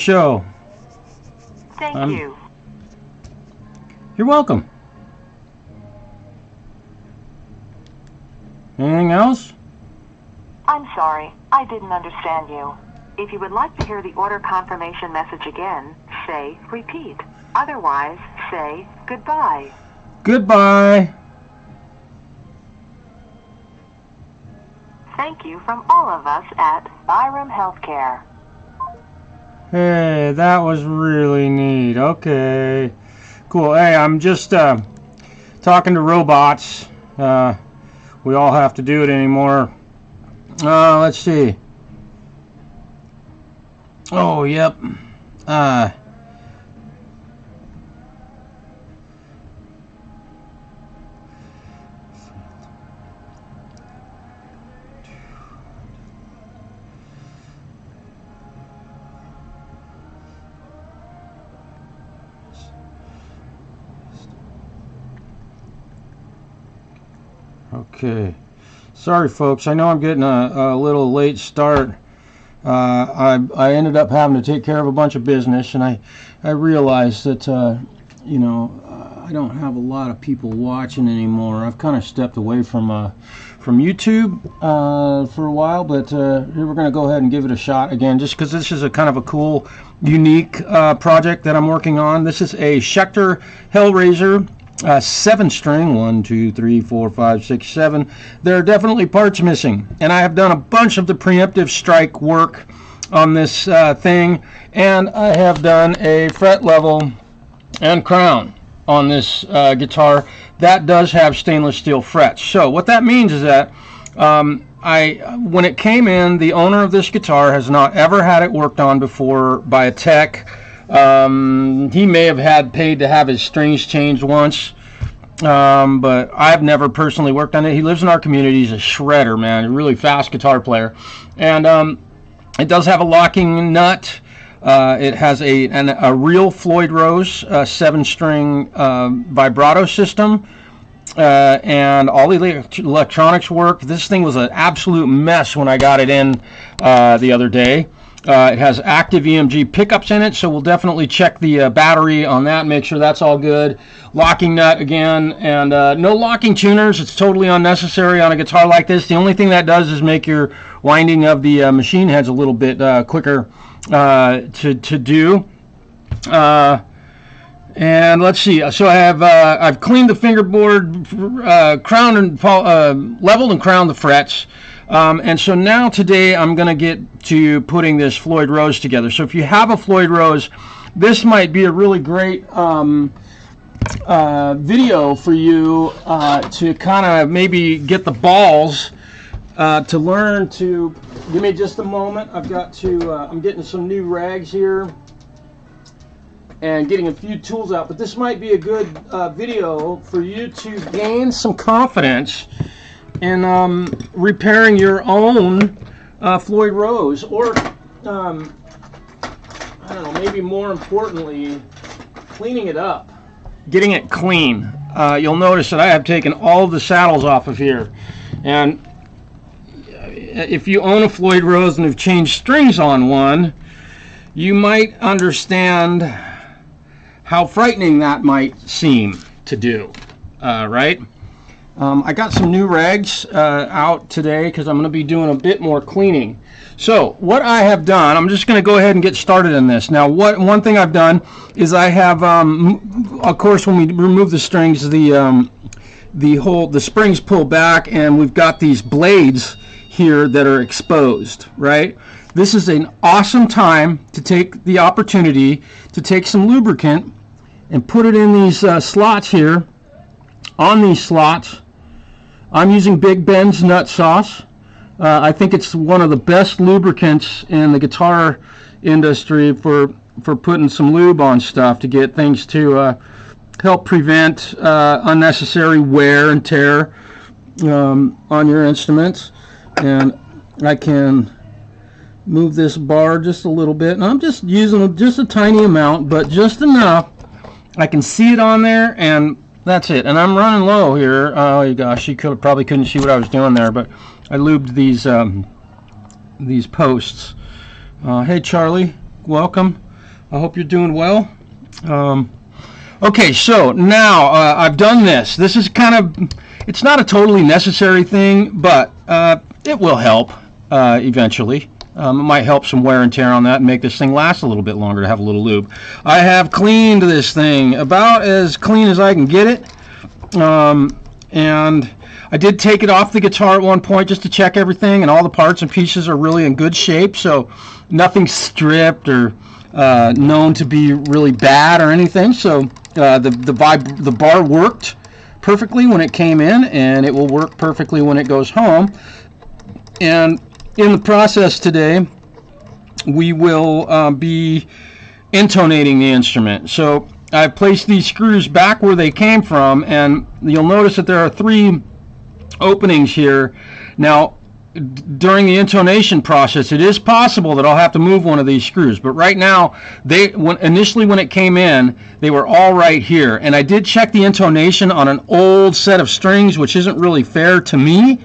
show. Thank you. You're welcome. Anything else? I'm sorry, I didn't understand you. If you would like to hear the order confirmation message again, say repeat. Otherwise, say goodbye. Goodbye. Thank you from all of us at Byram Healthcare. Hey, that was really neat. Okay. Cool. Hey, I'm just talking to robots. We all have to do it anymore. Let's see. Oh, yep. Okay. Sorry, folks. I know I'm getting a little late start. I ended up having to take care of a bunch of business, and I realized that you know, I don't have a lot of people watching anymore. I've kind of stepped away from YouTube for a while, but here we're going to go ahead and give it a shot again, just because this is a kind of a cool, unique project that I'm working on. This is a Schecter Hellraiser 7-string, 1, 2, 3, 4, 5, 6, 7. There are definitely parts missing, and I have done a bunch of the preemptive strike work on this thing, and I have done a fret level and crown on this guitar that does have stainless steel frets. So what that means is that when it came in, the owner of this guitar has not ever had it worked on before by a tech. He may have had paid to have his strings changed once, but I've never personally worked on it. He lives in our community. He's a shredder, man, a really fast guitar player, and it does have a locking nut. It has a real Floyd Rose 7-string vibrato system, and all the electronics work. This thing was an absolute mess when I got it in the other day. It has active EMG pickups in it, so we'll definitely check the battery on that, make sure that's all good. Locking nut again, and no locking tuners. It's totally unnecessary on a guitar like this. The only thing that does is make your winding of the machine heads a little bit quicker to do. And let's see. So I have I've cleaned the fingerboard, crowned and leveled and crowned the frets. And so now today I'm going to get to putting this Floyd Rose together. So if you have a Floyd Rose, this might be a really great video for you to kind of maybe get the balls to learn to. Give me just a moment. I've got to. I'm getting some new rags here and getting a few tools out. But this might be a good video for you to gain some confidence in repairing your own Floyd Rose, or I don't know, maybe more importantly, cleaning it up, getting it clean. You'll notice that I have taken all of the saddles off of here, and if you own a Floyd Rose and have changed strings on one, you might understand how frightening that might seem to do, right? I got some new rags out today because I'm going to be doing a bit more cleaning. So what I have done, I'm just going to go ahead and get started in this. Now, one thing I've done is I have, of course, when we remove the strings, the springs pull back, and we've got these blades here that are exposed, right? This is an awesome time to take the opportunity to take some lubricant and put it in these slots here. On these slots, I'm using Big Ben's nut sauce. I think it's one of the best lubricants in the guitar industry for putting some lube on stuff to get things to help prevent unnecessary wear and tear on your instruments. And I can move this bar just a little bit, and I'm just using just a tiny amount, but just enough. I can see it on there, and that's it. And I'm running low here. Oh gosh, you probably couldn't see what I was doing there, but I lubed these posts. Hey Charlie, welcome. I hope you're doing well. Okay, so now I've done this. This is kind of, it's not a totally necessary thing, but it will help eventually. It might help some wear and tear on that and make this thing last a little bit longer to have a little lube. I have cleaned this thing about as clean as I can get it. And I did take it off the guitar at one point just to check everything, and all the parts and pieces are really in good shape, so nothing's stripped or known to be really bad or anything. So the bar worked perfectly when it came in, and it will work perfectly when it goes home. And in the process today, we will be intonating the instrument. So I've placed these screws back where they came from, and you'll notice that there are 3 openings here. Now, during the intonation process, it is possible that I'll have to move one of these screws, but right now, initially when it came in, they were all right here. And I did check the intonation on an old set of strings, which isn't really fair to me.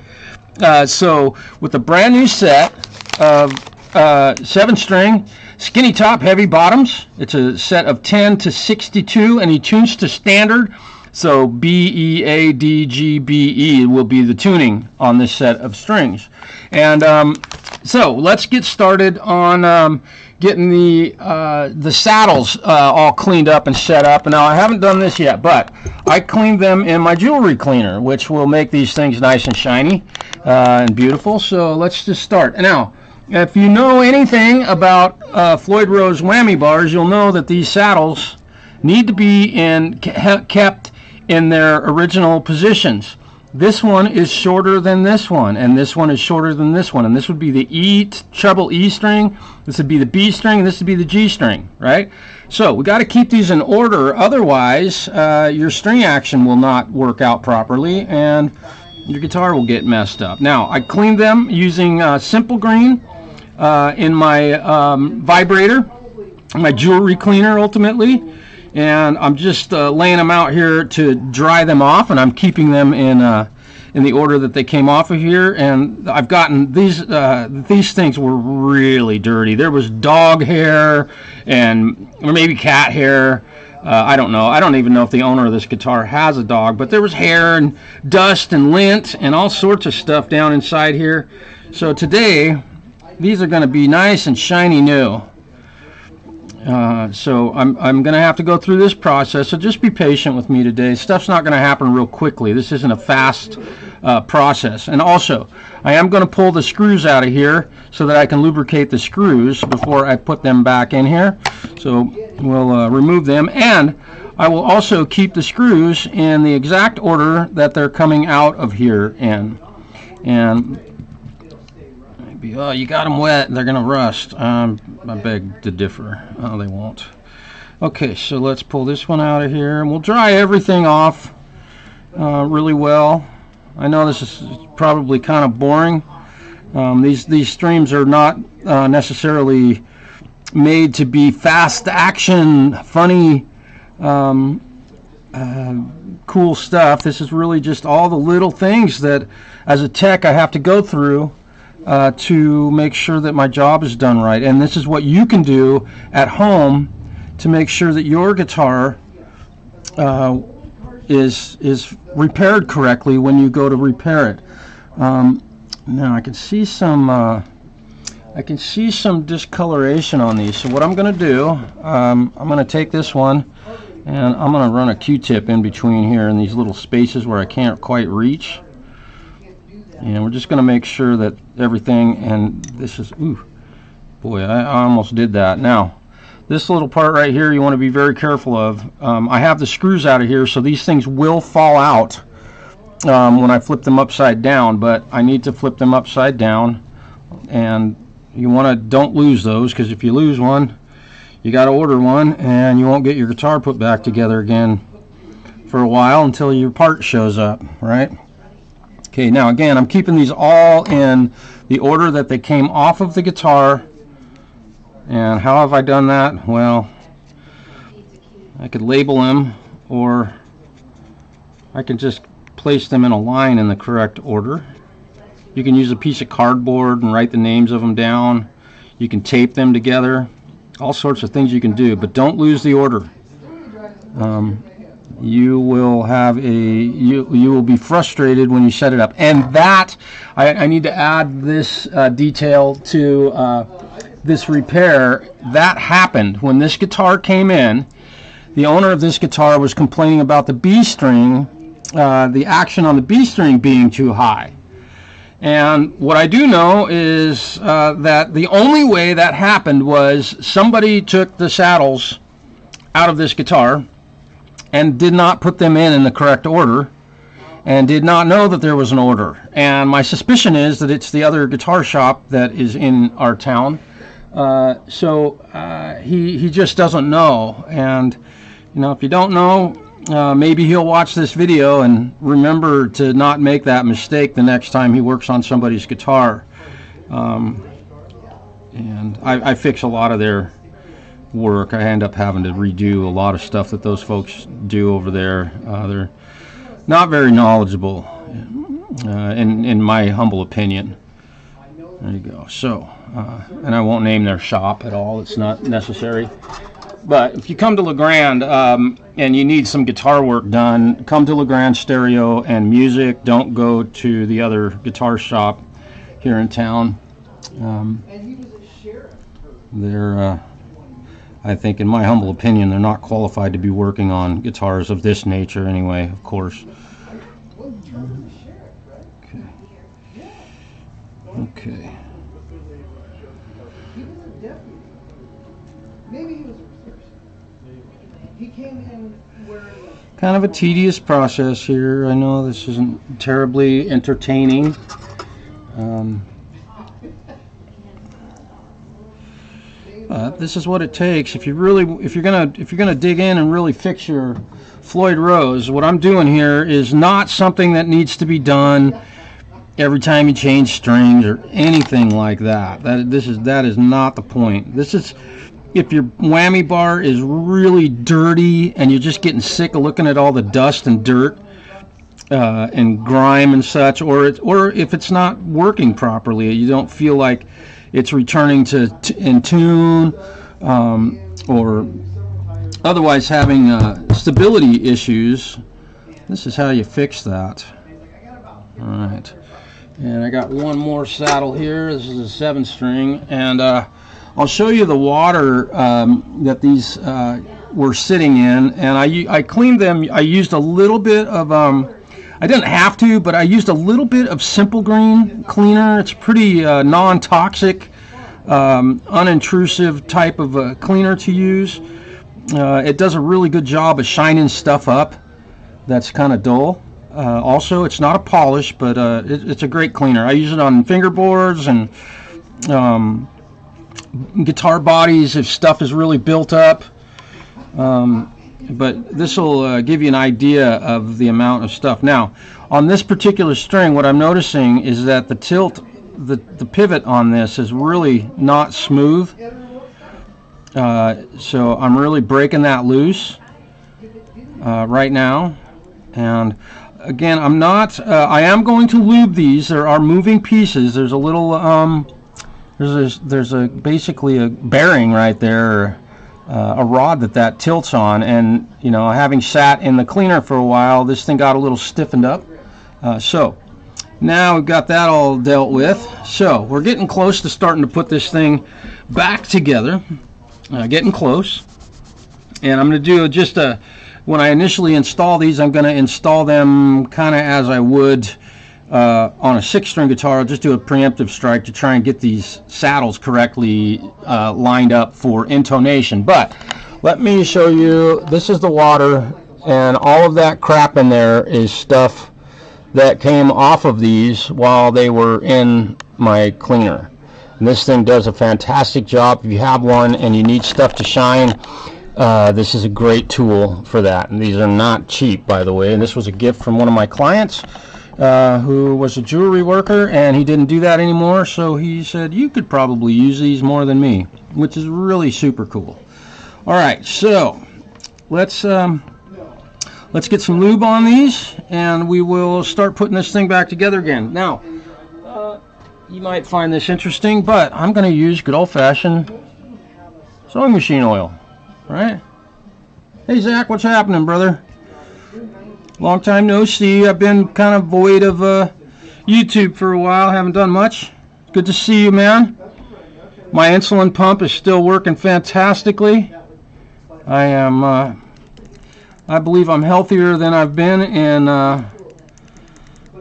So with the brand new set of 7-string, skinny top, heavy bottoms, it's a set of 10 to 62, and he tunes to standard. So B, E, A, D, G, B, E will be the tuning on this set of strings. And so let's get started on getting the saddles all cleaned up and set up. And now I haven't done this yet, but I cleaned them in my jewelry cleaner, which will make these things nice and shiny and beautiful. So let's just start. Now, if you know anything about Floyd Rose whammy bars, you'll know that these saddles need to be kept in their original positions. This one is shorter than this one, and this one is shorter than this one, and this would be the treble E string, this would be the B string, and this would be the G string, right? So we got to keep these in order, otherwise your string action will not work out properly and your guitar will get messed up. Now, I cleaned them using Simple Green in my vibrator, my jewelry cleaner ultimately. And I'm just laying them out here to dry them off, and I'm keeping them in the order that they came off of here. And I've gotten these things were really dirty. There was dog hair or maybe cat hair. I don't know. I don't even know if the owner of this guitar has a dog, but there was hair and dust and lint and all sorts of stuff down inside here. So today, these are going to be nice and shiny new. So I'm going to have to go through this process, so just be patient with me today. Stuff's not going to happen real quickly. This isn't a fast process. And also, I am going to pull the screws out of here so that I can lubricate the screws before I put them back in here. So we'll remove them, and I will also keep the screws in the exact order that they're coming out of here in. And oh, you got them wet, they're gonna rust. I beg to differ. Oh, they won't. Okay, so let's pull this one out of here, and we'll dry everything off really well. I know this is probably kind of boring. These streams are not necessarily made to be fast action, funny, cool stuff. This is really just all the little things that, as a tech, I have to go through to make sure that my job is done right. And this is what you can do at home to make sure that your guitar is repaired correctly when you go to repair it. Now I can see some discoloration on these. So what I'm going to do, I'm going to take this one and I'm going to run a Q-tip in between here in these little spaces where I can't quite reach. And we're just going to make sure that everything, and this is, ooh, boy, I almost did that. Now, this little part right here you want to be very careful of. I have the screws out of here, so these things will fall out when I flip them upside down, but I need to flip them upside down, and you want to don't lose those, because if you lose one, you got to order one, and you won't get your guitar put back together again for a while until your part shows up, right? Okay, now again, I'm keeping these all in the order that they came off of the guitar. And how have I done that? Well, I could label them, or I can just place them in a line in the correct order. You can use a piece of cardboard and write the names of them down. You can tape them together. all sorts of things you can do, but don't lose the order. You will have you will be frustrated when you set it up. And that I need to add this detail to this repair. That happened when this guitar came in. The owner of this guitar was complaining about the B string, the action on the B string being too high. And what I do know is that the only way that happened was somebody took the saddles out of this guitar and did not put them in the correct order, and did not know that there was an order. And my suspicion is that it's the other guitar shop that is in our town. He just doesn't know. And you know, if you don't know, maybe he'll watch this video and remember to not make that mistake the next time he works on somebody's guitar. And I fix a lot of their work. I end up having to redo a lot of stuff that those folks do over there. They're not very knowledgeable, in my humble opinion. There you go. So, and I won't name their shop at all. It's not necessary. But if you come to Grande and you need some guitar work done, come to Grande Stereo and Music. Don't go to the other guitar shop here in town. They're I think, in my humble opinion, they're not qualified to be working on guitars of this nature anyway, of course. Okay. Kind of a tedious process here. I know this isn't terribly entertaining. This is what it takes if you're gonna dig in and really fix your Floyd Rose. What I'm doing here is not something that needs to be done every time you change strings or anything like that. That is not the point. This is if your whammy bar is really dirty and you're just getting sick of looking at all the dust and dirt and grime and such, or if it's not working properly, you don't feel like it's returning to in tune, or otherwise having stability issues. This is how you fix that. All right, and I got one more saddle here. This is a 7-string, and I'll show you the water that these were sitting in, and I cleaned them. I used a little bit of I didn't have to, but I used a little bit of Simple Green cleaner. It's pretty non-toxic, unintrusive type of cleaner to use. It does a really good job of shining stuff up that's kind of dull. Also, it's not a polish, but it's a great cleaner. I use it on fingerboards and guitar bodies if stuff is really built up. But this will give you an idea of the amount of stuff. Now, on this particular string, what I'm noticing is that the tilt, the pivot on this is really not smooth. So I'm really breaking that loose right now. And again, I'm not. I am going to lube these. There are moving pieces. There's a little. There's basically a bearing right there. A rod that tilts on, and you know, having sat in the cleaner for a while, this thing got a little stiffened up. So now we've got that all dealt with. So we're getting close to starting to put this thing back together. Getting close, and I'm going to do when I initially install these, I'm going to install them kind of as I would on a 6-string guitar. I'll just do a preemptive strike to try and get these saddles correctly lined up for intonation. But let me show you, this is the water, and all of that crap in there is stuff that came off of these while they were in my cleaner. And this thing does a fantastic job. If you have one and you need stuff to shine, this is a great tool for that. And these are not cheap, by the way. And this was a gift from one of my clients who was a jewelry worker, and he didn't do that anymore, so he said you could probably use these more than me, which is really super cool. All right, so let's get some lube on these, and we will start putting this thing back together again. Now, you might find this interesting, but I'm going to use good old-fashioned sewing machine oil, right? Hey Zach, what's happening, brother? Long time no see. I've been kind of void of YouTube for a while. Haven't done much. Good to see you, man. My insulin pump is still working fantastically. I believe I'm healthier than I've been in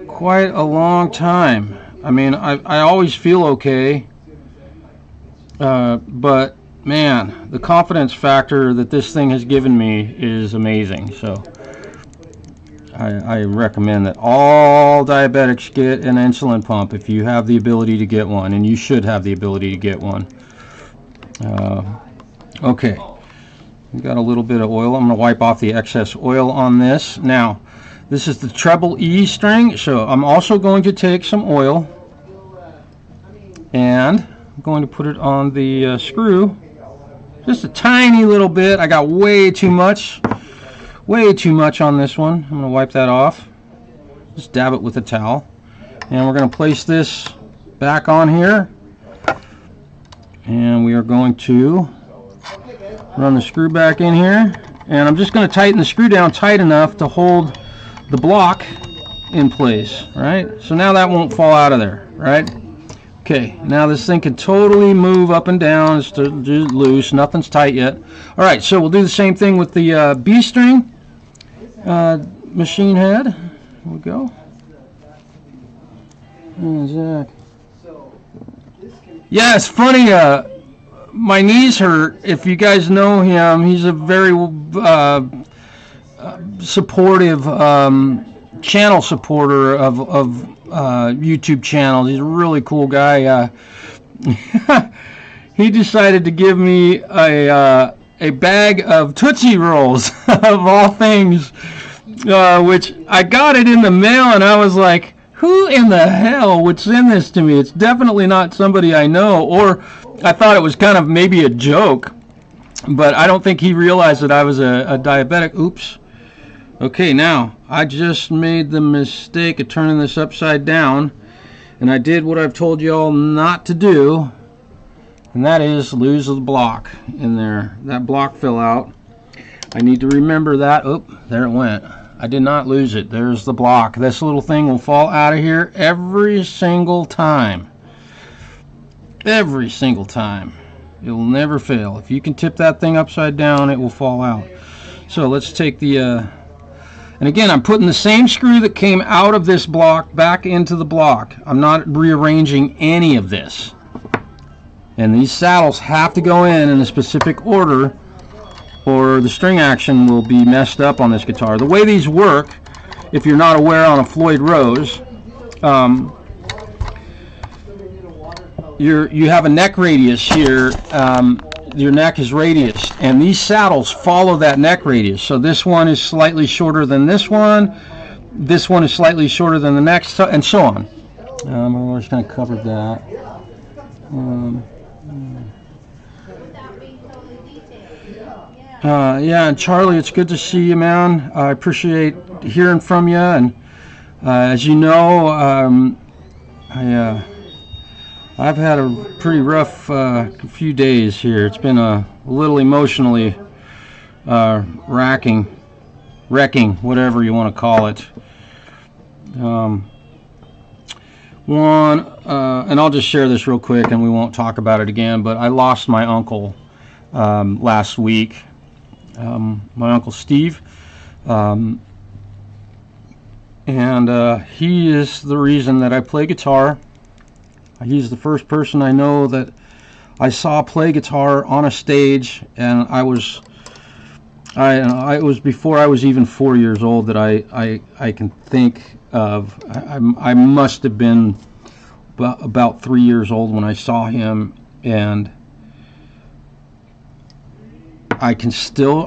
quite a long time. I mean, I always feel okay, but man, the confidence factor that this thing has given me is amazing. So I recommend that all diabetics get an insulin pump if you have the ability to get one, and you should have the ability to get one. Okay, we got a little bit of oil. I'm going to wipe off the excess oil on this. Now, this is the treble E string, so I'm also going to take some oil and I'm going to put it on the screw. Just a tiny little bit. I got way too much on this one. I'm going to wipe that off. Just dab it with a towel. And we're going to place this back on here. And we are going to run the screw back in here. And I'm just going to tighten the screw down tight enough to hold the block in place, right? So now that won't fall out of there, right? Okay, now this thing can totally move up and down. It's just loose, nothing's tight yet. All right, so we'll do the same thing with the B string machine head. Here we go. Zach. Yeah, it's funny. My knees hurt. If you guys know him, he's a very supportive channel supporter of YouTube channels. He's a really cool guy. He decided to give me a bag of Tootsie Rolls of all things, which I got it in the mail, and I was like, who in the hell would send this to me? It's definitely not somebody I know. Or I thought it was kind of maybe a joke, but I don't think he realized that I was a diabetic. Oops. Okay, now I just made the mistake of turning this upside down, and I did what I've told you all not to do, and that is lose the block in there. That block fell out. I need to remember that. Oh, there it went. I did not lose it. There's the block. This little thing will fall out of here every single time. Every single time. It will never fail. If you can tip that thing upside down, it will fall out. So let's take the and again, I'm putting the same screw that came out of this block back into the block. I'm not rearranging any of this. And these saddles have to go in a specific order, or the string action will be messed up on this guitar. The way these work, if you're not aware on a Floyd Rose, you have a neck radius here. Your neck is radius, and these saddles follow that neck radius. So this one is slightly shorter than this one is slightly shorter than the next, and so on. We're just going to cover that. Yeah, and Charlie, it's good to see you, man. I appreciate hearing from you, and as you know, I've had a pretty rough few days here. It's been a little emotionally wrecking, whatever you want to call it. And I'll just share this real quick, and we won't talk about it again, but I lost my uncle last week. My Uncle Steve. And he is the reason that I play guitar. He's the first person I know that I saw play guitar on a stage, and it was before I was even 4 years old that I can think of. I must have been about 3 years old when I saw him, and I can still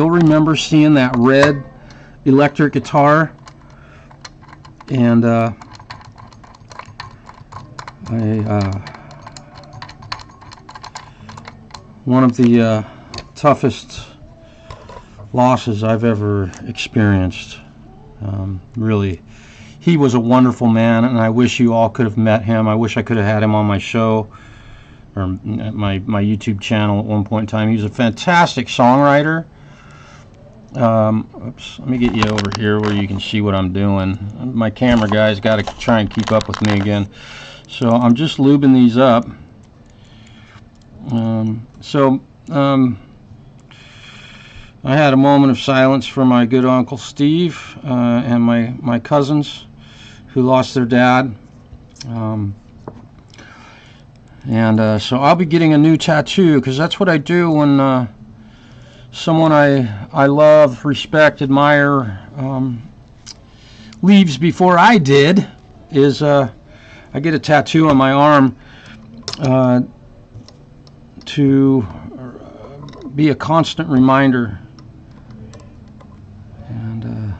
remember seeing that red electric guitar, and one of the toughest losses I've ever experienced. Really, he was a wonderful man, and I wish you all could have met him. I wish I could have had him on my show. or my YouTube channel at one point in time. He was a fantastic songwriter. Oops, let me get you over here where you can see what I'm doing. My camera guy's got to try and keep up with me again. So I'm just lubing these up. I had a moment of silence for my good Uncle Steve and my cousins who lost their dad. So I'll be getting a new tattoo, because that's what I do when someone I love, respect, admire leaves before I did, is I get a tattoo on my arm to be a constant reminder. And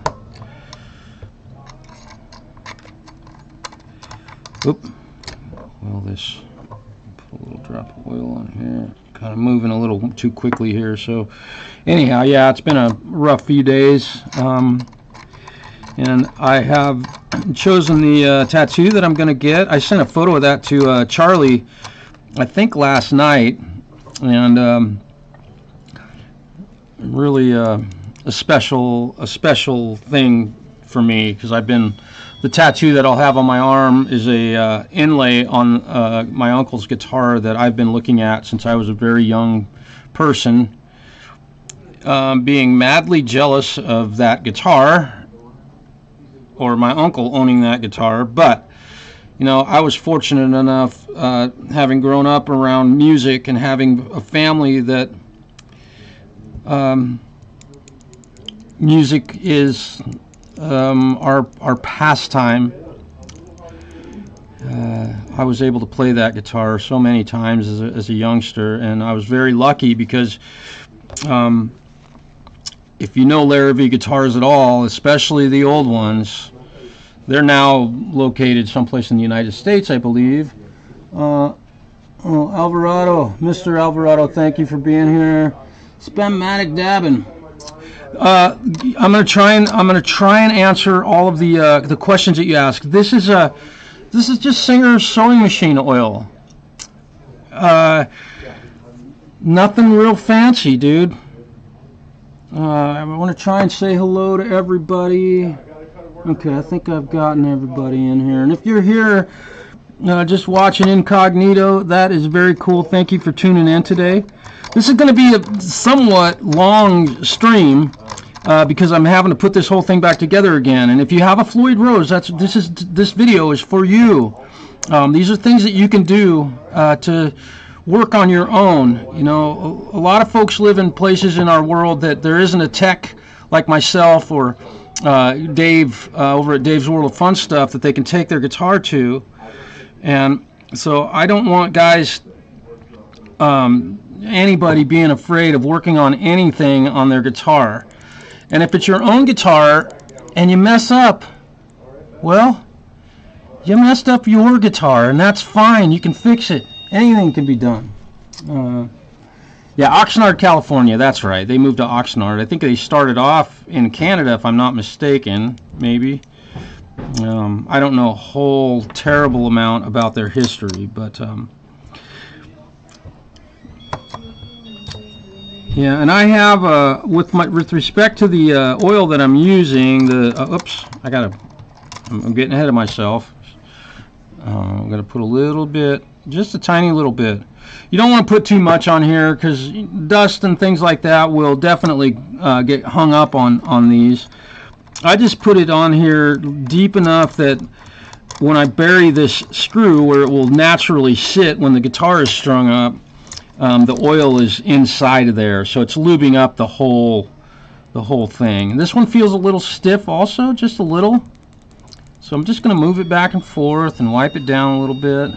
well, this, put a little drop of oil on here. Kind of moving a little too quickly here. So anyhow, yeah, it's been a rough few days, and I have chosen the tattoo that I'm going to get. I sent a photo of that to Charlie, I think last night, and really a special thing for me, because the tattoo that I'll have on my arm is a inlay on my uncle's guitar that I've been looking at since I was a very young person, being madly jealous of that guitar, or my uncle owning that guitar. But you know, I was fortunate enough, having grown up around music and having a family that music is our pastime. I was able to play that guitar so many times as a youngster, and I was very lucky because if you know Larrivee guitars at all, especially the old ones, they're now located someplace in the United States, I believe. Alvarado, Mr. Alvarado, thank you for being here. Spammatic dabbing. I'm gonna try and answer all of the questions that you asked. This is just Singer's sewing machine oil. Nothing real fancy, dude. I want to try and say hello to everybody. Okay, I think I've gotten everybody in here. And if you're here just watching incognito, that is very cool. Thank you for tuning in today. This is going to be a somewhat long stream because I'm having to put this whole thing back together again. And if you have a Floyd Rose, this video is for you. These are things that you can do to work on your own. You know, a lot of folks live in places in our world that there isn't a tech like myself or Dave over at Dave's World of Fun Stuff that they can take their guitar to. And so I don't want guys, anybody being afraid of working on anything on their guitar. And if it's your own guitar and you mess up, well, you messed up your guitar, and that's fine. You can fix it. Anything can be done. Yeah, Oxnard, California, that's right. They moved to Oxnard. I think they started off in Canada, if I'm not mistaken, maybe. I don't know a whole terrible amount about their history, but yeah, and I have with respect to the oil that I'm using, oops, I'm getting ahead of myself. I'm gonna put a little bit, just a tiny little bit. You don't want to put too much on here because dust and things like that will definitely get hung up on these. I just put it on here deep enough that when I bury this screw where it will naturally sit when the guitar is strung up, the oil is inside of there, so it's lubing up the whole thing. And this one feels a little stiff also, just a little. So I'm just going to move it back and forth and wipe it down a little bit.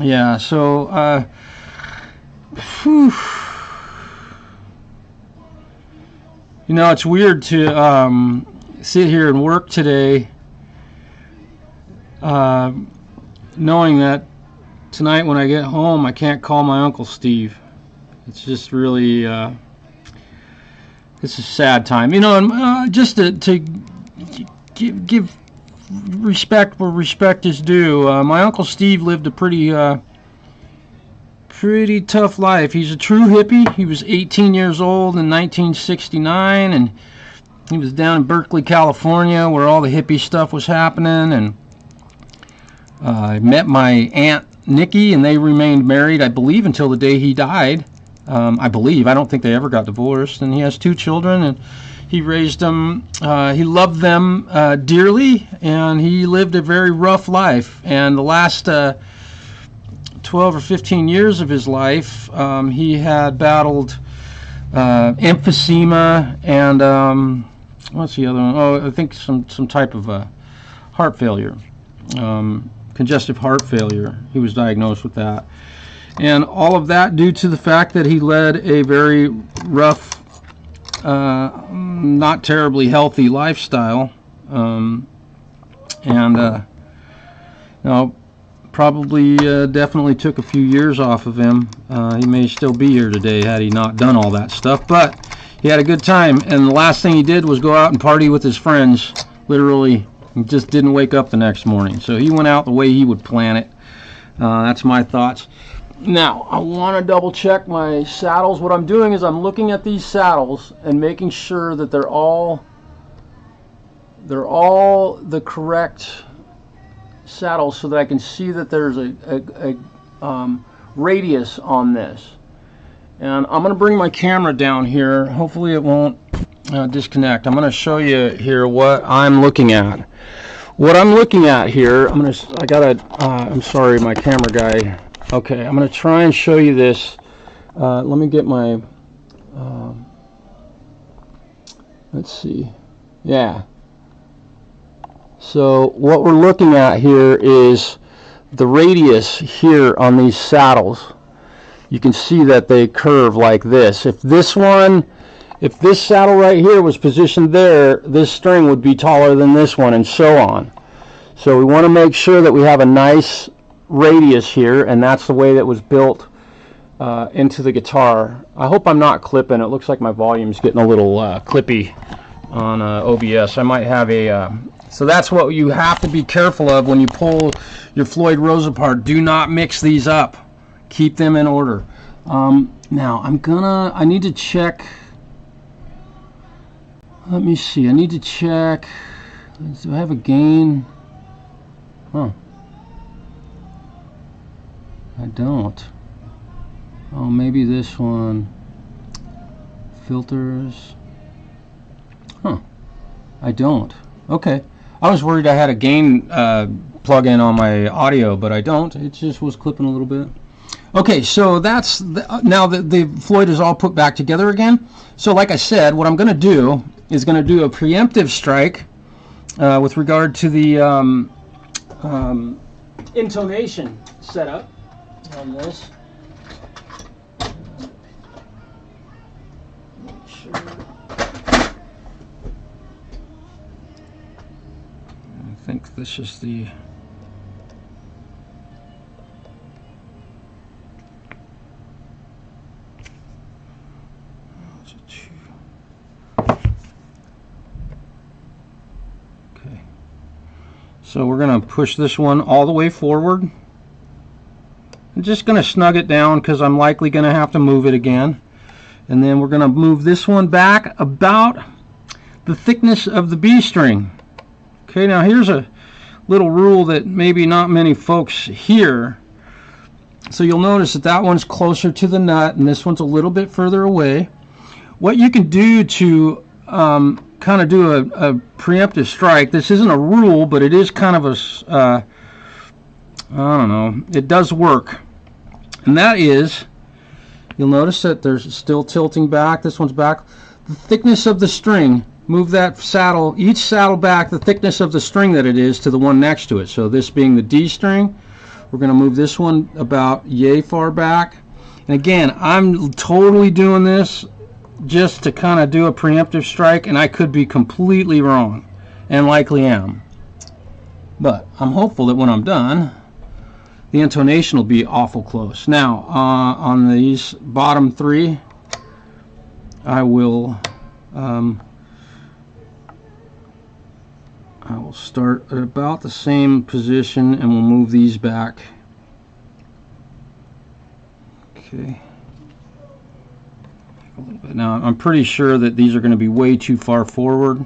Yeah, so whew. You know, it's weird to sit here and work today knowing that tonight when I get home I can't call my Uncle Steve. It's just really it's a sad time, you know. And just to give respect where respect is due. My Uncle Steve lived a pretty tough life. He's a true hippie. He was 18 years old in 1969, and he was down in Berkeley, California, where all the hippie stuff was happening. And I met my Aunt Nikki, and they remained married, I believe, until the day he died. I believe. I don't think they ever got divorced. And he has 2 children, and he raised them. He loved them dearly, and he lived a very rough life. And the last 12 or 15 years of his life, he had battled emphysema and what's the other one? Oh, I think some type of heart failure, congestive heart failure. He was diagnosed with that, and all of that due to the fact that he led a very rough, not terribly healthy lifestyle, and you know, probably definitely took a few years off of him. He may still be here today had he not done all that stuff, but he had a good time, and the last thing he did was go out and party with his friends. Literally, he just didn't wake up the next morning. So he went out the way he would plan it. That's my thoughts. Now, I want to double check my saddles. What I'm doing is I'm looking at these saddles and making sure that they're all the correct saddles, so that I can see that there's a radius on this. And I'm going to bring my camera down here. Hopefully it won't disconnect. I'm going to show you here what I'm looking at. What I'm looking at here, I'm sorry, my camera guy. Okay, I'm going to try and show you this. Let me get my, let's see. Yeah. So what we're looking at here is the radius here on these saddles. You can see that they curve like this. If this saddle right here was positioned there, this string would be taller than this one, and so on. So we want to make sure that we have a nice radius here, and that's the way that was built into the guitar. I hope I'm not clipping. It looks like my volume's getting a little clippy on OBS. I might have a... So that's what you have to be careful of when you pull your Floyd Rose apart. Do not mix these up. Keep them in order. Now I need to check. Let me see. I need to check. Do I have a gain? Huh. I don't. Oh, maybe this one. Filters. Huh. I don't. Okay. I was worried I had a gain plug-in on my audio, but I don't. It just was clipping a little bit. Okay, so that's now the Floyd is all put back together again. So like I said, what I'm going to do is going to do a preemptive strike with regard to the intonation setup on this. Make sure. I think this is the... Okay. So we're going to push this one all the way forward. I'm just going to snug it down because I'm likely going to have to move it again. And then we're going to move this one back about the thickness of the B string. Okay, now here's a little rule that maybe not many folks hear. So you'll notice that that one's closer to the nut and this one's a little bit further away. What you can do to kind of do a preemptive strike, this isn't a rule, but it is kind of a, I don't know, it does work. And that is, you'll notice that there's still tilting back, this one's back. The thickness of the string, move that saddle, each saddle back the thickness of the string that it is to the one next to it. So this being the D string, we're going to move this one about yay far back. And again, I'm totally doing this just to kind of do a preemptive strike, and I could be completely wrong, and likely am. But I'm hopeful that when I'm done, the intonation will be awful close. Now, on these bottom three, I will... I will start at about the same position and we'll move these back. Okay. A little bit. Now I'm pretty sure that these are going to be way too far forward.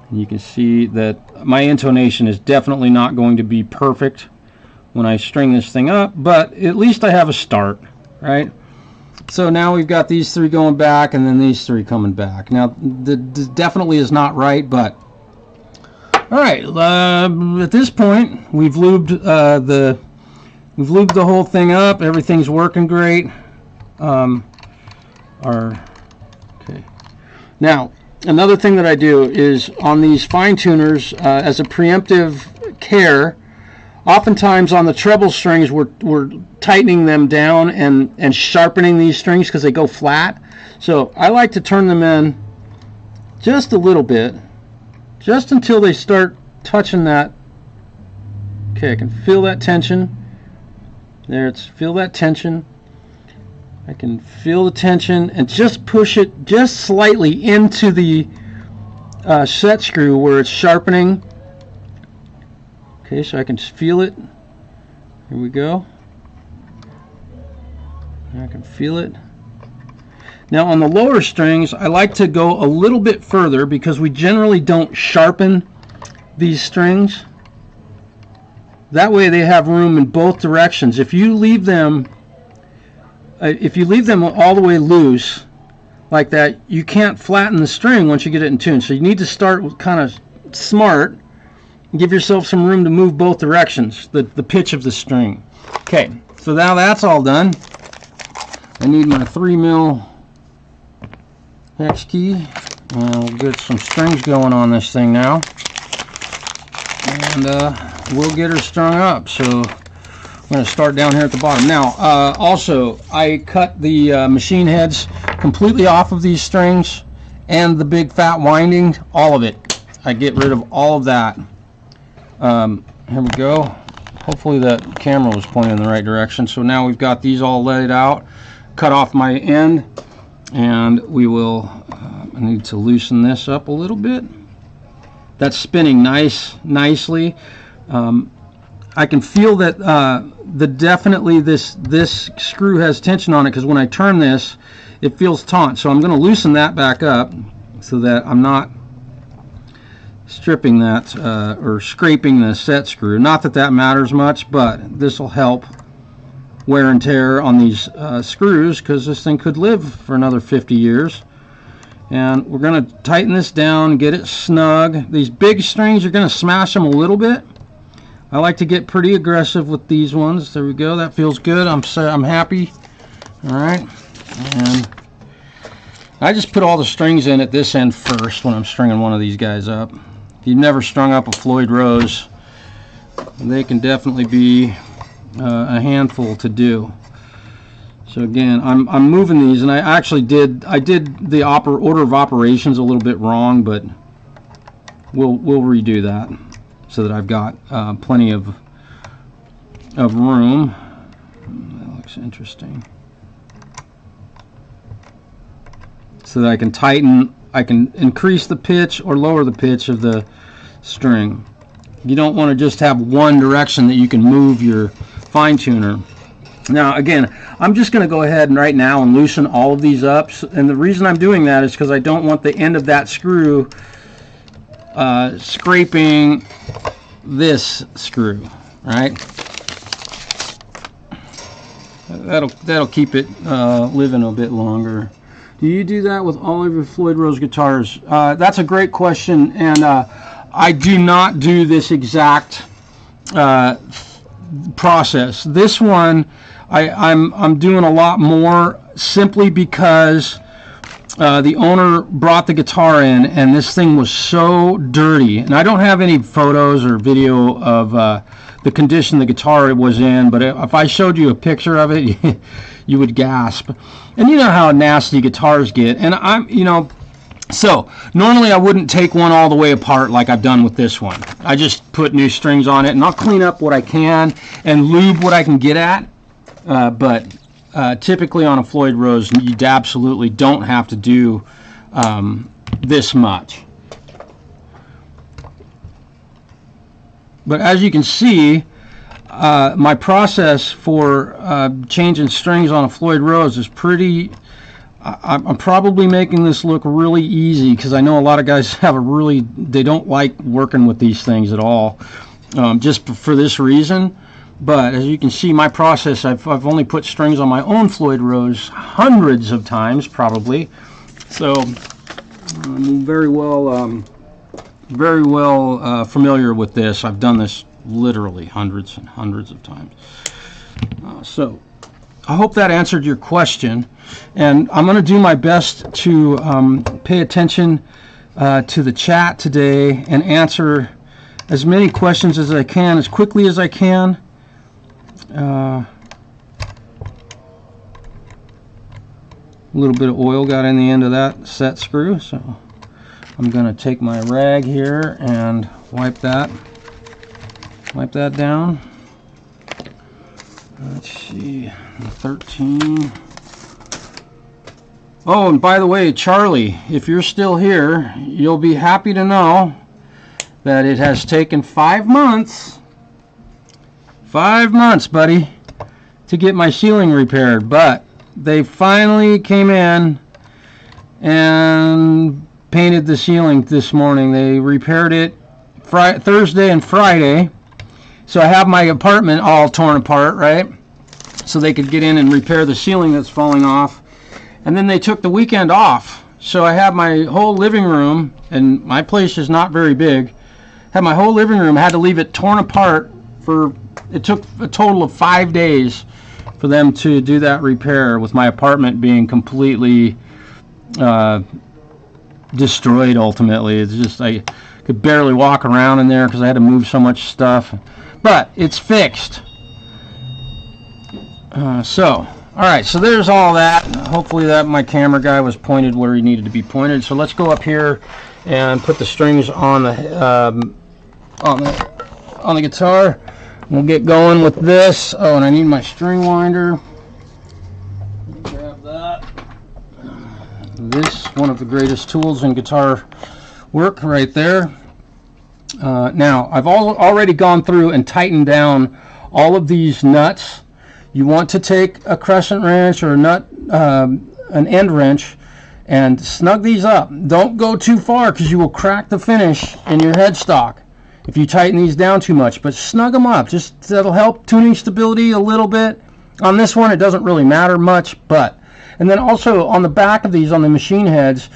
And you can see that my intonation is definitely not going to be perfect when I string this thing up, but at least I have a start, right? So now we've got these three going back and then these three coming back. Now this definitely is not right, but all right. At this point, we've lubed the whole thing up. Everything's working great. Okay. Now another thing that I do is on these fine tuners as a preemptive care. Oftentimes on the treble strings, we're tightening them down and sharpening these strings because they go flat. So I like to turn them in just a little bit, just until they start touching that. Okay, I can feel that tension. There, feel that tension. I can feel the tension and just push it just slightly into the set screw where it's sharpening. Okay, so I can feel it. Here we go. I can feel it. Now on the lower strings, I like to go a little bit further because we generally don't sharpen these strings. That way they have room in both directions. If you leave them all the way loose like that, you can't flatten the string once you get it in tune. So you need to start kind of smart. Give yourself some room to move both directions, the pitch of the string. Okay, so now that's all done. I need my 3mm hex key, and we'll get some strings going on this thing now. And we'll get her strung up. So I'm going to start down here at the bottom. Now, also, I cut the machine heads completely off of these strings and the big fat winding, all of it. I get rid of all of that. Here we go. Hopefully that camera was pointing in the right direction. So now we've got these all laid out, cut off my end, and we will I need to loosen this up a little bit. That's spinning nicely. I can feel that definitely this screw has tension on it, because when I turn this it feels taut. So I'm going to loosen that back up so that I'm not stripping that or scraping the set screw. Not that that matters much, but this will help wear and tear on these screws, because this thing could live for another 50 years. And we're going to tighten this down, get it snug. These big strings, you're going to smash them a little bit. I like to get pretty aggressive with these ones. There we go. That feels good. I'm happy. All right. And I just put all the strings in at this end first when I'm stringing one of these guys up. If you've never strung up a Floyd Rose, they can definitely be a handful to do. So again, I'm moving these, and I did the order of operations a little bit wrong, but we'll redo that so that I've got plenty of room. That looks interesting. So that I can tighten. I can increase the pitch or lower the pitch of the string. You don't want to just have one direction that you can move your fine tuner. Now again, I'm just going to go ahead and right now and loosen all of these up, and the reason I'm doing that is because I don't want the end of that screw scraping this screw, right? That'll keep it living a bit longer. Do you do that with all of your Floyd Rose guitars? That's a great question, and I do not do this exact process. This one, I'm doing a lot more simply because the owner brought the guitar in, and this thing was so dirty. And I don't have any photos or video of the condition the guitar was in, but if I showed you a picture of it, you would gasp. And you know how nasty guitars get. And so normally I wouldn't take one all the way apart like I've done with this one. I just put new strings on it, and I'll clean up what I can and lube what I can get at. But typically on a Floyd Rose, you absolutely don't have to do this much. But as you can see, my process for changing strings on a Floyd Rose is pretty... I'm probably making this look really easy because I know a lot of guys they don't like working with these things at all, just for this reason. But as you can see, my process, I've only put strings on my own Floyd Rose hundreds of times, probably. So I'm very well familiar with this. I've done this literally hundreds and hundreds of times. So I hope that answered your question, and I'm going to do my best to pay attention to the chat today and answer as many questions as I can, as quickly as I can. A little bit of oil got in the end of that set screw, so I'm going to take my rag here and wipe that down. Let's see, 13. Oh, and by the way, Charlie, if you're still here, you'll be happy to know that it has taken 5 months. 5 months, buddy, to get my ceiling repaired, but they finally came in and painted the ceiling this morning. They repaired it Thursday and Friday, so I have my apartment all torn apart, right? So they could get in and repair the ceiling that's falling off. And then they took the weekend off, so I have my whole living room, and my place is not very big, had my whole living room, had to leave it torn apart for... It took a total of 5 days for them to do that repair, with my apartment being completely destroyed ultimately. It's just, I could barely walk around in there because I had to move so much stuff. But it's fixed. Alright, so there's all that. Hopefully that my camera guy was pointed where he needed to be pointed. So let's go up here and put the strings on the guitar. We'll get going with this. Oh, and I need my string winder. Grab that. This, one of the greatest tools in guitar work, right there. Now, I've already gone through and tightened down all of these nuts. You want to take a crescent wrench or a nut, an end wrench, and snug these up. Don't go too far because you will crack the finish in your headstock if you tighten these down too much, but snug them up. Just that'll help tuning stability a little bit. On this one, it doesn't really matter much, but, and then also on the back of these, on the machine heads,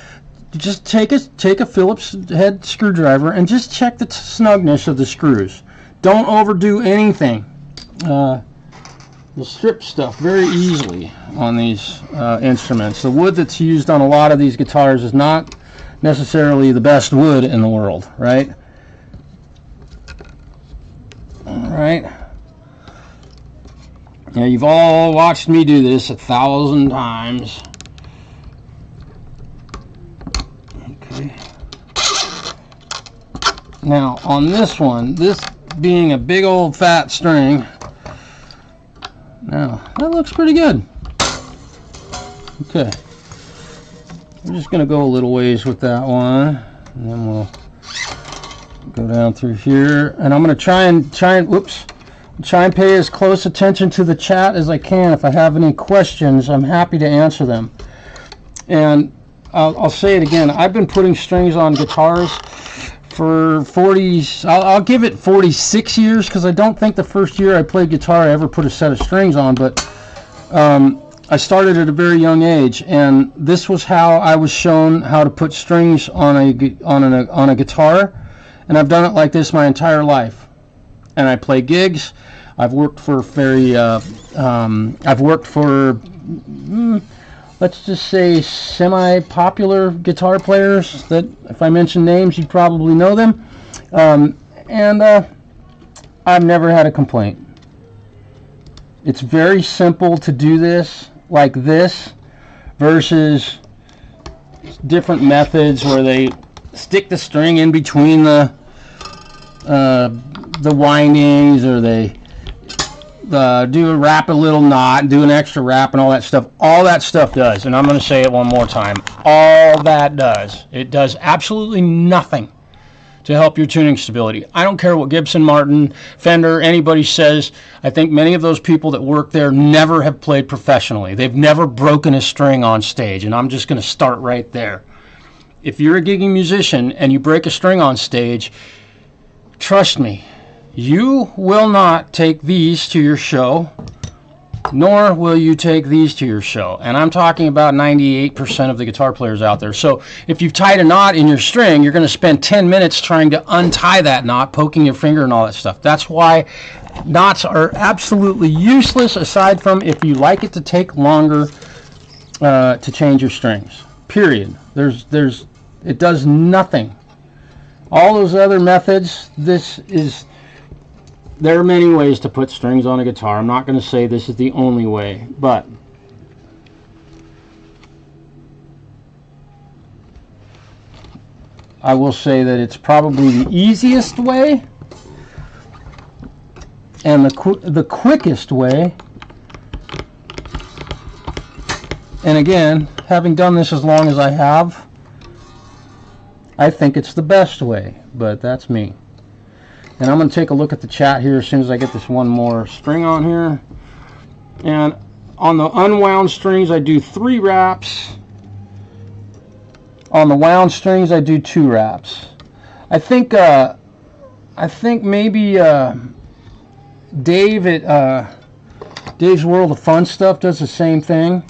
just take a Phillips head screwdriver and just check the snugness of the screws. Don't overdo anything. You'll strip stuff very easily on these instruments. The wood that's used on a lot of these guitars is not necessarily the best wood in the world, right? Alright. Now, you've all watched me do this 1,000 times. Okay. Now, on this one, this being a big old fat string, now, that looks pretty good. Okay. We're just going to go a little ways with that one, and then we'll go down through here, and I'm going to try and pay as close attention to the chat as I can. If I have any questions, I'm happy to answer them. And I'll say it again, I've been putting strings on guitars for I'll give it 46 years, because I don't think the first year I played guitar I ever put a set of strings on, but I started at a very young age, and this was how I was shown how to put strings on a guitar. And I've done it like this my entire life. And I play gigs. I've worked for let's just say semi-popular guitar players that, if I mention names, you probably know them. I've never had a complaint. It's very simple to do this like this versus different methods where they stick the string in between the windings, or they wrap a little knot, do an extra wrap, and all that stuff. All that stuff does, and I'm going to say it one more time, all that does, it does absolutely nothing to help your tuning stability. I don't care what Gibson, Martin, Fender, anybody says. I think many of those people that work there never have played professionally. They've never broken a string on stage, and I'm just going to start right there. If you're a gigging musician and you break a string on stage, trust me, you will not take these to your show, nor will you take these to your show. And I'm talking about 98% of the guitar players out there. So if you've tied a knot in your string, you're going to spend 10 minutes trying to untie that knot, poking your finger and all that stuff. That's why knots are absolutely useless, aside from if you like it to take longer to change your strings. Period. It does nothing. All those other methods, there are many ways to put strings on a guitar. I'm not going to say this is the only way, but I will say that it's probably the easiest way and the quickest way. And again, having done this as long as I have, I think it's the best way, but that's me. And I'm going to take a look at the chat here as soon as I get this one more string on here. And on the unwound strings, I do 3 wraps. On the wound strings, I do 2 wraps. I think maybe Dave at Dave's World of Fun Stuff does the same thing.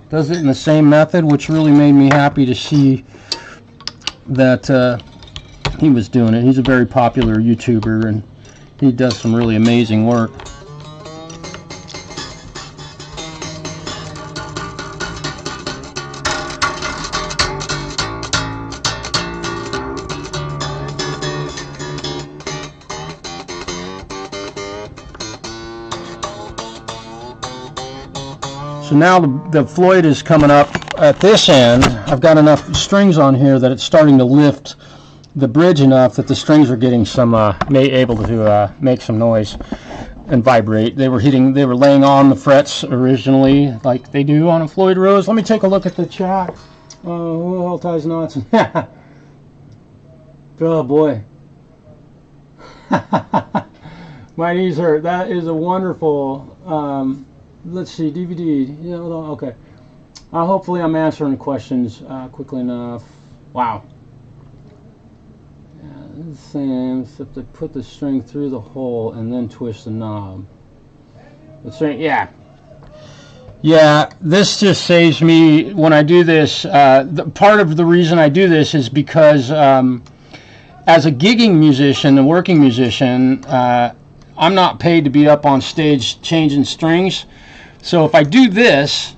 Does it in the same method, which really made me happy to see that he was doing it. He's a very popular YouTuber, and he does some really amazing work. So now the Floyd is coming up at this end. I've got enough strings on here that it's starting to lift the bridge enough that the strings are getting some able to make some noise and vibrate. They were laying on the frets originally, like they do on a Floyd Rose. Let me take a look at the chat. Who the hell ties knots? Oh boy. My knees hurt. That is a wonderful. Let's see, DVD. Yeah, hold on. Okay. Hopefully I'm answering questions quickly enough. Wow. The same, except I put the string through the hole and then twist the knob. The string, yeah. This just saves me when I do this. Part of the reason I do this is because as a gigging musician, a working musician, I'm not paid to be up on stage changing strings. So if I do this,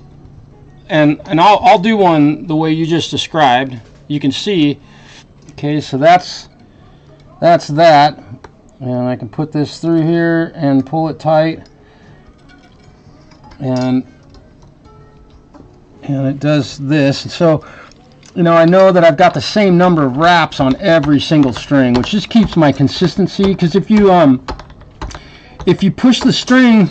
and I'll do one the way you just described, you can see. Okay, so that's that, and I can put this through here and pull it tight, and it does this. And so, I know that I've got the same number of wraps on every single string, which just keeps my consistency. Because if you push the string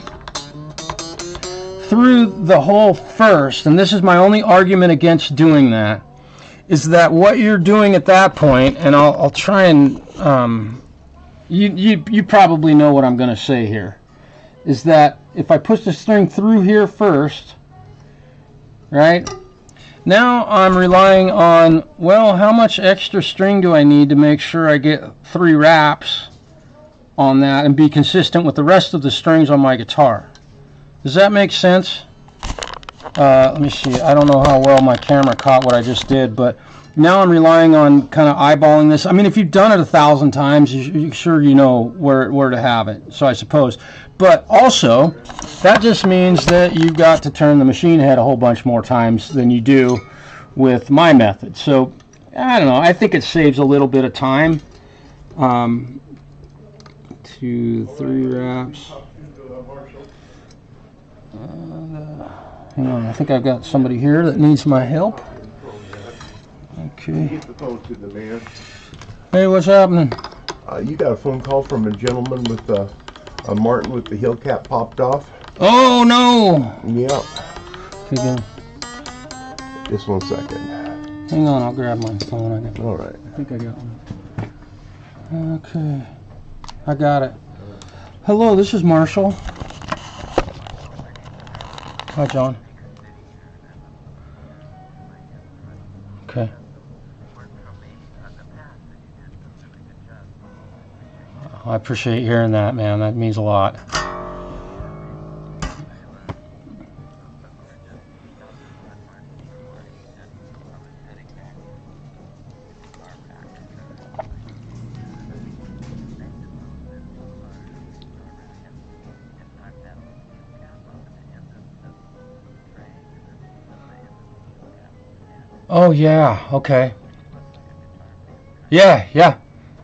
through the hole first, and this is my only argument against doing that, is that what you're doing at that point, and I'll try and you probably know what I'm going to say here, is that if I push the string through here first, right, now I'm relying on, well, how much extra string do I need to make sure I get 3 wraps on that and be consistent with the rest of the strings on my guitar. Does that make sense? Let me see. I don't know how well my camera caught what I just did, but now I'm relying on kind of eyeballing this. I mean, if you've done it 1,000 times, you sure you know where to have it, so I suppose. But also, that just means that you've got to turn the machine head a whole bunch more times than you do with my method. So, I don't know. I think it saves a little bit of time. 2, 3 wraps. Hang on, I think I've got somebody here that needs my help. Okay. Hey, what's happening? You got a phone call from a gentleman with a Martin with the heel cap popped off. Oh no! Yeah. Okay, Just 1 second. hang on, I'll grab my phone. All right. I think I got one. Okay, I got it. Hello, this is Marshall. Hi, John. Okay. I appreciate hearing that, man. That means a lot. Oh, yeah. Okay. Yeah, yeah.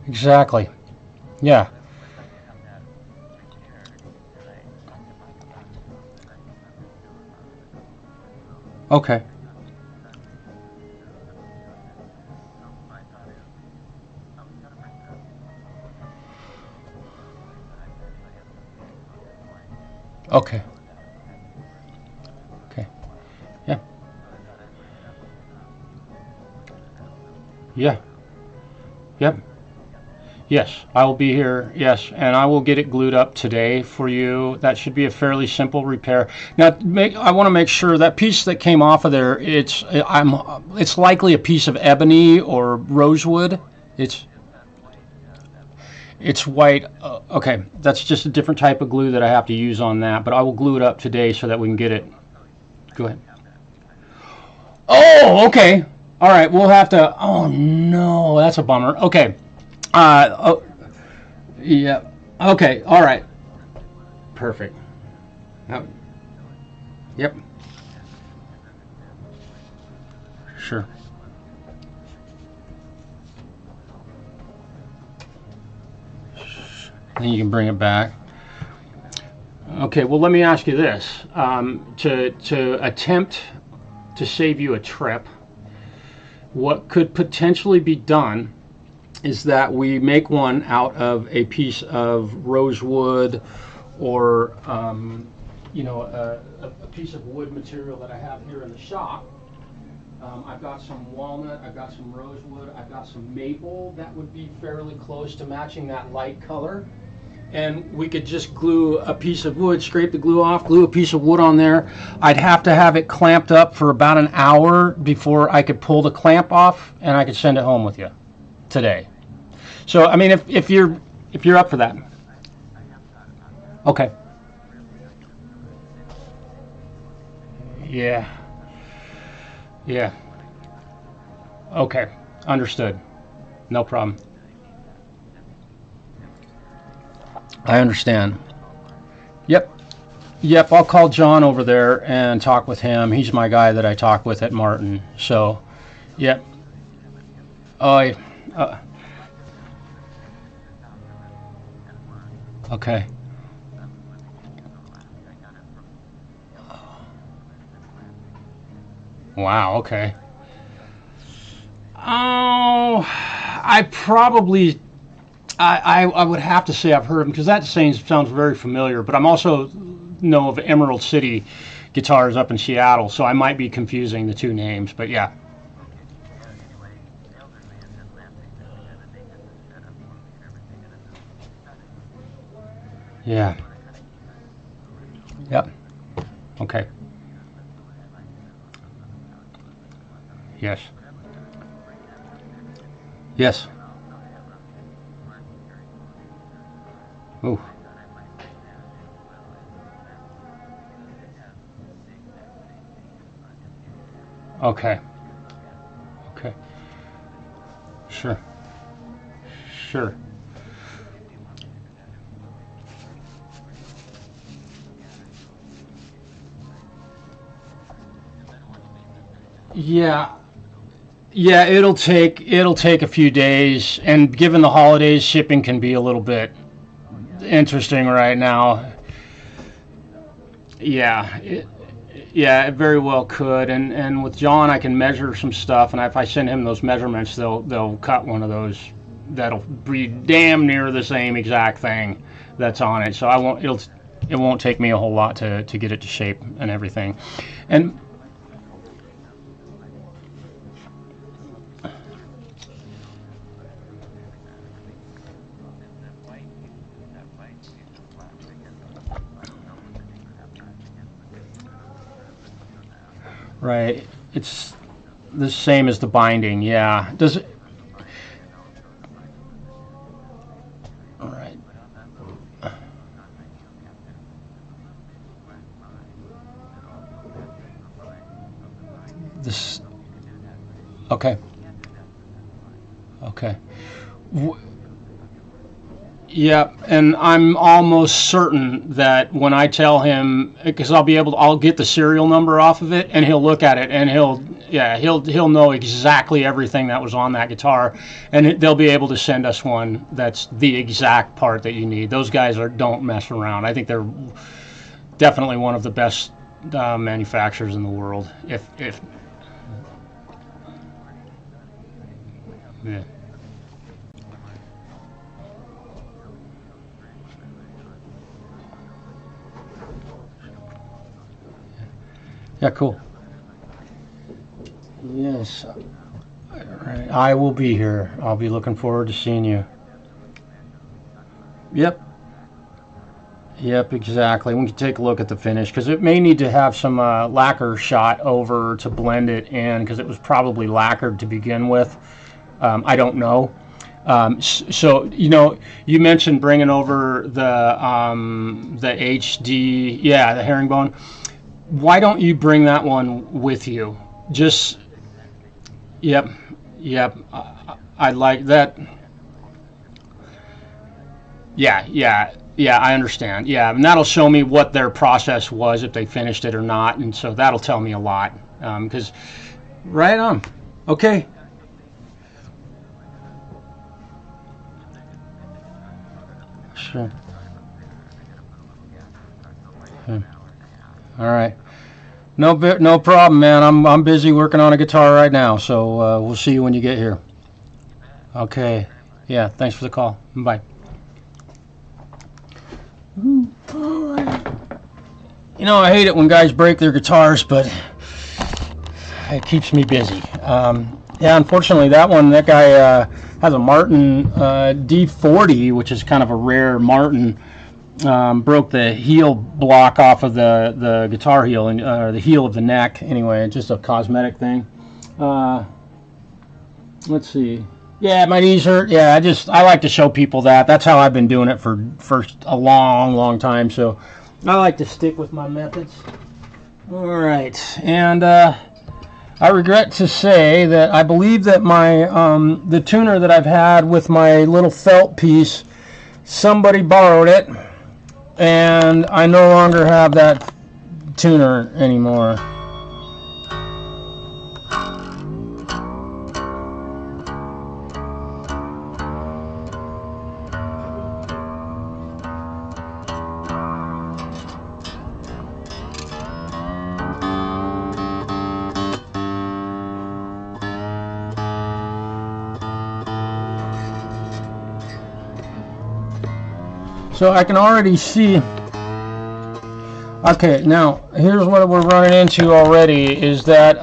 Exactly. Yeah. Okay. Okay. Okay. Yeah. Yeah. Yep. Yes, I will be here. Yes, and I will get it glued up today for you. That should be a fairly simple repair. Now, I want to make sure that piece that came off of there. It's likely a piece of ebony or rosewood. It's white. Okay, that's just a different type of glue that I have to use on that. But I will glue it up today so that we can get it. Go ahead. Oh, okay. All right, we'll have to. Oh no, that's a bummer. Okay. Oh, yeah. Okay. All right. Perfect. Yep. Sure. Then you can bring it back. Okay. Well, let me ask you this: to attempt to save you a trip, what could potentially be done is that we make one out of a piece of rosewood or a piece of wood material that I have here in the shop. I've got some walnut, I've got some rosewood, I've got some maple that would be fairly close to matching that light color. And we could just glue a piece of wood, scrape the glue off, glue a piece of wood on there. I'd have to have it clamped up for about an hour before I could pull the clamp off and I could send it home with you today. So I mean, if you're up for that. Okay. Yeah. Yeah. Okay. Understood. No problem. I understand. Yep. Yep, I'll call John over there and talk with him. He's my guy that I talk with at Martin. So, yep. Oh, okay. Wow, okay. Oh, I would have to say I've heard of him because that sounds very familiar, but I'm also know of Emerald City Guitars up in Seattle, so I might be confusing the two names, but yeah. Yeah. Yep. Okay. Yes. Yes. Ooh. Okay. Okay. Sure. Sure. Yeah. Yeah, it'll take a few days, and given the holidays, shipping can be a little bit interesting right now. Yeah. Yeah, it very well could, and with John, I can measure some stuff, and if I send him those measurements, they'll cut one of those that'll be damn near the same exact thing that's on it. So it won't take me a whole lot to get it to shape and everything, and Right. It's the same as the binding. Yeah. Does it? All right. This. Okay. Okay. Yeah, and I'm almost certain that when I tell him, because I'll get the serial number off of it, and he'll look at it, and he'll know exactly everything that was on that guitar, and they'll be able to send us one that's the exact part that you need. Those guys don't mess around. I think they're definitely one of the best manufacturers in the world. If yeah. Yeah, cool. Yes. All right. I will be here. I'll be looking forward to seeing you. Yep. Yep, exactly. We can take a look at the finish, because it may need to have some lacquer shot over to blend it in, because it was probably lacquered to begin with. I don't know. So, you know, you mentioned bringing over the HD, yeah, the herringbone. Why don't you bring that one with you? Just, yep, I like that. Yeah, I understand. Yeah, and that'll show me what their process was, if they finished it or not, and so that'll tell me a lot. Because, right on. Okay. Sure. All right. No problem, man. I'm busy working on a guitar right now, so we'll see you when you get here. Okay. Yeah. Thanks for the call. Bye. All right. You know, I hate it when guys break their guitars, but it keeps me busy. Yeah. Unfortunately, that guy has a Martin D40, which is kind of a rare Martin. Broke the heel block off of the guitar heel, and the heel of the neck. Anyway, just a cosmetic thing. Let's see. Yeah, my knees hurt. Yeah, I like to show people that. That's how I've been doing it for a long time. So I like to stick with my methods. All right, and I regret to say that I believe that my the tuner that I've had with my little felt piece, somebody borrowed it. And I no longer have that tuner anymore. So I can already see. Okay, now here's what we're running into already, is that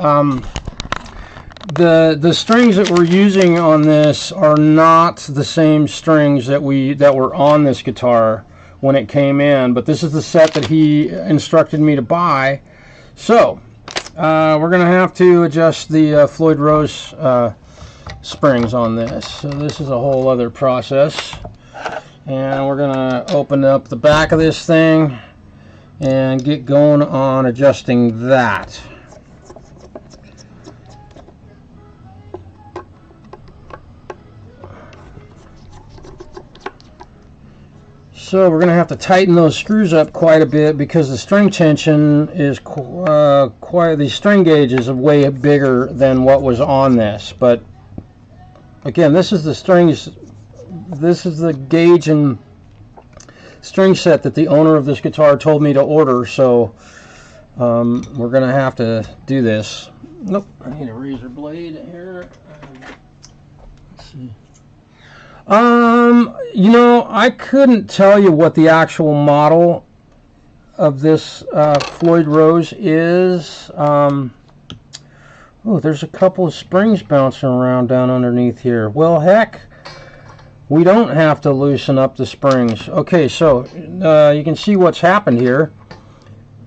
the strings that we're using on this are not the same strings that were on this guitar when it came in, but this is the set that he instructed me to buy. So we're gonna have to adjust the Floyd Rose springs on this. So this is a whole other process. And we're going to open up the back of this thing and get going on adjusting that. So we're going to have to tighten those screws up quite a bit, because the string tension is the string gauge is way bigger than what was on this. But again, this is the strings. This is the gauge and string set that the owner of this guitar told me to order, so we're going to have to do this. Nope, I need a razor blade here. Let's see. You know, I couldn't tell you what the actual model of this Floyd Rose is. Oh, there's a couple of springs bouncing around down underneath here. Well, heck. We don't have to loosen up the springs. Okay, so you can see what's happened here.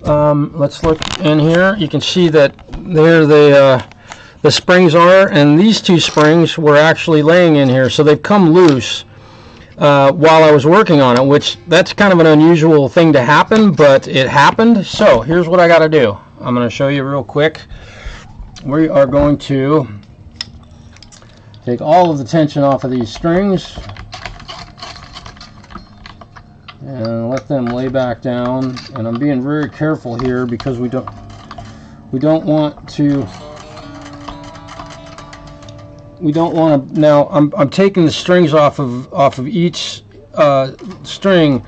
Let's look in here. You can see that there the springs are, and these two springs were actually laying in here, so they've come loose while I was working on it, which that's kind of an unusual thing to happen, but it happened. So here's what I got to do. I'm going to show you real quick. We are going to take all of the tension off of these strings and let them lay back down. And I'm being very careful here because we don't want to. Now I'm taking the strings off of each string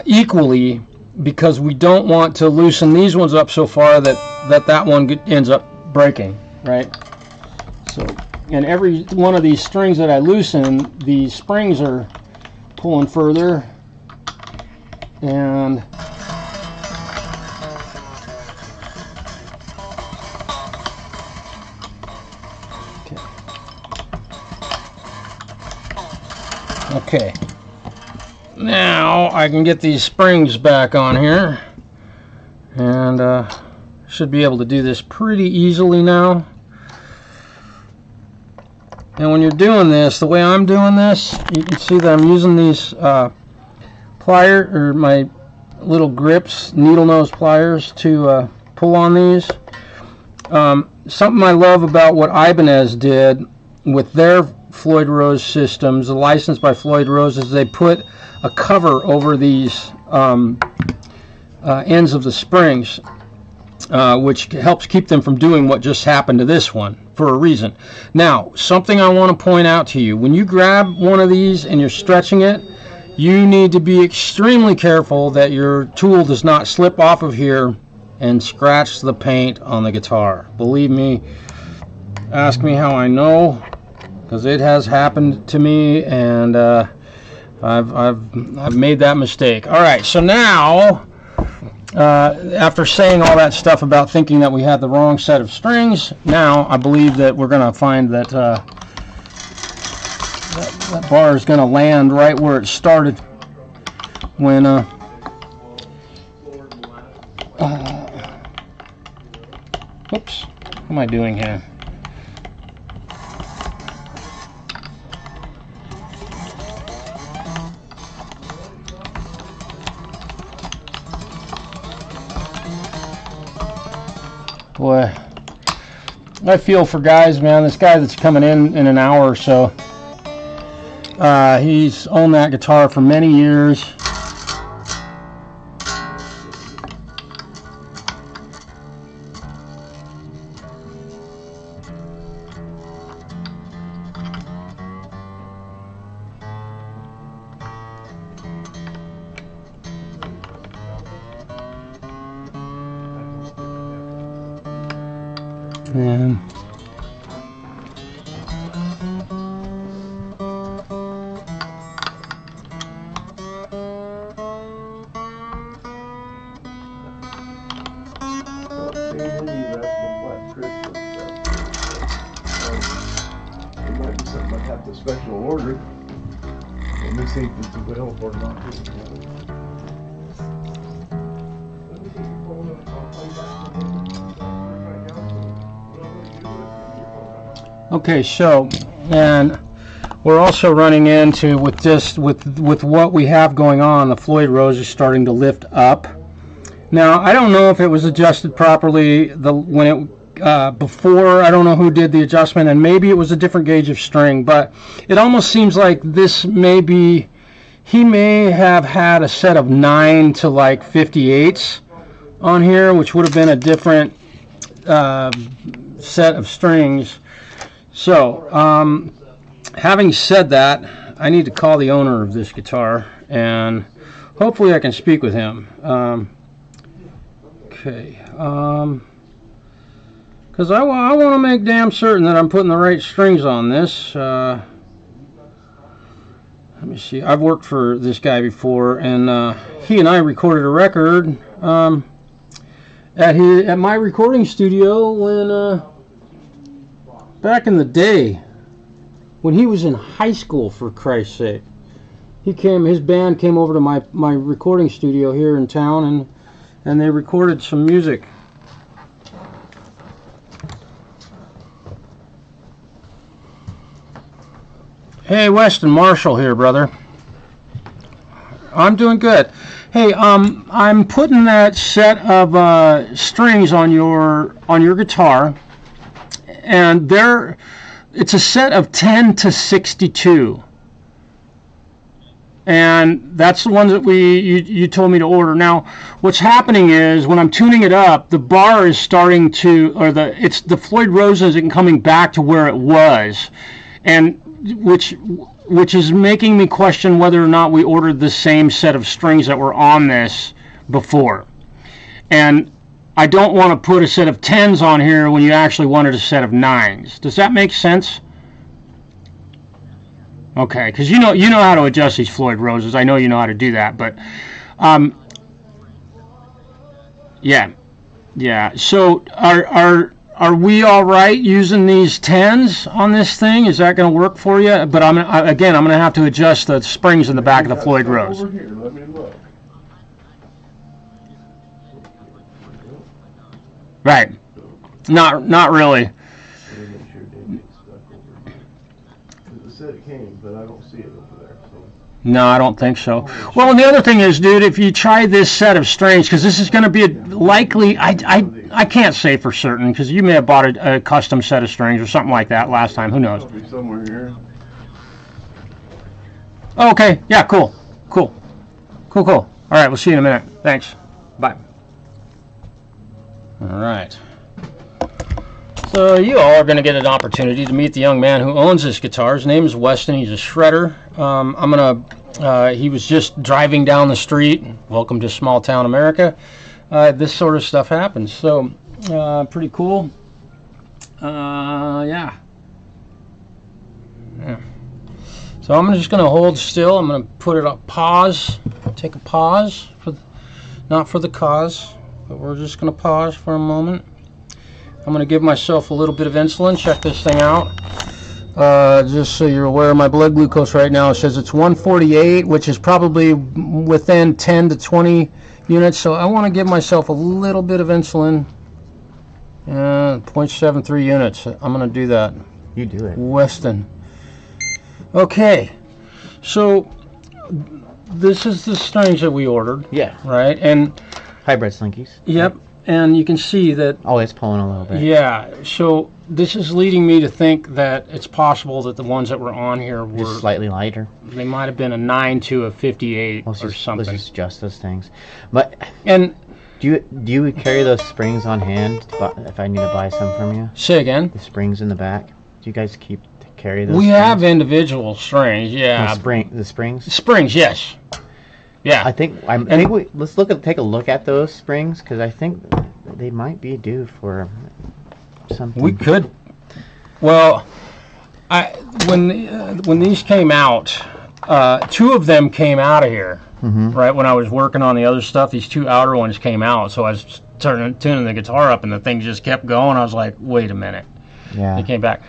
equally, because we don't want to loosen these ones up so far that one ends up breaking, right? So, and every one of these strings that I loosen, the springs are pulling further, and okay, now I can get these springs back on here, and should be able to do this pretty easily now. And when you're doing this, the way I'm doing this, you can see that I'm using these pliers, or my little grips, needle nose pliers, to pull on these. Something I love about what Ibanez did with their Floyd Rose systems, licensed by Floyd Rose, is they put a cover over these ends of the springs, which helps keep them from doing what just happened to this one, for a reason. Now, something I want to point out to you: when you grab one of these and you're stretching it, you need to be extremely careful that your tool does not slip off of here and scratch the paint on the guitar. Believe me, ask me how I know, because it has happened to me, and I've made that mistake. All right, so now, after saying all that stuff about thinking that we had the wrong set of strings, now I believe that we're going to find that that bar is going to land right where it started when oops, what am I doing here? Boy, I feel for guys, man. This guy that's coming in an hour or so, he's owned that guitar for many years. And special order. Let me see if it's available or not. okay, so, and we're also running into with what we have going on, the Floyd Rose is starting to lift up. Now, I don't know if it was adjusted properly before. I don't know who did the adjustment, and maybe it was a different gauge of string, but it almost seems like this may be, he may have had a set of 9 to like 58s on here, which would have been a different set of strings. So, having said that, I need to call the owner of this guitar, and hopefully I can speak with him. Okay. Because I want to make damn certain that I'm putting the right strings on this. Let me see. I've worked for this guy before, and he and I recorded a record at my recording studio when back in the day, when he was in high school, for Christ's sake. His band came over to my recording studio here in town, and they recorded some music. Hey, Weston, Marshall here, brother. I'm doing good. Hey, I'm putting that set of strings on your guitar, and it's a set of 10 to 62. And that's the ones that you told me to order. Now, what's happening is when I'm tuning it up, the bar is starting to, or the Floyd Rose isn't coming back to where it was, and which is making me question whether or not we ordered the same set of strings that were on this before. And I don't want to put a set of 10s on here when you actually wanted a set of 9s. Does that make sense? Okay, because you know how to adjust these Floyd Roses. I know you know how to do that, but yeah. So are we all right using these 10s on this thing? Is that going to work for you? But I'm going to have to adjust the springs in the back of the Floyd Rose. Over here, let me look. Right. Not really. It said it came, but I don't see it over there. So. No, I don't think so. Well, and the other thing is, dude, if you try this set of strings, because this is going to be likely, I can't say for certain, because you may have bought a custom set of strings or something like that last time. Who knows? It'll be somewhere here. Oh, okay. Yeah, cool. All right, we'll see you in a minute. Thanks. Bye. All right. So you all are going to get an opportunity to meet the young man who owns this guitar. His name is Weston. He's a shredder. He was just driving down the street. Welcome to small town America. This sort of stuff happens. So pretty cool. Yeah. So I'm just going to hold still. I'm going to put it on pause. Take a pause, not for the cause, but we're just going to pause for a moment. I'm going to give myself a little bit of insulin. Check this thing out. Just so you're aware of my blood glucose right now, it says it's 148, which is probably within 10 to 20 units. So I want to give myself a little bit of insulin. 0.73 units. I'm going to do that. You do it. Weston. Okay. So this is the strings that we ordered. Yeah. Right? And hybrid slinkies. Yep. And you can see that. Oh, it's pulling a little bit. Yeah. So this is leading me to think that it's possible that the ones that were on here were just slightly lighter. They might have been a 9 to a 58 or something. Let's just adjust those things. But and do you carry those springs on hand if I need to buy some from you? Say again. The springs in the back. Do you guys carry those? We springs? have individual strings. Yeah. The springs. Springs. Yes. Yeah. I think let's take a look at those springs, because I think they might be due for something. We could. Well, when these came out, 2 of them came out of here. Mm-hmm. Right when I was working on the other stuff, these 2 outer ones came out. So I was tuning the guitar up, and the thing just kept going. I was like, wait a minute. Yeah. They came back.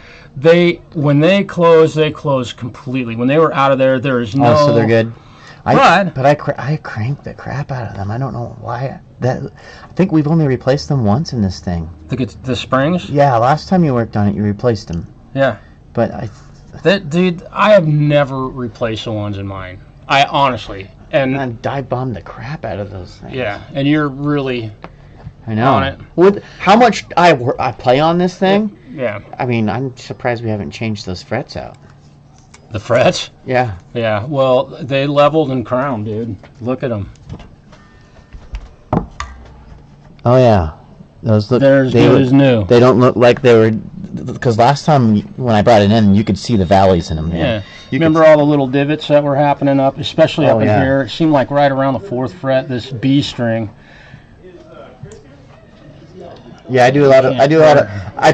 When they closed completely. When they were out of there, there is no. Oh, so they're good. But I cranked the crap out of them. I don't know why. I think we've only replaced them once in this thing. The springs? Yeah, last time you worked on it, you replaced them. Yeah. But dude, I have never replaced the ones in mine. I honestly. And I bombed the crap out of those things. Yeah, and you're really. I know. On it. With how much I play on this thing. Yeah. I mean, I'm surprised we haven't changed those frets out. The frets? Yeah. Yeah. Well, they leveled and crowned, dude. Look at them. Oh yeah, those look. They're as good as new. They don't look like they were, because last time when I brought it in, you could see the valleys in them. Yeah. You remember all the little divots that were happening up, especially up in here. It seemed like right around the 4th fret, this B string. Yeah, I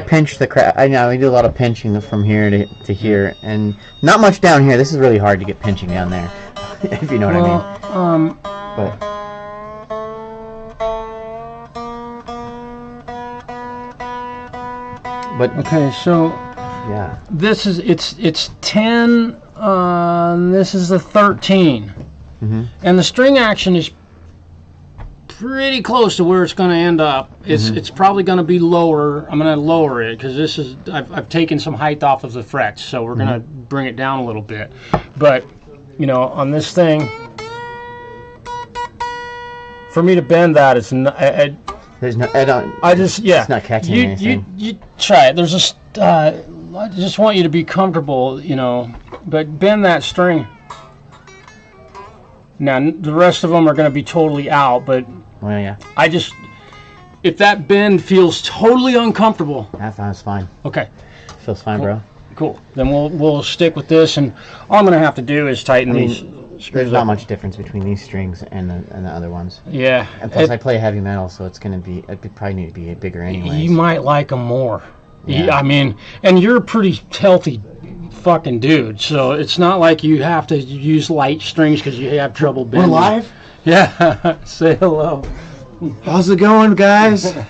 pinch the crap. I do a lot of pinching from here to here, and not much down here. This is really hard to get pinching down there, if you know what I mean. But okay, so yeah, this is it's 10. This is the 13, and the string action is pretty close to where it's going to end up. It's probably going to be lower. I'm going to lower it because this is I've taken some height off of the frets, so we're going to bring it down a little bit. But you know, on this thing, for me to bend that, it's not. There's no. It's not catching anything. You try it. There's just I just want you to be comfortable, you know. But bend that string. Now the rest of them are going to be totally out, but well, yeah. If that bend feels totally uncomfortable, That's fine. Okay. Feels fine, bro. Cool. Then we'll stick with this, and all I'm going to have to do is tighten these. There's not much difference between these strings and the other ones. Yeah. And plus, I play heavy metal, so it's going to be. It probably need to be bigger anyway. You might like them more. Yeah. I mean, and you're a pretty healthy fucking dude, so it's not like you have to use light strings because you have trouble bending. We're live? Yeah. Say hello. How's it going, guys? Did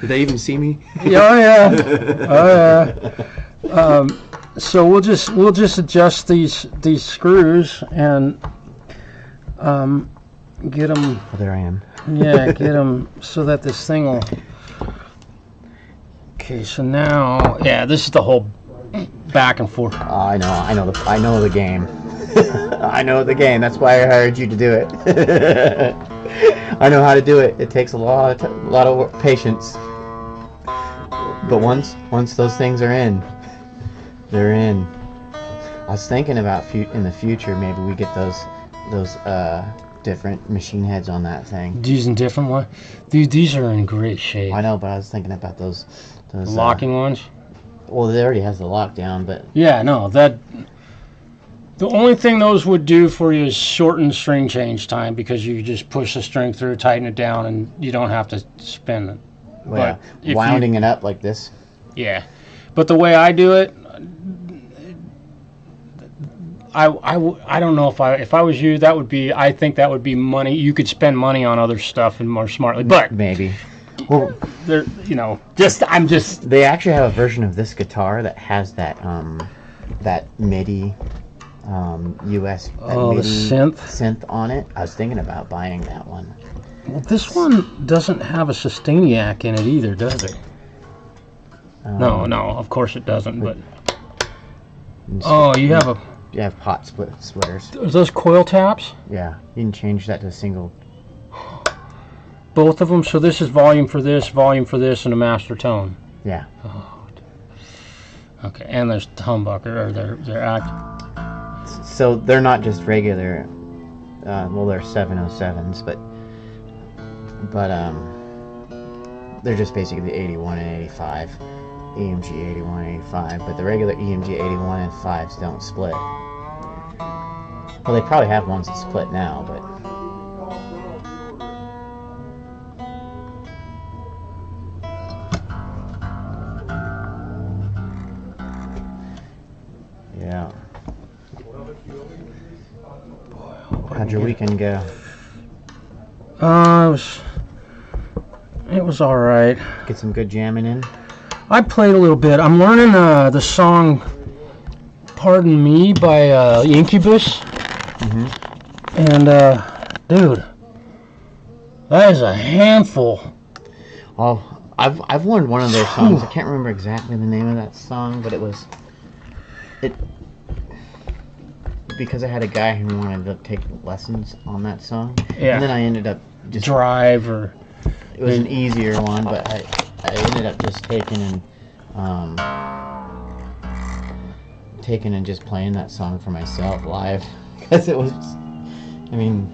they even see me? Oh yeah. So we'll just adjust these screws and get them. Oh, there I am. Yeah, get them so that this thing will. Okay, so now, yeah, this is the whole back and forth. I know the game. I know the game. That's why I hired you to do it. I know how to do it. It takes a lot of patience. But once those things are in, they're in. I was thinking about in the future maybe we get those different machine heads on that thing. Using different ones. These are in great shape. I know, but I was thinking about those locking ones. Well, it already has the lockdown, but yeah, no, that. The only thing those would do for you is shorten string change time because you just push the string through, tighten it down, and you don't have to spin it. Well, yeah, winding it up like this. Yeah, but the way I do it, I don't know if I was you, I think that would be money. You could spend money on other stuff and more smartly, but maybe. Well, they're I'm just. They actually have a version of this guitar that has that MIDI. US MIDI synth on it. I was thinking about buying that one. Well, this one doesn't have a Sustainiac in it either, does it? No, of course it doesn't. But you have pot splitters. Are those coil taps? Yeah, you can change that to a single. Both of them. So this is volume for this, and a master tone. Yeah. Oh. Okay, and there's humbucker, or they're act. So they're not just regular, well, they're 707s, but they're just basically the 81 and 85, EMG 81 and 85, but the regular EMG 81 and 5s don't split. Well, they probably have ones that split now, but... Yeah. How'd your weekend go? It was all right. Get some good jamming in? I played a little bit. I'm learning the song "Pardon Me" by Incubus. And dude, that is a handful. Oh, I've learned one of their songs. I can't remember exactly the name of that song, but it because I had a guy who wanted to take lessons on that song. Yeah. And then I ended up just... Drive or... It was an easier one, but I ended up just taking and just playing that song for myself live. Because it was... I mean,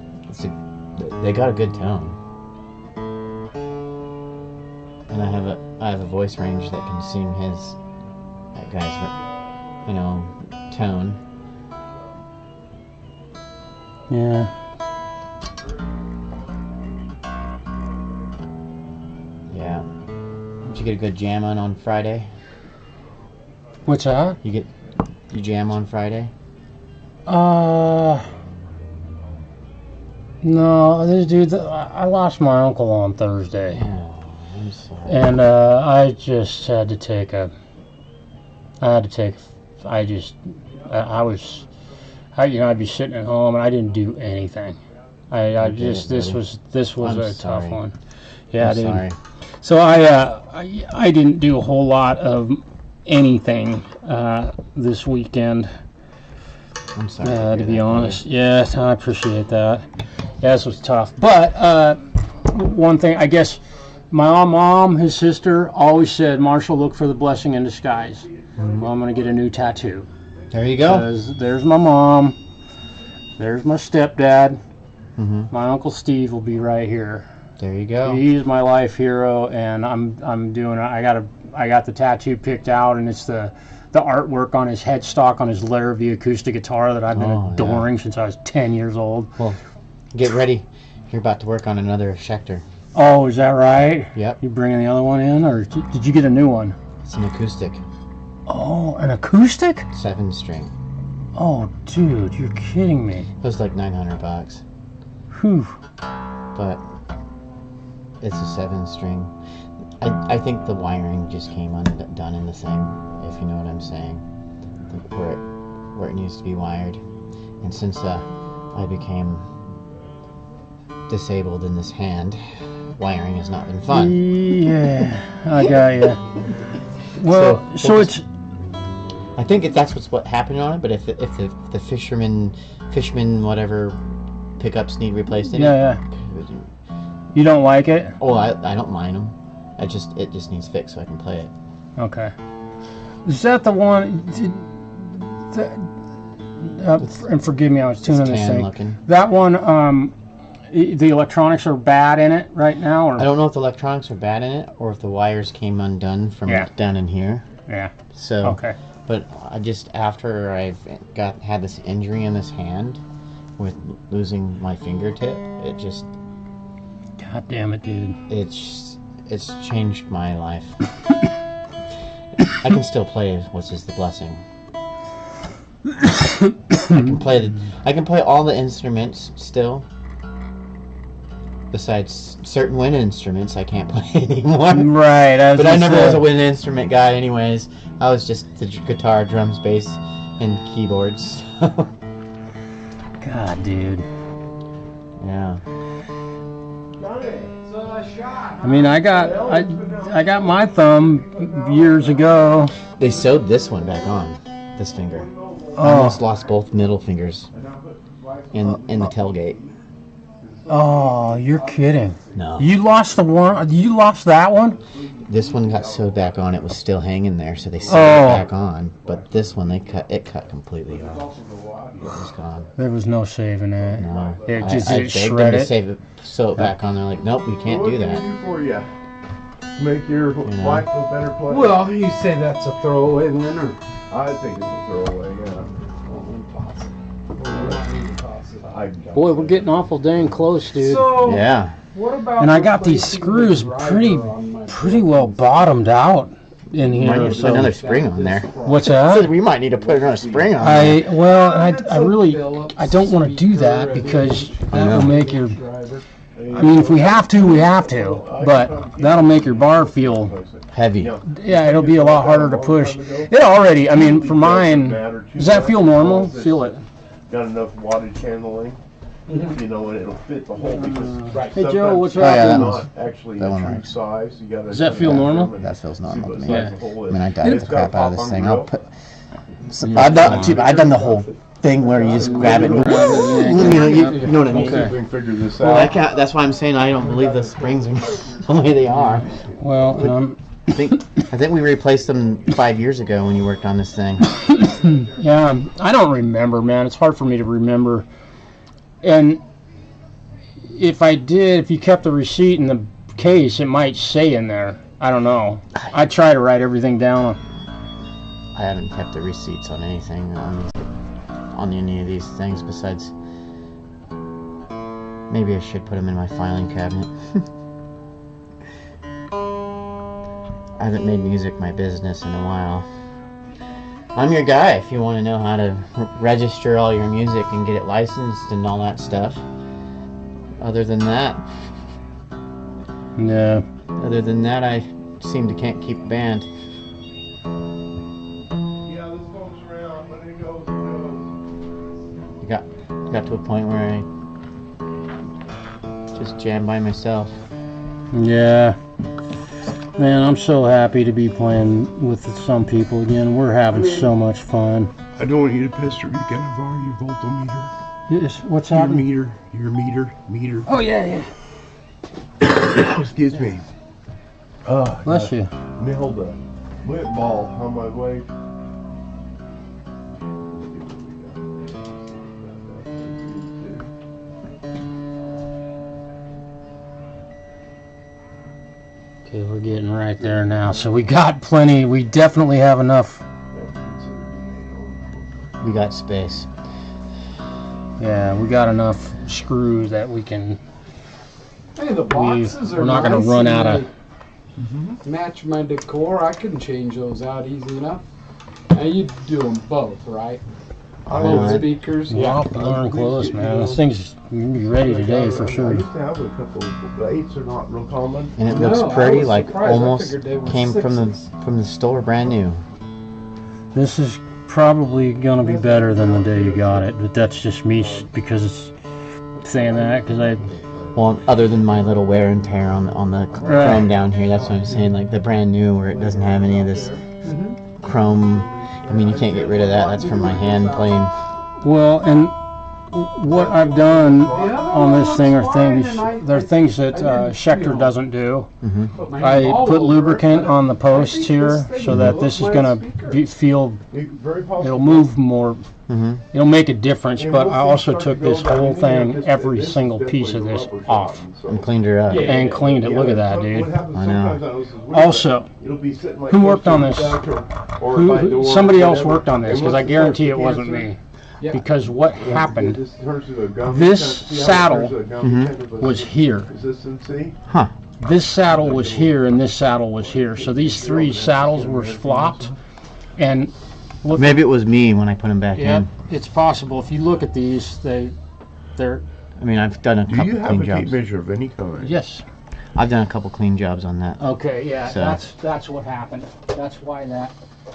they got a good tone. And I have a voice range that can sing that guy's, tone. Yeah. Yeah. Did you get a good jam on Friday? What's that? You jam on Friday? No, this dude, I lost my uncle on Thursday. Oh, I'm sorry. And I just had to take I'd be sitting at home and I didn't do anything. I just this was I'm a sorry. tough one. Yeah, I'm dude. sorry. So I didn't do a whole lot of anything this weekend. I'm sorry. To be honest. Yes, I appreciate that. Yeah, this was tough. But one thing, I guess, my mom, his sister, always said, Marshall, look for the blessing in disguise. Well, I'm going to get a new tattoo. There you go. There's my mom. There's my stepdad. Mm-hmm. My Uncle Steve will be right here. There you go. He's my life hero, and I'm doing. I got the tattoo picked out, and it's the artwork on his headstock on his Larrivee acoustic guitar that I've been adoring since I was 10 years old. Well, get ready. You're about to work on another Schecter. Oh, is that right? Yep. You bringing the other one in, or did you get a new one? It's an acoustic. Oh, an acoustic? 7-string. Oh, dude, you're kidding me. It was like $900. Whew. But it's a 7-string. I think the wiring just came undone in the thing, if you know what I'm saying, where it needs to be wired. And since I became disabled in this hand, wiring has not been fun. Yeah, I got you. Well, so it's. I think that's what happened on it. But if the fisherman whatever pickups need replaced in yeah. You don't like it? Oh, I don't mind them. It just needs fixed so I can play it. Okay. Is that the one? And forgive me, I was tuning this thing. Looking. That one. The electronics are bad in it right now, or I don't know if the electronics are bad in it or if the wires came undone from down in here. Yeah. So. Okay. But I just after I've had this injury in this hand with losing my fingertip, it just. God damn it, dude. It's changed my life. I can still play What's Is the Blessing. I can play all the instruments still. Besides certain wind instruments I can't play anymore. Right. But I never was a wind instrument guy anyways. I was just the guitar, drums, bass, and keyboards. God, dude. Yeah. I mean, I got my thumb years ago. They sewed this one back on, this finger. Oh. I almost lost both middle fingers in the tailgate. Oh, you're kidding. No. You lost the one? You lost that one? This one got sewed back on. It was still hanging there, so they sewed it back on. But this one, it cut completely off. It was gone. There was no saving it. No. It I just begged shredded them to sew it back on. They're like, nope, we can't do that. For you. Make your life a better place. Well, you say that's a throwaway then, or? I think it's a throwaway, yeah. Boy, we're getting awful dang close, dude. So, Yeah. what about? And I got these screws pretty well bottomed out in Might here. need to So put another spring on there. what's that? We might need to put another spring on there. I really I don't want to do that because that will make your. I mean, if we have to, we have to. But that'll make your bar feel Heavy. Yeah, it'll be a lot harder to push. It already. I mean, for mine, does that feel normal? Feel it. Got enough wattage handling, you know, and it'll fit the hole because Hey Joe, what's sometimes up? it's that not actually that a one true works. size. You gotta Does that feel normal? That feels normal to me. Yeah. I mean, I died It's the got crap out of this pop-on thing. grill. I'll put. I've done the whole thing where you just grab it. And, you know what I mean. See if we can figure this I out. can't. That's why I'm saying I don't believe the springs are the way they are. Well, I think we replaced them 5 years ago when you worked on this thing. yeah, I don't remember, man. It's hard for me to remember. And if you kept the receipt in the case, it might say in there. I don't know. I try to write everything down. I haven't kept the receipts on anything on any of these things besides. Maybe I should put them in my filing cabinet. I haven't made music my business in a while. I'm your guy if you want to know how to register all your music and get it licensed and all that stuff. Other than that, I seem to can't keep a band. Yeah, this goes around, but it goes, You got to a point where just jam by myself. Yeah. Man, I'm so happy to be playing with some people again. We're having so much fun. I don't want you to pester me. Can I borrow your voltometer? Yes, what's Your happening? meter. Oh, yeah. Excuse me. Oh, Bless you. Nailed a whip ball on my way. Okay, we're getting right there now. So we got plenty. We definitely have enough. We got space. Yeah, we got enough screws that we can. Hey, the boxes are we're not going nice to run and out of. they match my decor. I can change those out easy enough. Now you do them both, right? Both speakers. Yeah, darn close, man. This thing's gonna be ready today for I sure. used to have a couple, but 8s are not real common. And it No, looks I pretty, was like surprised. I almost figured they were came from the store brand new. This is probably gonna be better than the day you got it, but that's just me because it's saying that because I. Well, other than my little wear and tear on the chrome down here, that's what I'm saying. Like the brand new, where it doesn't have any of this chrome. I mean, you can't get rid of that. That's from my hand playing. Well, and what I've done on this thing are things that Schecter doesn't do. I put lubricant on the posts here so that this is gonna feel. It'll move more. It'll make a difference. But I also took this whole thing, every single piece of this, off And cleaned her up. and cleaned it. Look at that, dude. I know. Also, who worked on this? Somebody else worked on this because I guarantee it wasn't me. Because what happened, this saddle was here. Huh. This saddle was here and this saddle was here. So these three saddles were flopped. And look, Maybe it was me when I put them back yeah, in. it's possible. If you look at these, they're I mean, I've done a Do couple you have clean a tape jobs. measure of any kind? yes. I've done a couple clean jobs on that. Okay, yeah, So- that's what happened. That's why that.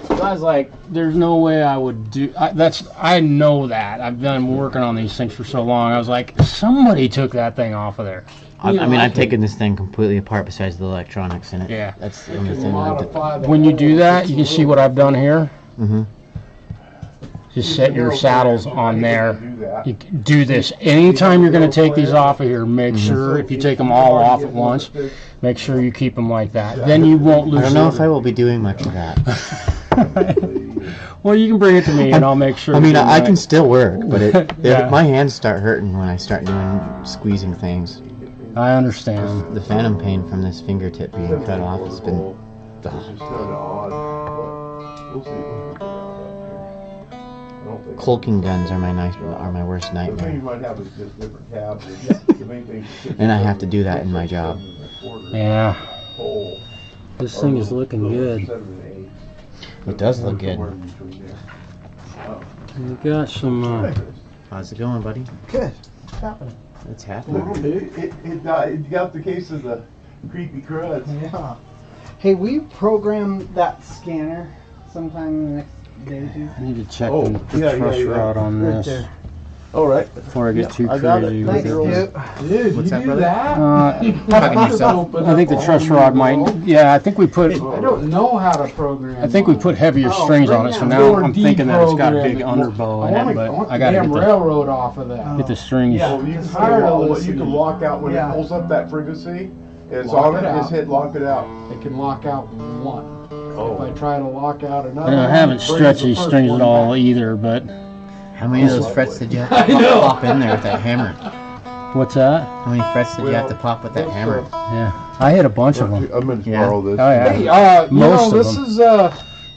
I was like, there's no way I would do. I know that. I've been working on these things for so long. I was like, somebody took that thing off of there. I mean, I've taken this thing completely apart besides the electronics in it. Yeah. That's the You only can thing I've done. modify the When you do that, you can see what I've done here. Mm-hmm. Just set your saddles on there. You can do this. Anytime you're going to take these off of here, make sure if you take them all off at once, make sure you keep them like that. Then you won't lose. I don't know if I will be doing much of that. Well, you can bring it to me and I'll make sure. I mean, you're I right. can still work, but Yeah. my hands start hurting when I start doing squeezing things. I understand. The phantom pain from this fingertip being cut off has been. It's just kind of odd, but we'll see what we figure out up here. I don't think. Cloaking guns are my worst The thing you nightmare, might have is just different tabs. The main thing is and I have to do that in my job. Yeah, Hole. this thing is looking good. 7 and 8. It does look good. Somewhere in between there. We got some. How's it going, buddy? Good. What's happening? It's happening. It got the case of the creepy cruds. Yeah. Hey, we program that scanner sometime in the next day or two. I need to check Oh, the yeah, truss yeah. rod on Right this there. All right. before I get too I got crazy it. with Thank it. you. Dude, What's you that, do brother? that? I think the truss rod might. Yeah, I think we put. I don't know how to program. I think we put heavier Oh, strings on bring it, so down now More I'm thinking that it's got a big deprogramming. underbow I in it, want but I gotta damn get the railroad off of that. get the strings. Yeah. Well, you can, Tired of you listening. can lock out when Yeah. it pulls up that frequency. It's Lock on it it. Just out. hit lock it out. It can lock out one. Oh. If I try to lock out another, I haven't it brings stretched the these first strings one at all back. either, but How many of those frets did you have I to know. pop in there with that hammer? what's that? How many frets did you have to pop with that hammer? Yeah, I hit a bunch of them. I'm going to Yeah. borrow this. Oh yeah. Hey, Most of this them. is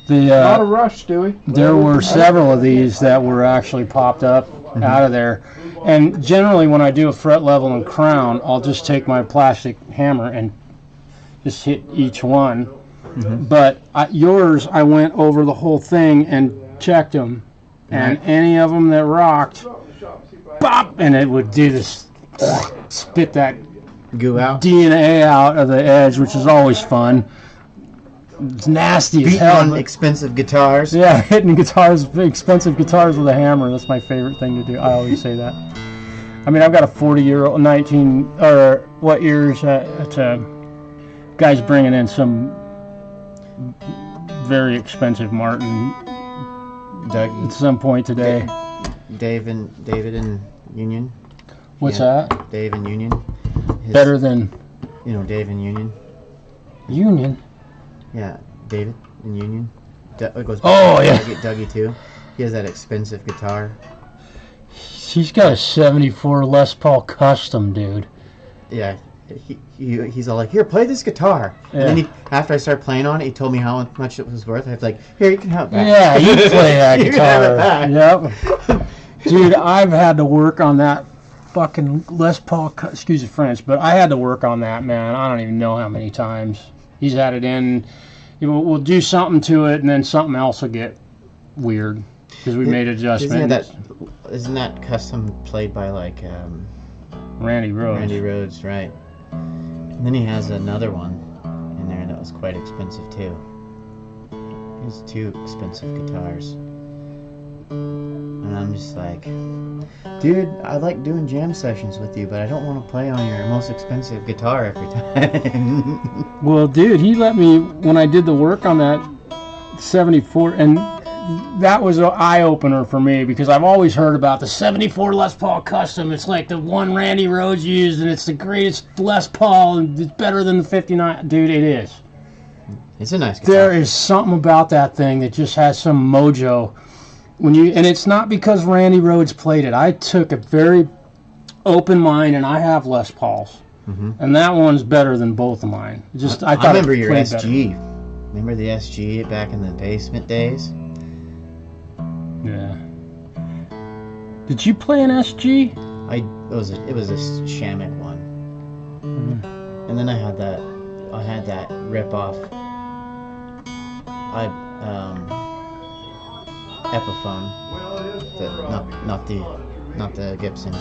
The not a rush, Dewey. there were several of these that were actually popped up out of there, and generally when I do a fret level and crown, I'll just take my plastic hammer and just hit each one. But yours, I went over the whole thing and checked them, and any of them that rocked, bop, and it would do this, spit that Goo out. DNA out of the edge, which is always fun. It's nasty as Beating hell. on but- expensive guitars. Yeah, hitting guitars, expensive guitars with a hammer. That's my favorite thing to do. I always say that. I mean, I've got a 40-year-old, 19, or what years? Guy's bringing in some very expensive Martin at some point today. David in Union. What's that? Dave in Union. Better than... Dave in Union. Union? Yeah, David in Union. It goes Dougie too. He has that expensive guitar. He's got a 74 Les Paul Custom, dude. Yeah, he's all like, here, play this guitar. Yeah. And then after I started playing on it, he told me how much it was worth. I was like, here, you can have that. Yeah, you play that you guitar. Can have Yep. Dude, I've had to work on that fucking Les Paul, excuse the French, but I had to work on that, man. I don't even know how many times. He's had it in. We'll do something to it, and then something else will get weird because we made adjustments. Isn't that custom played by like Randy Rhoads? Randy Rhoads, right? And then he has another one in there that was quite expensive too. He has 2 expensive guitars, and I'm just like, dude, I like doing jam sessions with you, but I don't want to play on your most expensive guitar every time. Well, dude, he let me when I did the work on that 74, and that was an eye-opener for me because I've always heard about the 74 Les Paul Custom. It's like the one Randy Rhoads used, and it's the greatest Les Paul, and it's better than the 59. Dude, it is. It's a nice guitar. There is something about that thing that just has some mojo. And it's not because Randy Rhoads played it. I took a very open mind, and I have Les Pauls, and that one's better than both of mine. I remember your SG. Better. Remember the SG back in the basement days? Yeah. Did you play an SG? It was a Shamit one, and then I had that rip off. Epiphone. Not the Gibson.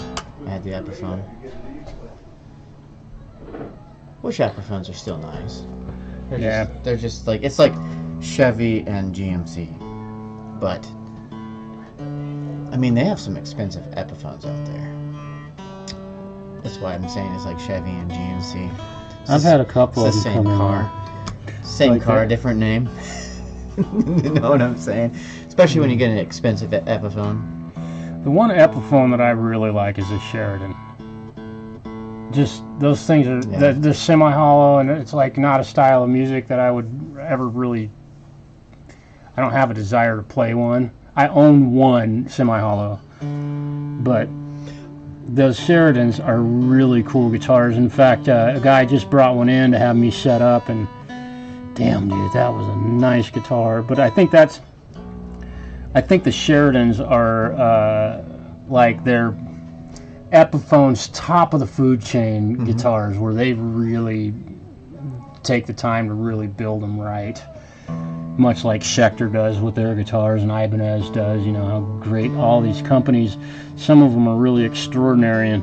I had the Epiphone. Which Epiphones are still nice. They're just like, it's like Chevy and GMC, but I mean, they have some expensive Epiphones out there. That's why I'm saying it's like Chevy and GMC. I've had a couple of them. It's the same car. Same car, different name. You know what I'm saying? Especially when you get an expensive Epiphone. The one Epiphone that I really like is a Sheridan. Just those things are they're semi-hollow, and it's like not a style of music that I would ever really. I don't have a desire to play one. I own one semi-hollow, but those Sheridans are really cool guitars. In fact, a guy just brought one in to have me set up, and damn, dude, that was a nice guitar. But I think the Sheridans are like they're Epiphone's top of the food chain guitars, where they really take the time to really build them right. Much like Schecter does with their guitars, and Ibanez does. You know how great all these companies. Some of them are really extraordinary, and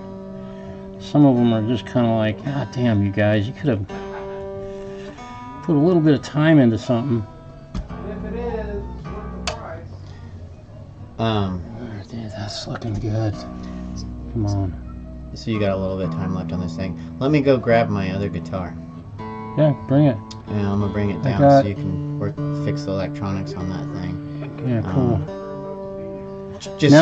some of them are just kind of like, God damn, you guys, you could have put a little bit of time into something. If it is, it's worth the price. Dude, that's looking good. Come on. So you got a little bit of time left on this thing. Let me go grab my other guitar. Yeah, bring it. And I'm gonna bring it down so you can fix the electronics on that thing. Yeah, cool. Just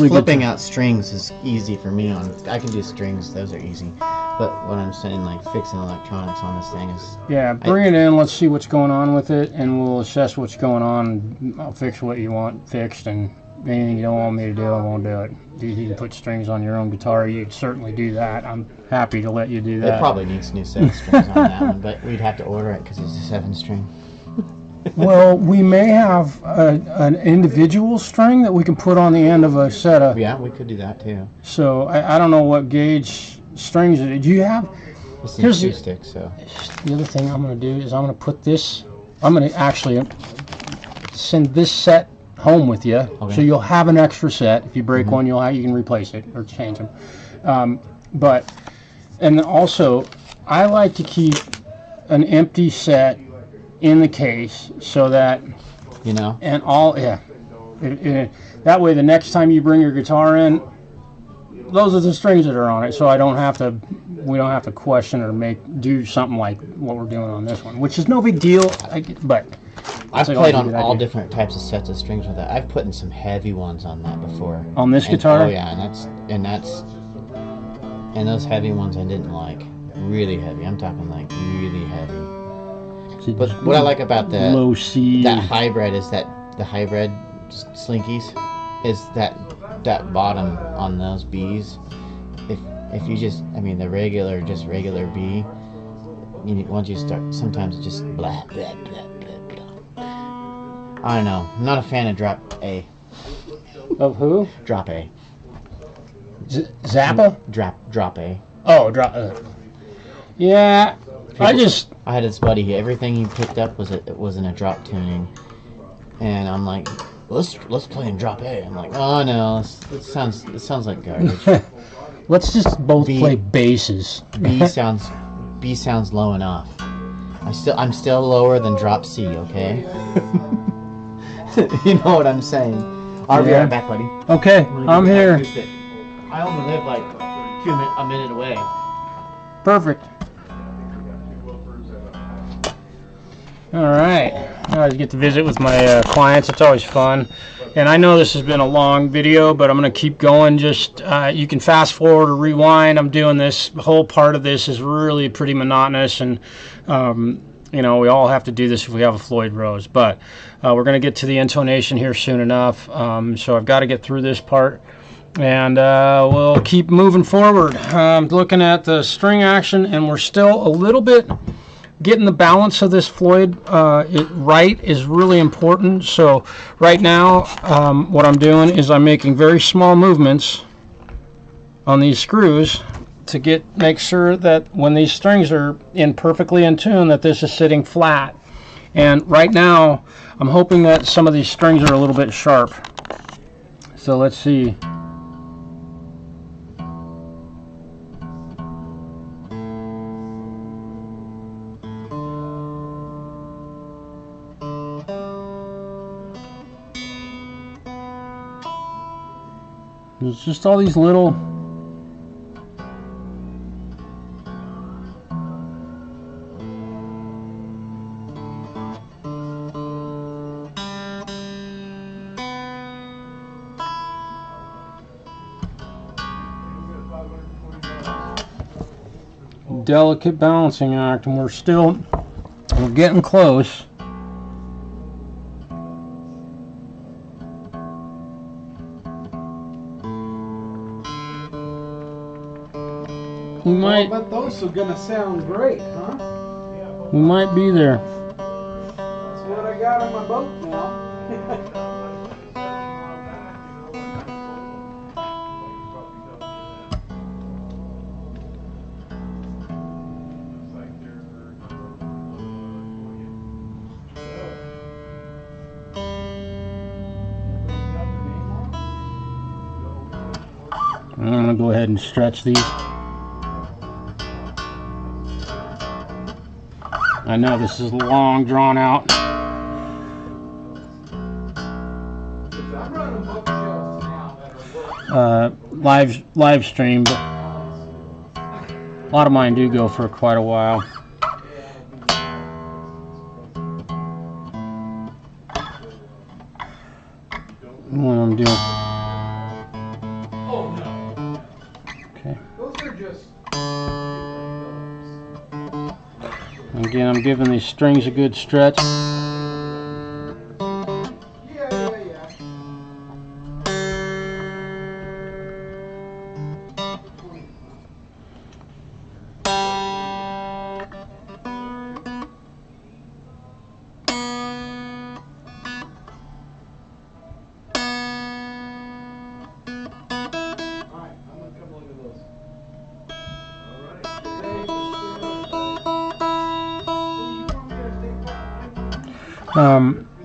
flipping out strings is easy for me. I can do strings; those are easy. But what I'm saying, like fixing electronics on this thing is. Yeah, bring it in. Let's see what's going on with it, and we'll assess what's going on. I'll fix what you want fixed, and anything you don't want me to do, I won't do it. You can put strings on your own guitar. You'd certainly do that. I'm happy to let you do that. It probably needs new 7 strings on that one, but we'd have to order it because it's a 7-string. Well, we may have an individual string that we can put on the end of a set of. Yeah, we could do that too. So I don't know what gauge strings it is. Do you have? It's an acoustic, so. The other thing I'm going to do is I'm going to put this. I'm going to actually send this set home with you, so you'll have an extra set. If you break one, you can replace it or change them. And also, I like to keep an empty set in the case so that and that way the next time you bring your guitar in, those are the strings that are on it, so I don't have to. We don't have to question or do something like what we're doing on this one, which is no big deal. But I've played on all different types of sets of strings with that. I've put in some heavy ones on that before. On this guitar? Oh yeah, and those heavy ones I didn't like. Really heavy. I'm talking like really heavy. But what I like about the low C, that hybrid is that the hybrid slinkies is that bottom on those Bs. If you just, I mean, the regular B, once you start, sometimes it just blah, blah, blah, blah, blah. I don't know. I'm not a fan of drop A. Of who? Drop A. Zappa? Drop A. Oh, drop. Yeah. I had this buddy. Everything he picked up was in a drop tuning, and I'm like, let's play in drop A. I'm like, oh no, it sounds like garbage. Let's just both play basses. B sounds low enough. I'm still lower than drop C, okay? You know what I'm saying. I'll be right back, buddy. Okay, I'm here. I only live like a minute away. Perfect. All right. I always get to visit with my clients. It's always fun. And I know this has been a long video, but I'm going to keep going. Just you can fast forward or rewind. I'm doing this whole part of this is really pretty monotonous, and you know, we all have to do this if we have a Floyd Rose. But we're going to get to the intonation here soon enough. So I've got to get through this part, and we'll keep moving forward. Looking at the string action, and we're still a little bit. Getting the balance of this Floyd right is really important. So right now what I'm doing is I'm making very small movements on these screws to make sure that when these strings are perfectly in tune, that this is sitting flat. And right now I'm hoping that some of these strings are a little bit sharp. So let's see. It's just all these little delicate balancing act, and we're getting close. I bet those are gonna sound great, huh? We might be there. That's what I got on my boat now. I'm gonna go ahead and stretch these. I know this is long, drawn out. Live stream, but a lot of mine do go for quite a while. What I'm doing. Okay. Again, I'm giving these strings a good stretch.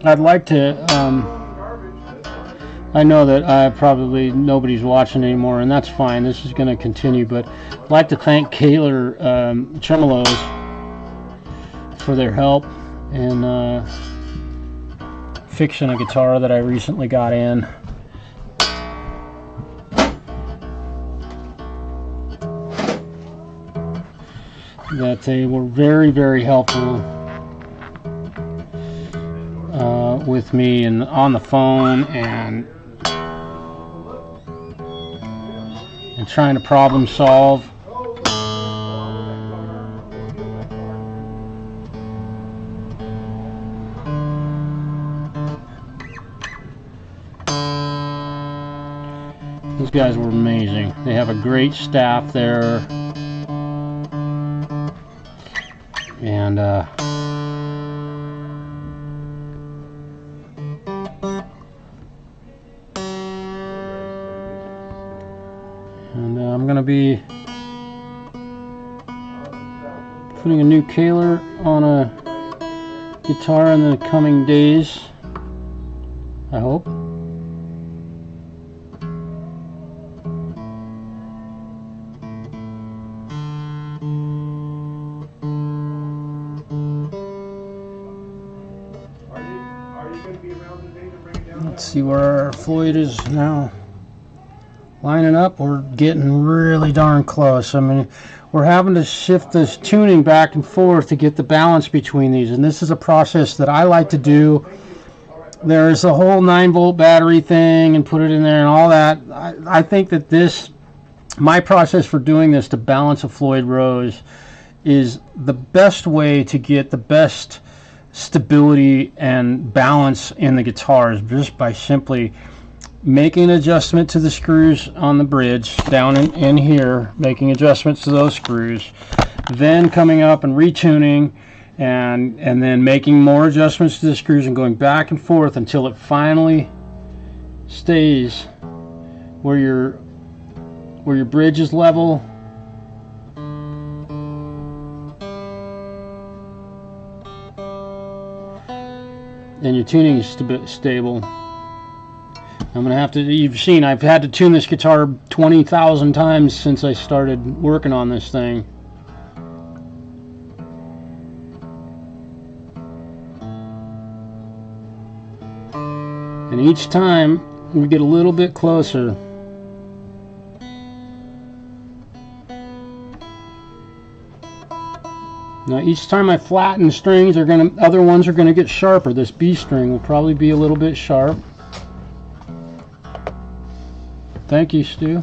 I'd like to, I know that probably nobody's watching anymore, and that's fine. This is going to continue, but I'd like to thank Kaler Tremolos for their help in fixing a guitar that I recently got in. that they were very, very helpful with me and on the phone and trying to problem solve. Those guys were amazing. They have a great staff there. And I'm going to be putting a new Kaler on a guitar in the coming days, I hope. Let's see where our Floyd is now. Lining up, we're getting really darn close. I mean, we're having to shift this tuning back and forth to get the balance between these, and this is a process that I like to do. There's a whole 9-volt battery thing and put it in there and all that. I think that this, my process for doing this to balance a Floyd Rose, is the best way to get the best stability and balance in the guitars, just by simply making an adjustment to the screws on the bridge down in here, making adjustments to those screws, then coming up and retuning, and then making more adjustments to the screws and going back and forth until it finally stays where your bridge is level. And your tuning is stable. I'm gonna have to, you've seen, I've had to tune this guitar 20,000 times since I started working on this thing. And each time we get a little bit closer. Now each time I flatten the strings, other ones are gonna get sharper. This B string will probably be a little bit sharp. Thank you, Stu.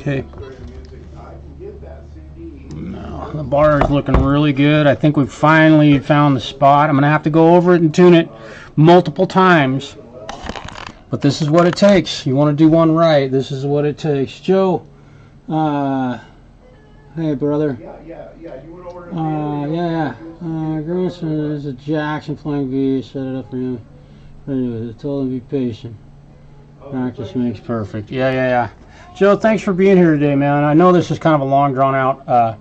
Okay. No, the bar is looking really good. I think we've finally found the spot. I'm going to have to go over it and tune it multiple times. But this is what it takes. You want to do one right. This is what it takes. Joe, hey brother. Yeah. You went over to Grandson is a Jackson Flying V. Set it up for him. I told him to be patient. Practice makes perfect. Yeah. Joe, thanks for being here today, man. I know this is kind of a long, drawn-out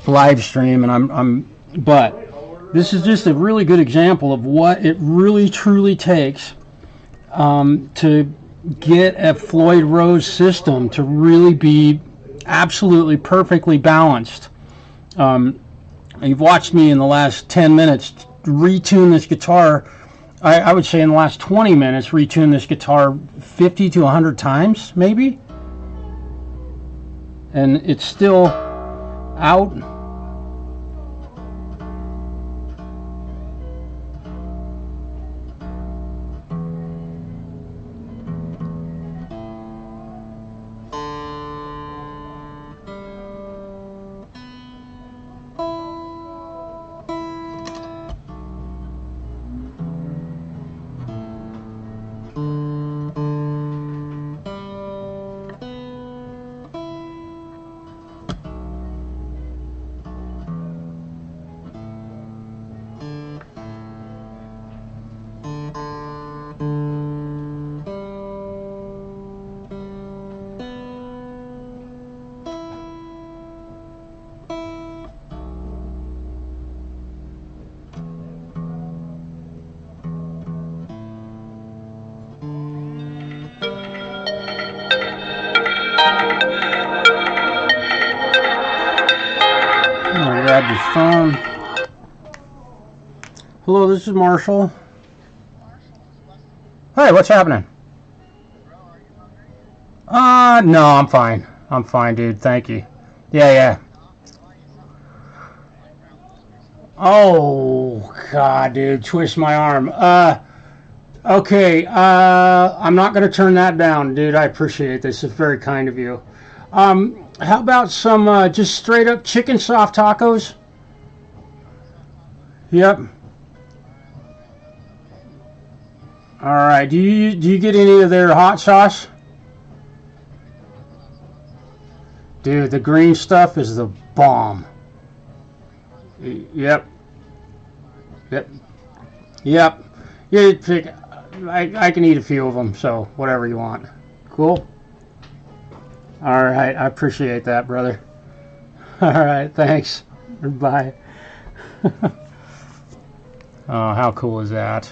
live stream, and but this is just a really good example of what it really, truly takes to get a Floyd Rose system to really be absolutely perfectly balanced. You've watched me in the last 10 minutes retune this guitar. I would say in the last 20 minutes retune this guitar 50 to 100 times, maybe. And it's still out. his phone. Hello, this is Marshall. Hey, what's happening? No, I'm fine. I'm fine, dude. Thank you. Yeah. Oh, God, dude. Twist my arm. Okay. I'm not going to turn that down, dude. I appreciate this. It's very kind of you. How about some just straight up chicken soft tacos? Yep. All right. Do you get any of their hot sauce? Dude, the green stuff is the bomb. Yep. You pick. I can eat a few of them, so whatever you want. Cool. All right, I appreciate that, brother. All right, thanks. Bye. Oh, how cool is that?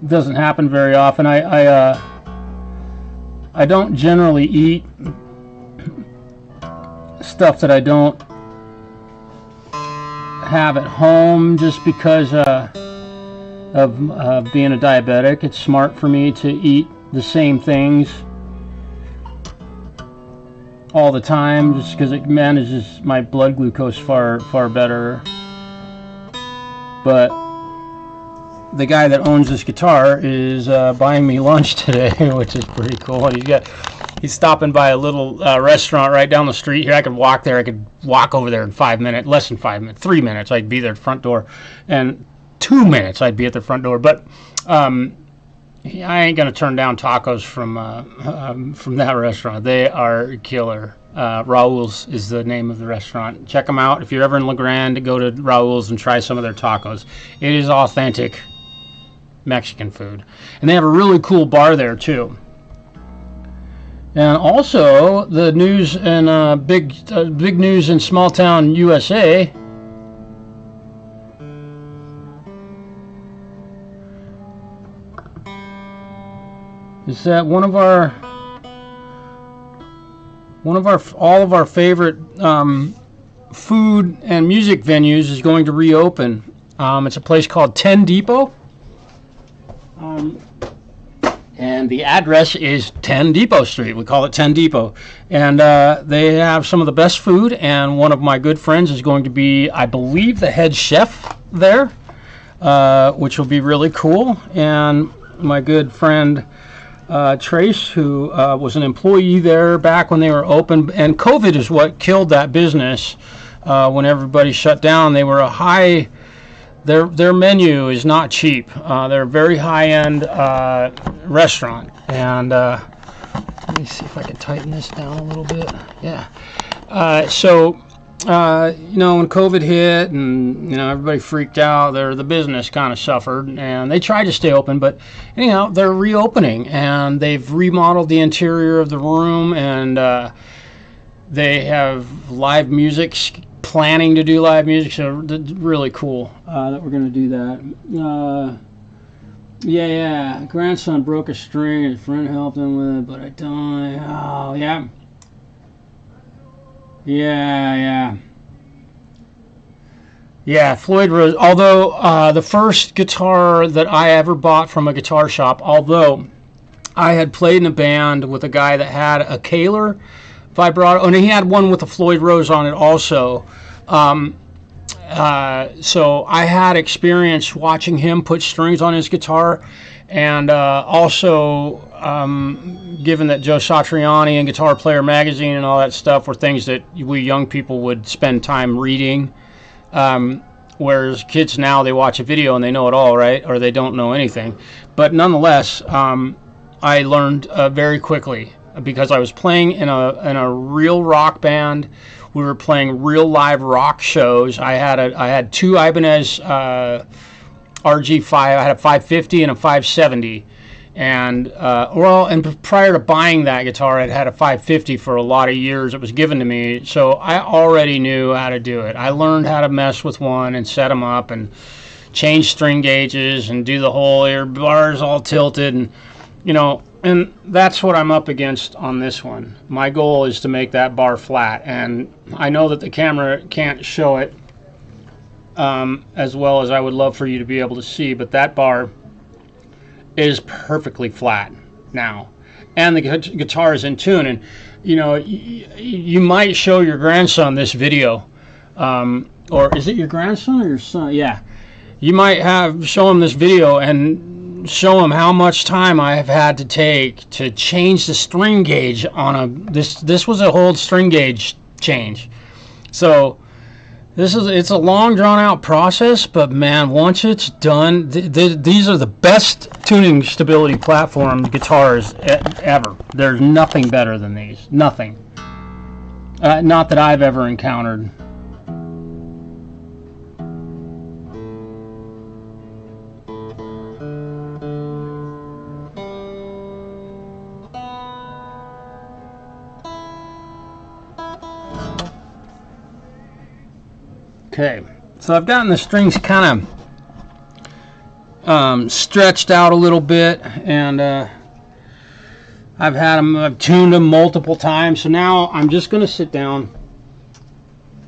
It doesn't happen very often. I don't generally eat stuff that I don't have at home just because of being a diabetic. It's smart for me to eat the same things all the time just because it manages my blood glucose far better. But the guy that owns this guitar is buying me lunch today, which is pretty cool. He's stopping by a little restaurant right down the street here. I could walk there. I could walk over there in 5 minutes, less than 5 minutes, 3 minutes. I'd be there at the front door, and 2 minutes I'd be at the front door. But I ain't gonna turn down tacos from that restaurant. They are killer. Raul's is the name of the restaurant. Check them out. If you're ever in La Grande, go to Raul's and try some of their tacos. It is authentic Mexican food, and they have a really cool bar there too. And also the news and big news in small town USA. Is that all of our favorite food and music venues is going to reopen. It's a place called 10 Depot. And the address is 10 Depot Street. We call it 10 Depot. And they have some of the best food, and one of my good friends is going to be, I believe, the head chef there, which will be really cool. And my good friend Trace, who was an employee there back when they were open, and COVID is what killed that business. When everybody shut down, they were a high... Their menu is not cheap. They're a very high-end restaurant. And let me see if I can tighten this down a little bit. Yeah. When COVID hit and everybody freaked out, the business kind of suffered, and they tried to stay open. But anyhow, they're reopening, and they've remodeled the interior of the room, and they have live music. Planning to do live music, so really cool that we're going to do that. Yeah. Grandson broke a string, his friend helped him with it, but I don't. Oh, yeah. Yeah, Floyd Rose. Although the first guitar that I ever bought from a guitar shop, although I had played in a band with a guy that had a Kaler vibrato, and he had one with a Floyd Rose on it also. So I had experience watching him put strings on his guitar, and also given that Joe Satriani and Guitar Player Magazine and all that stuff were things that we young people would spend time reading, whereas kids now, they watch a video and they know it all, right? Or they don't know anything. But nonetheless, I learned very quickly, because I was playing in a real rock band. We were playing real live rock shows. I had two Ibanez RG5. I had a 550 and a 570. And prior to buying that guitar, I'd had a 550 for a lot of years. It was given to me, so I already knew how to do it. I learned how to mess with one and set them up and change string gauges and do the whole ear bars all tilted. And And that's what I'm up against on this one. My goal is to make that bar flat, and I know that the camera can't show it as well as I would love for you to be able to see, but that bar is perfectly flat now, and the guitar is in tune. And you know, you might show your grandson this video, or is it your grandson or your son? Yeah, you might show him this video and show him how much time I have had to take to change the string gauge on this was a whole string gauge change. So it's a long drawn out process, but man, once it's done, these are the best tuning stability platform guitars ever. There's nothing better than these. Nothing. Not that I've ever encountered. Okay, so I've gotten the strings kind of stretched out a little bit, and I've tuned them multiple times. So now I'm just going to sit down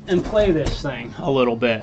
and play this thing a little bit.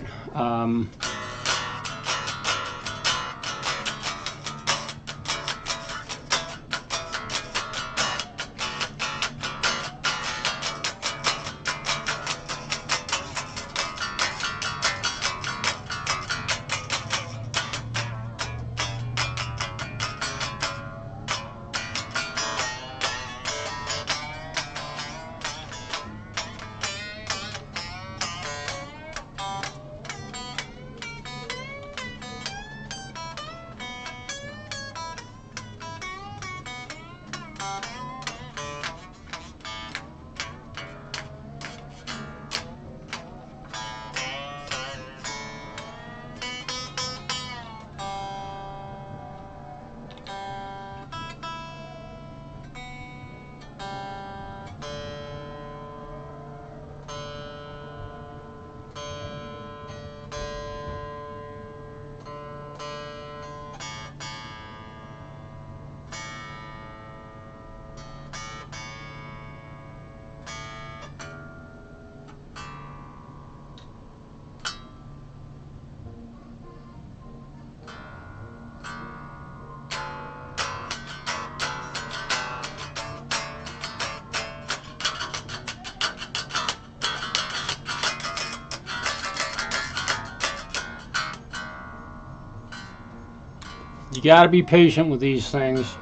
You got to be patient with these things.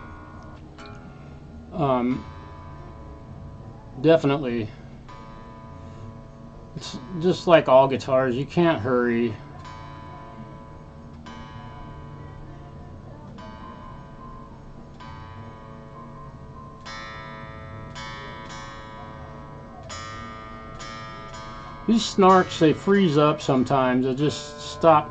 Definitely. It's just like all guitars. You can't hurry. These snarks, they freeze up sometimes. They just stop.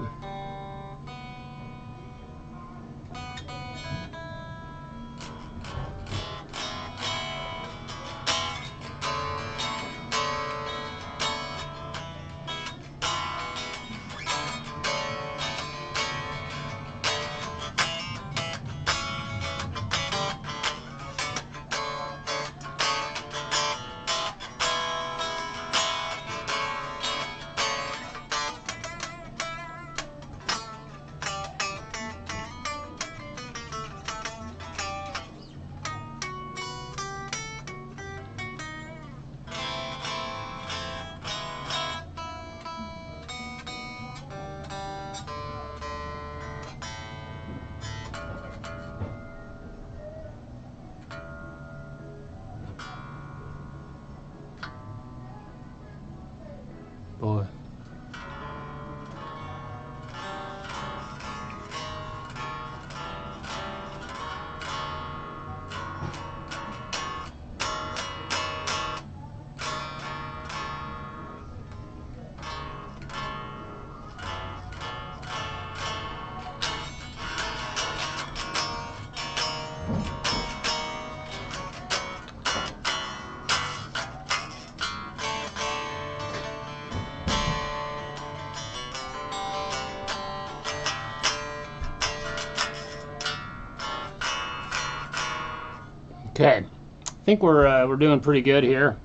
Okay, I think we're doing pretty good here.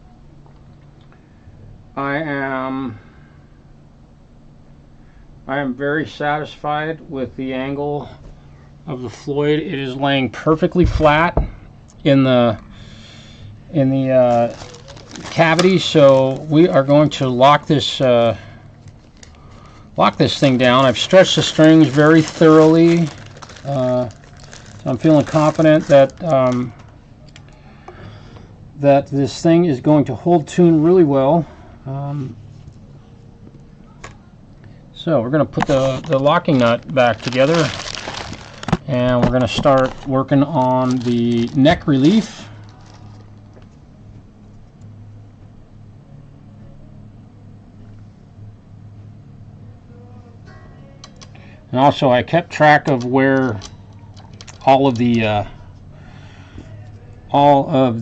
I am very satisfied with the angle of the Floyd. It is laying perfectly flat in the cavity, so we are going to lock this thing down. I've stretched the strings very thoroughly, so I'm feeling confident that that this thing is going to hold tune really well. So we're going to put the locking nut back together, and we're going to start working on the neck relief. And also I kept track of where all of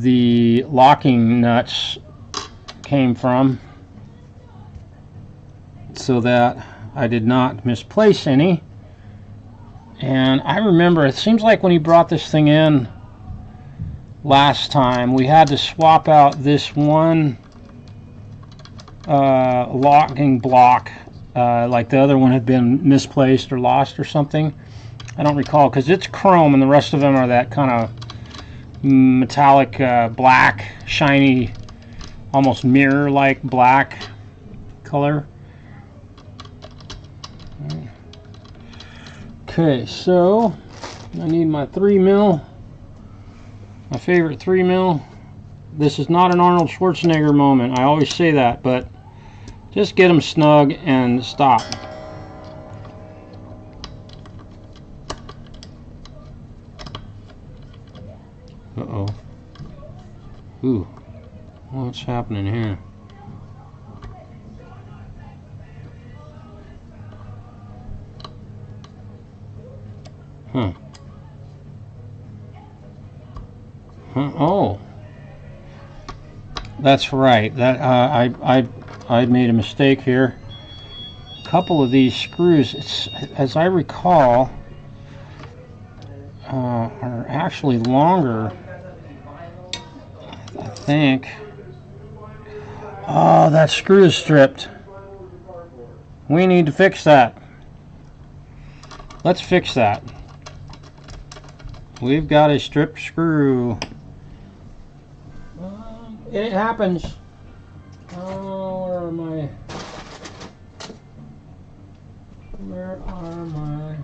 the locking nuts came from, so that I did not misplace any. And I remember, it seems like when he brought this thing in last time, we had to swap out this one locking block, like the other one had been misplaced or lost or something. I don't recall, because it's chrome and the rest of them are that kind of metallic black, shiny, almost mirror-like black color. Okay, so I need my 3mm, my favorite 3mm. This is not an Arnold Schwarzenegger moment, I always say that, but just get them snug and stop. Uh-oh. Ooh, what's happening here? Huh. Oh, that's right. That I made a mistake here. A couple of these screws, as I recall, are actually longer, I think. Oh, that screw is stripped. We need to fix that. Let's fix that. We've got a stripped screw. It happens. Oh, where are my? Where are my?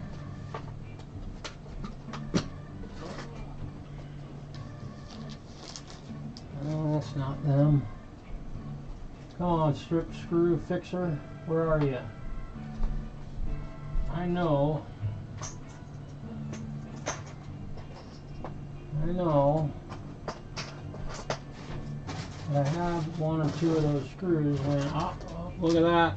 Oh, that's not them. Come on, strip screw fixer. Where are you? I know. I have one or two of those screws. And oh, look at that!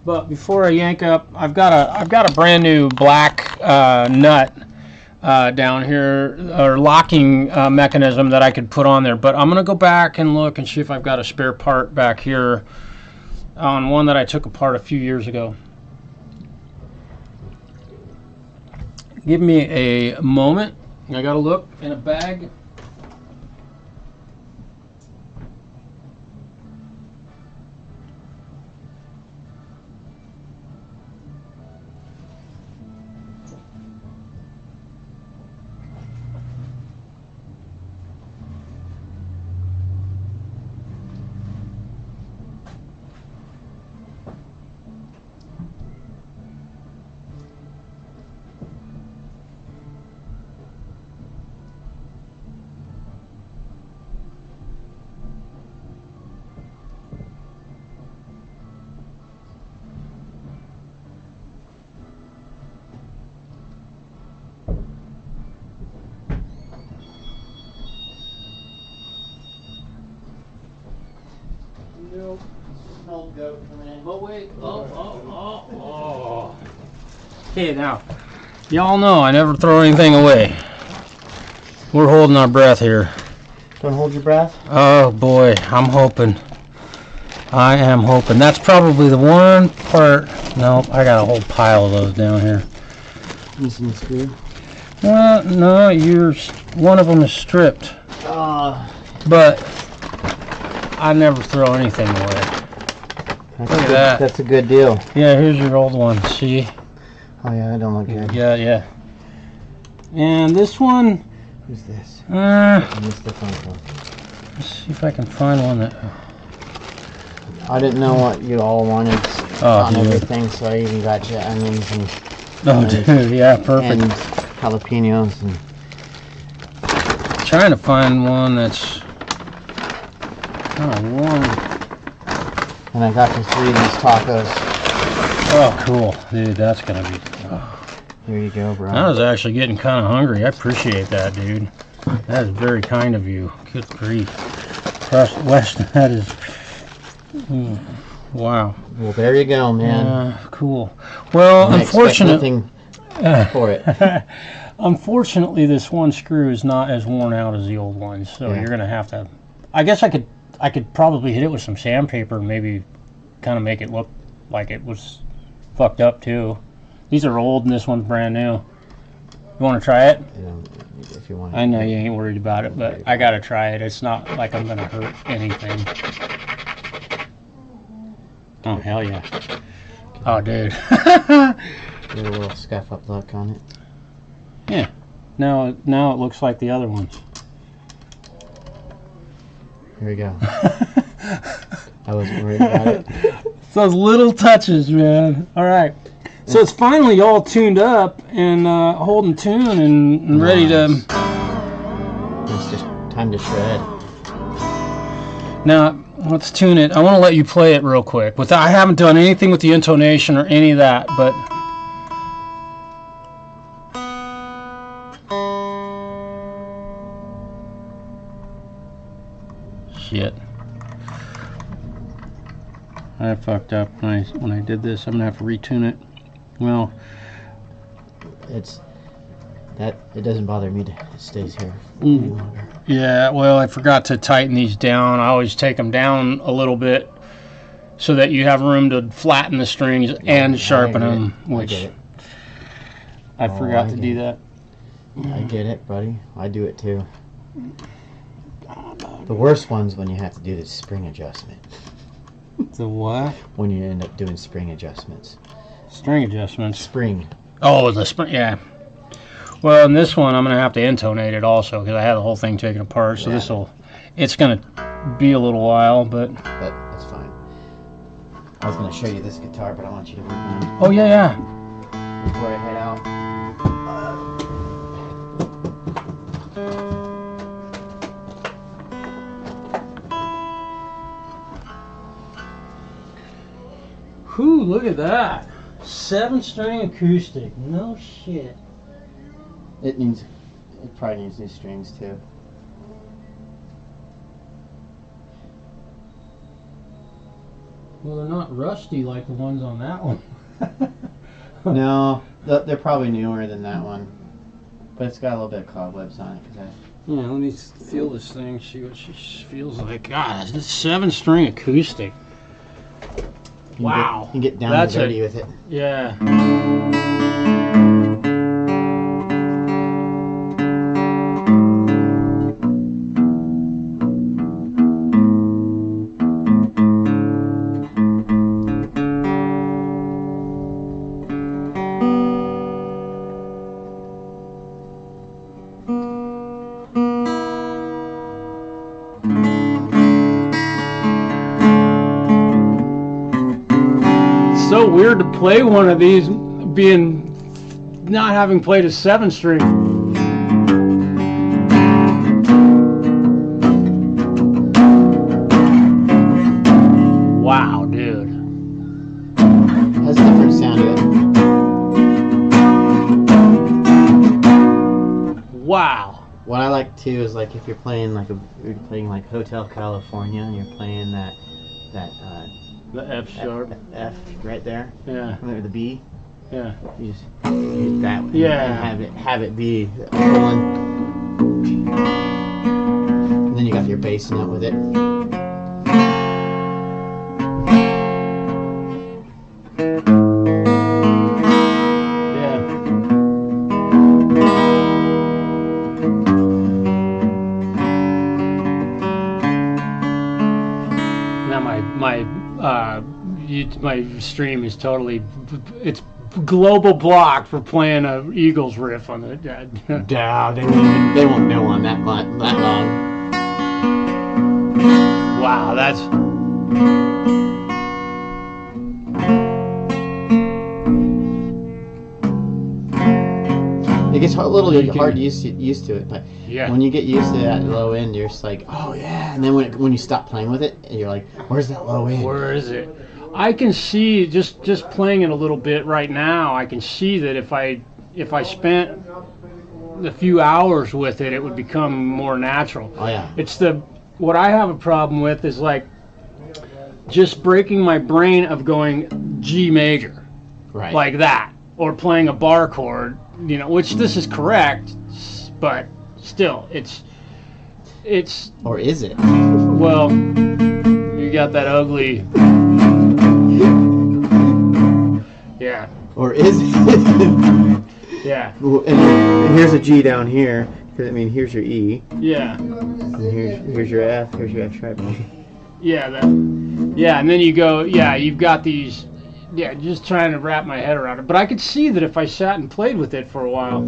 But before I yank up, I've got a brand new black nut down here, or locking mechanism that I could put on there. But I'm gonna go back and look and see if I've got a spare part back here on one that I took apart a few years ago. Give me a moment. I gotta look in a bag. Nope. Smelled goat coming in. But wait. Oh. Okay, now, y'all know I never throw anything away. We're holding our breath here. Don't hold your breath. Oh boy, I'm hoping. I am hoping. That's probably the one part. No, I got a whole pile of those down here. Missing a screw. No, one of them is stripped. But I never throw anything away. Look at that. That's a good deal. Yeah, here's your old one. See? Oh yeah, that don't look good. Yeah. And this one. Who's this? Let's see if I can find one that. I didn't know what you all wanted on dude. everything, so I even got you onions and. Dude, yeah, perfect. And jalapenos and. Trying to find one that's kind of warm. And I got you 3 of these tacos. Oh, cool, dude. That's gonna be. Here you go, bro. I was actually getting kind of hungry. I appreciate that, dude. That is very kind of you. Good grief, Weston. That is. Wow. Well, there you go, man. Cool. Well, unfortunately, for it. Unfortunately, this one screw is not as worn out as the old one, so you're gonna have to. I guess I could probably hit it with some sandpaper and maybe kind of make it look like it was fucked up too. These are old and this one's brand new. You want to try it? If you want. I know you ain't worried about it, but I gotta try it. It's not like I'm gonna hurt anything. Oh hell yeah! Oh dude. Get a little scuff up look on it. Yeah. Now it looks like the other ones. Here we go. I wasn't worried about it. Those little touches, man. All right. So it's finally all tuned up and holding tune and ready to. It's just time to shred. Now let's tune it. I want to let you play it real quick. I haven't done anything with the intonation or any of that, but. Shit. I fucked up when I did this. I'm gonna have to retune it. Well, it doesn't bother me. It stays here any longer. Yeah. Well, I forgot to tighten these down. I always take them down a little bit so that you have room to flatten the strings and sharpen them. Which I forgot to do that. I get it, buddy. I do it too. The worst one's when you have to do the spring adjustment. The what? When you end up doing spring adjustments. String adjustments. Spring. Oh, the spring. Yeah. Well, in this one, I'm gonna have to intonate it also because I had the whole thing taken apart. So it's gonna be a little while, but that's fine. I was gonna show you this guitar, but I want you to move on. Oh yeah. Before I head out. Whew, look at that. 7-string acoustic. No shit. It probably needs new strings too. Well, they're not rusty like the ones on that one. No, they're probably newer than that one. But it's got a little bit of cobwebs on it. Yeah, let me feel this thing, see what she feels like. God, this 7-string acoustic. Wow. You can get down and dirty with it. Yeah. So weird to play one of these not having played a 7-string. Wow, dude. Has a different sound to it. Wow. What I like too is like if you're playing like Hotel California and you're playing that The F sharp. F right there. Yeah. Or the B. Yeah. You just hit that one. Yeah. And have it be rolling. And then you got your bass note with it. Yeah. my stream is totally, it's global blocked for playing a Eagles riff on the. Yeah, they won't know on that long. Wow, that's. It gets a little hard used to it, but Yeah. when you get used to that low end, you're just like, oh yeah. And then when you stop playing with it, you're like, where's that low end? Where is it? I can see just playing it a little bit right now. I can see that if I spent a few hours with it, it would become more natural. Oh yeah. It's what I have a problem with is like just breaking my brain of going G major, Right. like that, or playing a bar chord, which this is correct, but still, it's. Or is it? Well, you got that ugly. Yeah. Or is it? Yeah. And here's a G down here. I mean, here's your E. Yeah. And here's your F. Here's your F sharp. Yeah. And then you go. Yeah. You've got these. Yeah. Just trying to wrap my head around it. But I could see that if I sat and played with it for a while,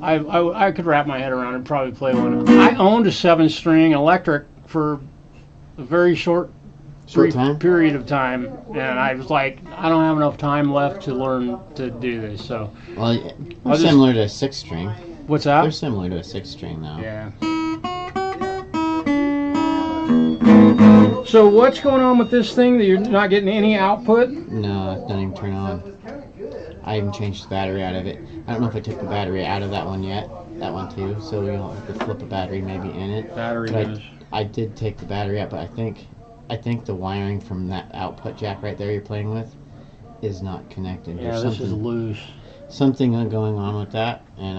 I could wrap my head around it and probably play one. I owned a 7-string electric for a very short time? period of time, and I was like, I don't have enough time left to learn to do this. So, Well, they're similar to a 6-string. What's that? They're similar to a 6-string, though. Yeah. So what's going on with this thing that you're not getting any output? No, it doesn't even turn on. I even changed the battery out of it. I don't know if I took the battery out of that one yet. That one too. So you'll have to flip a battery maybe in it. I did take the battery out, but I think the wiring from that output jack right there you're playing with is not connected. Yeah, There's this is loose. something going on with that, and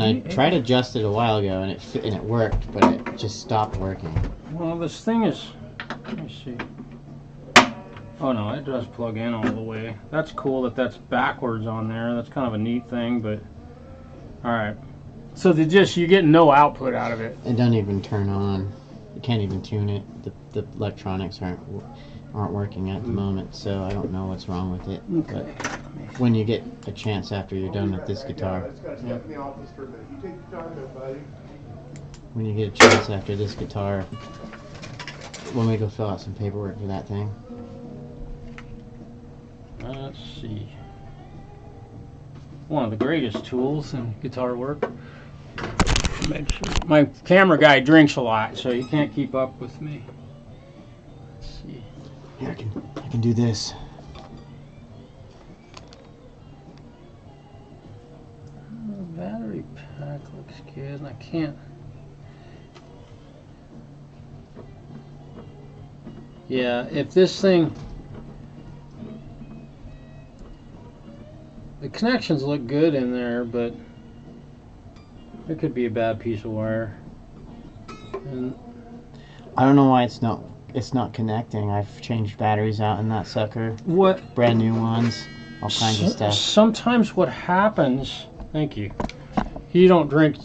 I tried to adjust it a while ago, and it worked, but it just stopped working. Well, this thing is. Let me see. Oh no, it does plug in all the way. That's cool that's backwards on there. That's kind of a neat thing, but all right. So you're getting no output out of it. It doesn't even turn on. You can't even tune it. The electronics aren't working at the moment, so I don't know what's wrong with it. Okay. But when you get a chance after you're done with this guitar, when you get a chance after this guitar, when we go fill out some paperwork for that thing. Let's see. One of the greatest tools in guitar work. Make sure. My camera guy drinks a lot, so he can't keep up with me. Let's see. Here, I can do this. Battery pack looks good, and I can't. Yeah, if this thing. The connections look good in there, but it could be a bad piece of wire. And I don't know why it's not connecting. I've changed batteries out in that sucker. what? Brand new ones, all kinds of stuff. Sometimes what happens. Thank you. You don't drink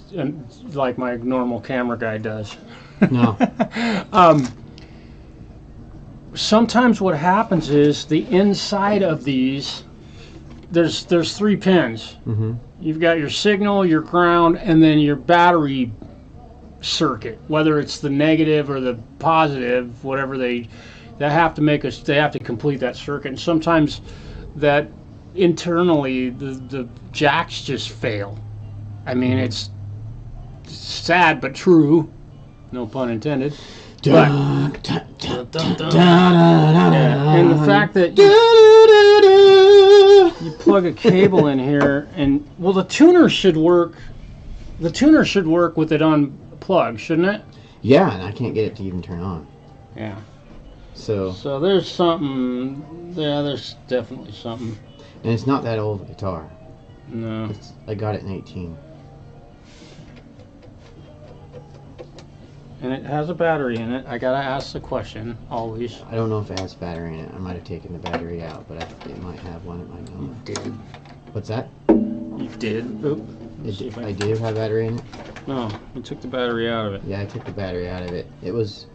like my normal camera guy does. No. Sometimes what happens is the inside of these. There's 3 pins. Mm-hmm. You've got your signal, your ground, and then your battery circuit. Whether it's the negative or the positive, whatever they have to complete that circuit. And sometimes that internally the jacks just fail. I mean, it's sad but true. No pun intended. But, and the fact that you plug a cable in here, and well, the tuner should work. The tuner should work with it unplugged, shouldn't it? Yeah, and I can't get it to even turn on. Yeah. So there's something. Yeah, there's definitely something. And it's not that old a guitar. No. I got it in 18. And it has a battery in it. I gotta ask the question always. I don't know if it has battery in it. I might have taken the battery out, but it might have one. It might not. You did. What's that? You did. Oop. I did have battery in it. No, you took the battery out of it. Yeah, I took the battery out of it. It was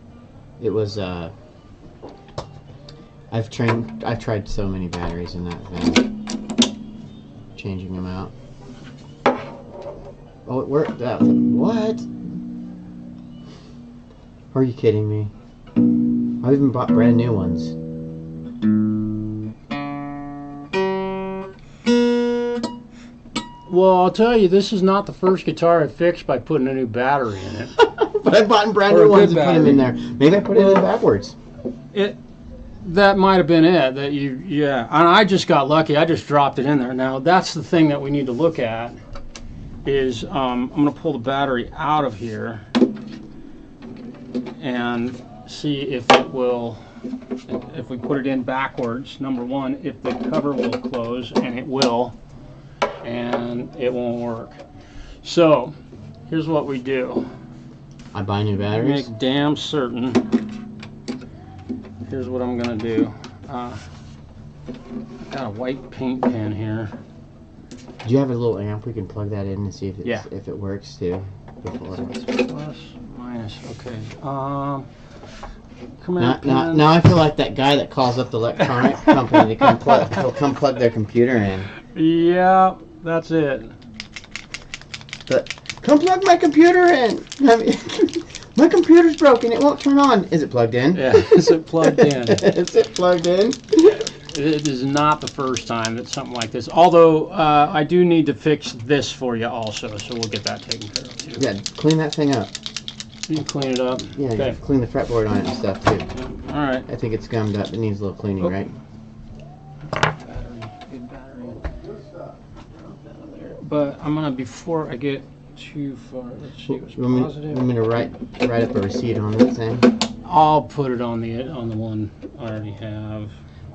I've tried so many batteries in that van, changing them out. Oh, it worked. What? Are you kidding me? I've even bought brand new ones. Well, I'll tell you, this is not the first guitar I fixed by putting a new battery in it. But I bought brand new ones and put them in there. Maybe I put it in backwards. That might have been it. Yeah. And I just got lucky. I just dropped it in there. Now that's the thing that we need to look at. Is I'm going to pull the battery out of here and see if it will. If we put it in backwards, number one, if the cover will close, and it will, and it won't work. So here's what we do. I buy new batteries. Make damn certain. Here's what I'm gonna do. I've got a white paint pen here. Do you have a little amp we can plug that in and see if if it works too? Plus, minus. Okay. Come on. Now I feel like that guy that calls up the electronic company to come plug their computer in. Yeah, that's it. But come plug my computer in. I mean, my computer's broken. It won't turn on. Is it plugged in? Yeah. Is it plugged in? Is it plugged in? It is not the first time that something like this. Although I do need to fix this for you also, so we'll get that taken care of too. Yeah, clean that thing up. You can clean it up. Yeah, okay. Clean the fretboard on it and stuff too. Yeah. All right. I think it's gummed up. It needs a little cleaning, right? Good battery. But I'm gonna, before I get too far, let's see what's positive. I'm gonna write up a receipt on that thing. I'll put it on the one I already have.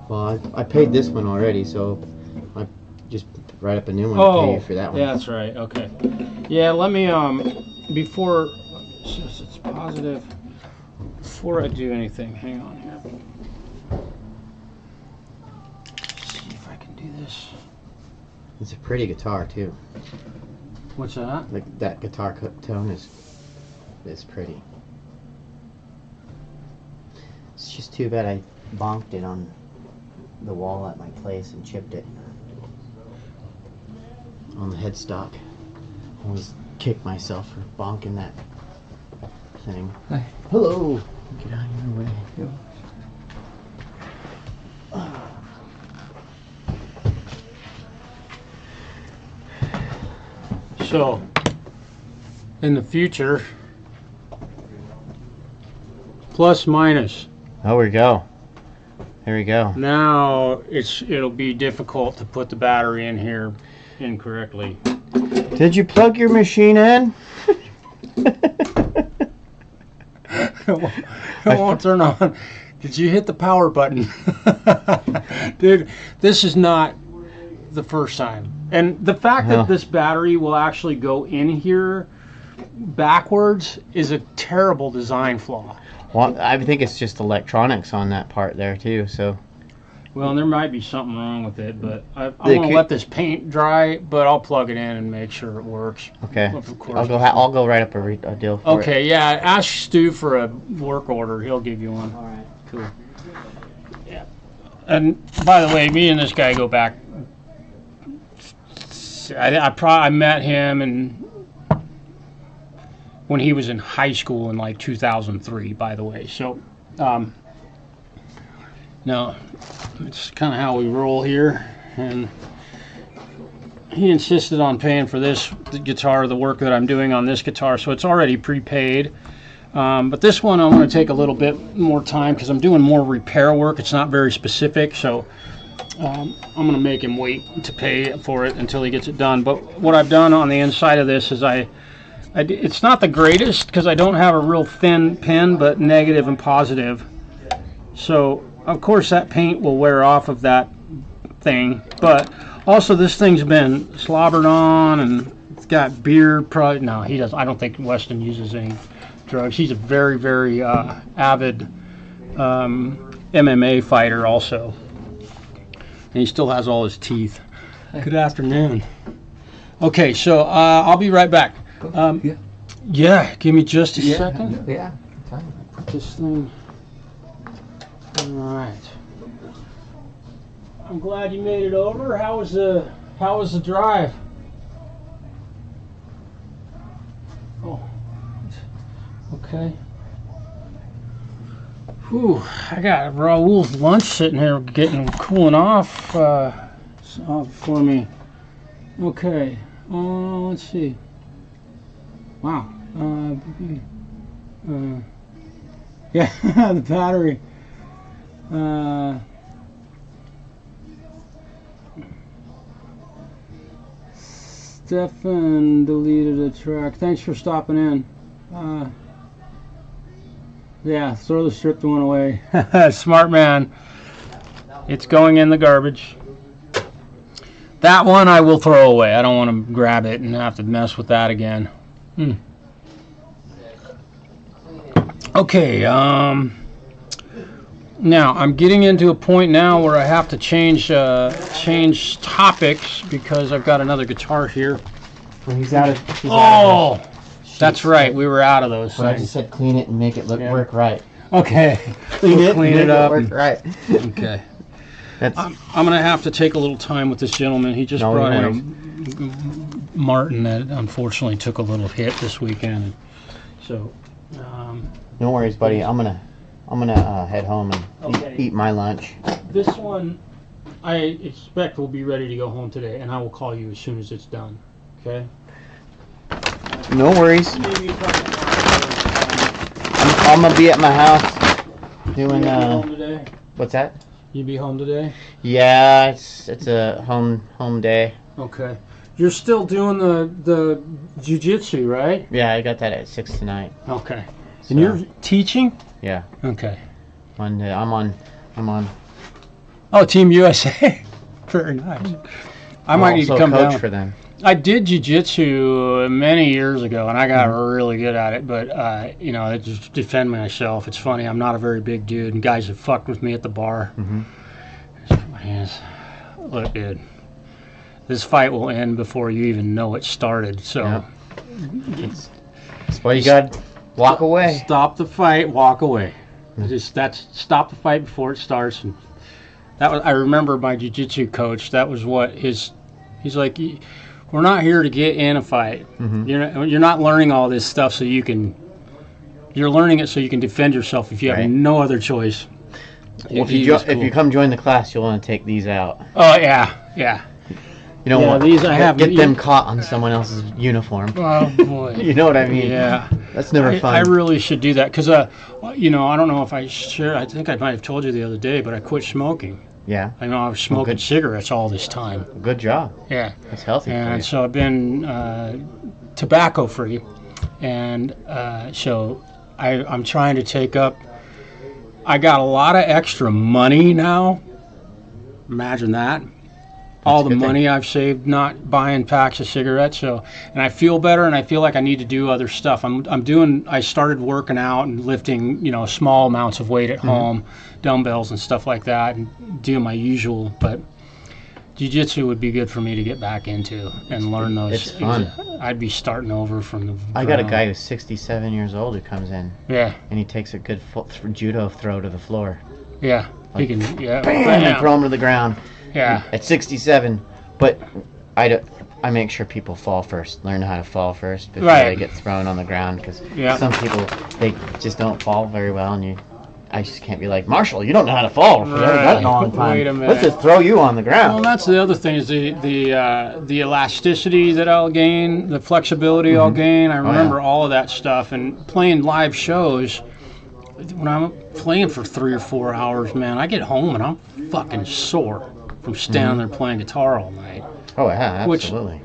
Well, I paid this one already, so I just write up a new one to pay you for that one. Yeah, that's right. Okay. Yeah, let me before, since it's positive, before I do anything, hang on here. Let's see if I can do this. It's a pretty guitar too. What's that? Like that guitar tone is pretty. It's just too bad I bonked it on the wall at my place and chipped it on the headstock. I always kick myself for bonking that thing. Hi. Hello. Get out of your way. So, in the future, plus minus. Oh, we go. There we go. Now it'll be difficult to put the battery in here incorrectly. Did you plug your machine in? It won't turn on. Did you hit the power button? Dude, this is not the first time. And the fact that this battery will actually go in here backwards is a terrible design flaw. Well, I think it's just electronics on that part there too. So. Well, there might be something wrong with it, but I want to let this paint dry. But I'll plug it in and make sure it works. Okay. Of course. I'll go write up a deal for it. Okay. Yeah. Ask Stu for a work order. He'll give you one. All right. Cool. Yeah. And by the way, me and this guy go back. I met him when he was in high school in like 2003, by the way. So, no, it's kind of how we roll here. And he insisted on paying for the guitar, the work that I'm doing on this guitar, so it's already prepaid. But this one I'm going to take a little bit more time because I'm doing more repair work. It's not very specific, so I'm going to make him wait to pay for it until he gets it done. But what I've done on the inside of this is it's not the greatest because I don't have a real thin pen, but negative and positive. So, of course, that paint will wear off of that thing. But also, this thing's been slobbered on and it's got beard. Probably, no, he doesn't. I don't think Weston uses any drugs. He's a very, very avid MMA fighter also. And he still has all his teeth. Good afternoon. Okay, so I'll be right back. Yeah, give me just a second. Yeah. Put this thing. All right. I'm glad you made it over. How was the drive? Oh, okay. Whew, I got Raoul's lunch sitting here cooling off for me. Okay, let's see. Wow. Yeah, the battery. Stefan deleted a track. Thanks for stopping in. Yeah, throw the stripped one away. Smart man. It's going in the garbage. That one I will throw away. I don't want to grab it and have to mess with that again. Okay, now I'm getting into a point now where I have to change topics because I've got another guitar here. Well, he's out of. That's right. We were out of those. Well, I just said clean it and make it work right. Okay, Clean it up. Work right. Okay. I'm gonna have to take a little time with this gentleman. He just brought in a Martin that unfortunately took a little hit this weekend. So. No worries, buddy. I'm gonna head home and eat my lunch. This one, I expect will be ready to go home today, and I will call you as soon as it's done. Okay. No worries. Maybe a couple I'm gonna be at my house doing. home today? What's that? You be home today? Yeah, it's a home day. Okay. You're still doing the jiu-jitsu, right? Yeah, I got that at 6 tonight. Okay. So, And you're teaching? Yeah. Okay. Monday. I'm on. Oh, Team USA. Very nice. I might need to come coach down for them. I did jiu-jitsu many years ago, and I got really good at it. But you know, I just defend myself. It's funny. I'm not a very big dude, and guys have fucked with me at the bar. Look, dude, this fight will end before you even know it started. So, that's why you got walk away. Stop the fight. Walk away. Stop the fight before it starts. And that was. I remember my jiu-jitsu coach. That was what he's like. We're not here to get in a fight. You're not learning all this stuff so you can. You're learning it so you can defend yourself if you have no other choice. Well, if you come join the class, you'll want to take these out. Oh yeah. You don't want these. I have get them caught on someone else's uniform. Oh boy. You know what I mean? Yeah. That's never fun. I really should do that because you know, I don't know if I share. I think I might have told you the other day, but I quit smoking. Yeah. I know I was smoking cigarettes all this time. Good job. Yeah. That's healthy. And so I've been tobacco free, and so I'm trying to take up. I got a lot of extra money now. Imagine that. All the money I've saved not buying packs of cigarettes. So, and I feel better, and I feel like I need to do other stuff. I started working out and lifting, you know, small amounts of weight at home, dumbbells and stuff like that, and doing my usual. But jiu-jitsu would be good for me to get back into and learn those. It's fun. I'd be starting over from the I got a guy who's 67 years old who comes in. Yeah. And he takes a good judo throw to the floor. Yeah. Like, he can. Yeah. Bam, and throw him to the ground. Yeah. At 67, but I make sure people fall first, learn how to fall first before they get thrown on the ground, because some people, they just don't fall very well, and I just can't be like, Marshall, you don't know how to fall. You haven't done it in a long time. Wait a minute. Let's just throw you on the ground. Well, that's the other thing is the elasticity that I'll gain, the flexibility I'll gain. I remember all of that stuff, and playing live shows. When I'm playing for 3 or 4 hours, man, I get home and I'm fucking sore from standing there playing guitar all night. Oh yeah, absolutely.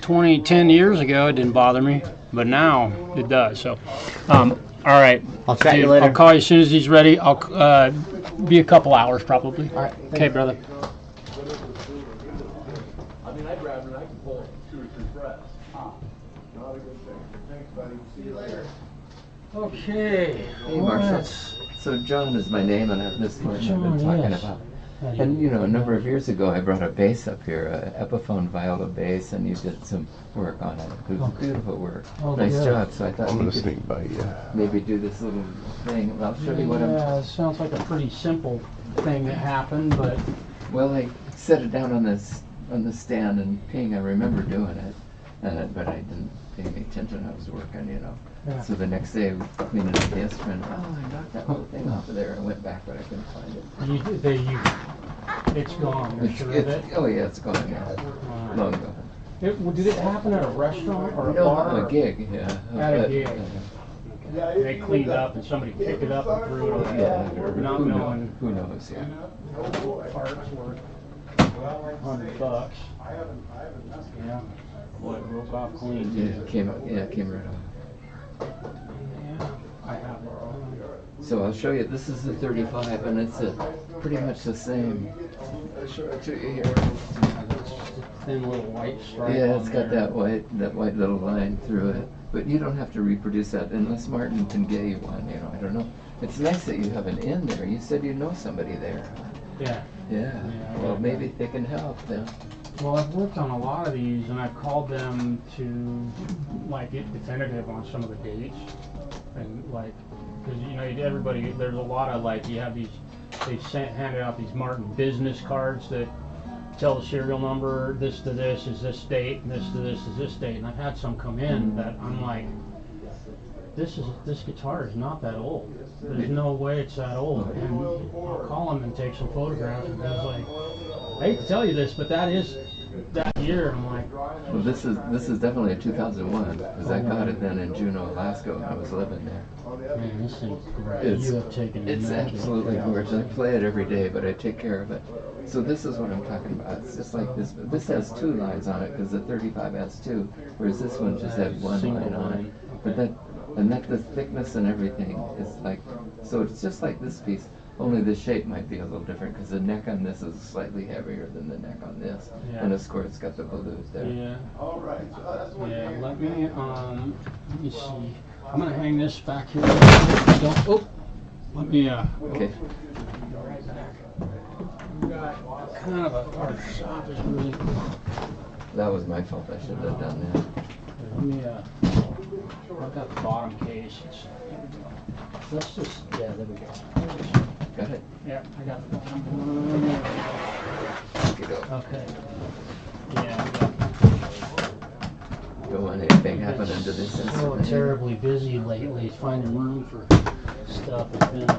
Which 10 years ago it didn't bother me, but now it does. So, all right. I'll chat you later. I'll call you as soon as he's ready. I'll be a couple hours probably. All right. Okay, brother. I mean, I'd rather I can pull 2 or 3 breaths. Not a good thing. Thanks, buddy. See you later. Okay. Hey, Marshall. So John is my name, and I've missed what I've been talking about. And you know, a number of years ago, I brought a bass up here, a Epiphone viola bass, and you did some work on it. It was beautiful work. Nice job. So I thought you could maybe do this little thing. I'll show you what I'm. Yeah, it sounds like a pretty simple thing that happened, but Well, I set it down on the stand and ping. I remember doing it, but I didn't pay any attention. I was working, you know. Yeah. So the next day, cleaning up the instrument, I knocked that whole thing off of there. I went back, but I couldn't find it. It's gone. You're sure of it? Oh yeah, it's gone. Yeah, long gone. Did it happen at a restaurant or a No, bar? a gig. Yeah. At a gig. They cleaned up and somebody picked it up and threw it away. Yeah. Not Who knowing. knows? Who knows? Yeah. Parts were $100. Yeah. Boy, it broke off clean. Yeah, it came right off. Yeah, I have it. So I'll show you. This is the 35, and it's pretty much the same. I'll show it to you here. Thin little white stripe. Yeah, it's on got there. that white little line through it. But you don't have to reproduce that unless Martin can get you one. You know, I don't know. It's nice that you have an in there. You said you know somebody there. Yeah. Yeah. Well, maybe they can help then. Well, I've worked on a lot of these, and I've called them to like get definitive on some of the dates, and like, because you know, everybody, there's a lot of like, you have these, handed out these Martin business cards that tell the serial number, this to this is this date, and this to this is this date, and I've had some come in that I'm like, this guitar is not that old. There's no way it's that old. And I'll call them and take some photographs, and it's like, I hate to tell you this, but that is that year. I'm like, well, this is definitely a 2001 because I got it then in Juneau, Alaska when I was living there. man, this thing's great. You have taken It's immaculate absolutely care. gorgeous. I play it every day, but I take care of it. So this is what I'm talking about. It's just like this. This has 2 lines on it because the 35 has 2, whereas this one just had 1 Single line on it. line. But the thickness and everything is like, so it's just like this piece. Only the shape might be a little different because the neck on this is slightly heavier than the neck on this, Yeah. and of course it's got the balloons there. Yeah. All right. Yeah. Let me see. I'm gonna hang this back here. Don't. Oh. Let me. Okay. Right back. We've got kind of our shop is really. That was my fault. I should have done that. Let me. I've got the bottom case. Let's just. Yeah. There we go. Got it. Yeah. I got the bottom. Okay. Yeah. Don't want anything happening to this So instrument. terribly busy lately, finding room for stuff has been.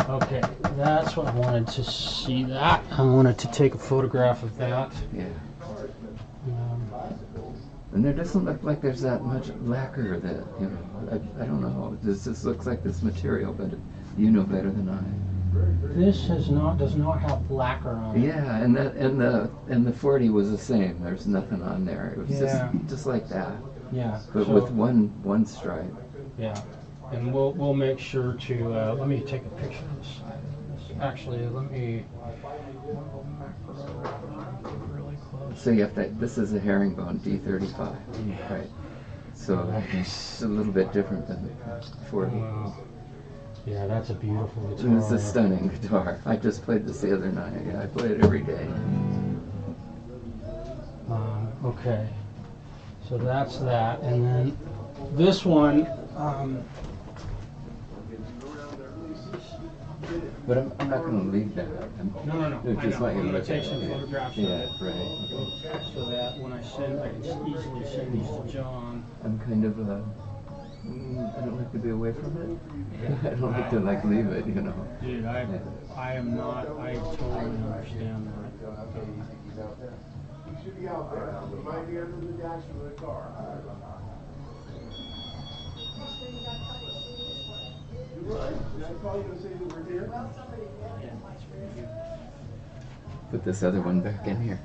Okay, that's what I wanted to see. That I wanted to take a photograph of that. Yeah. And there doesn't look like there's that much lacquer that, you know, I don't know. This just looks like this material, but you know better than I. This does not have lacquer on it. Yeah, and the 40 was the same. There's nothing on there. It was just like that. Yeah. But so, with one stripe. Yeah, and we'll make sure to let me take a picture of the side of this. Actually, let me. Really close. So you have to. This is a herringbone D35, right? So it's a little bit different than the 40. Wow. Yeah, that's a beautiful guitar. It's a stunning guitar. I just played this the other night. I play it every day. Okay, so that's that, and then this one. But I'm not going to leave that. No. I just want you to I'm gonna look take at some it. photographs. Yeah, of it, right. so that when I send, I can easily send these to John. I'm kind of I don't like to be away from it. I don't like to like leave it, you know. Dude, I am not. I totally understand that. You should be out there. You might be under the dash of the car. You're right. Did I call you to say that we're here? Put this other one back in here.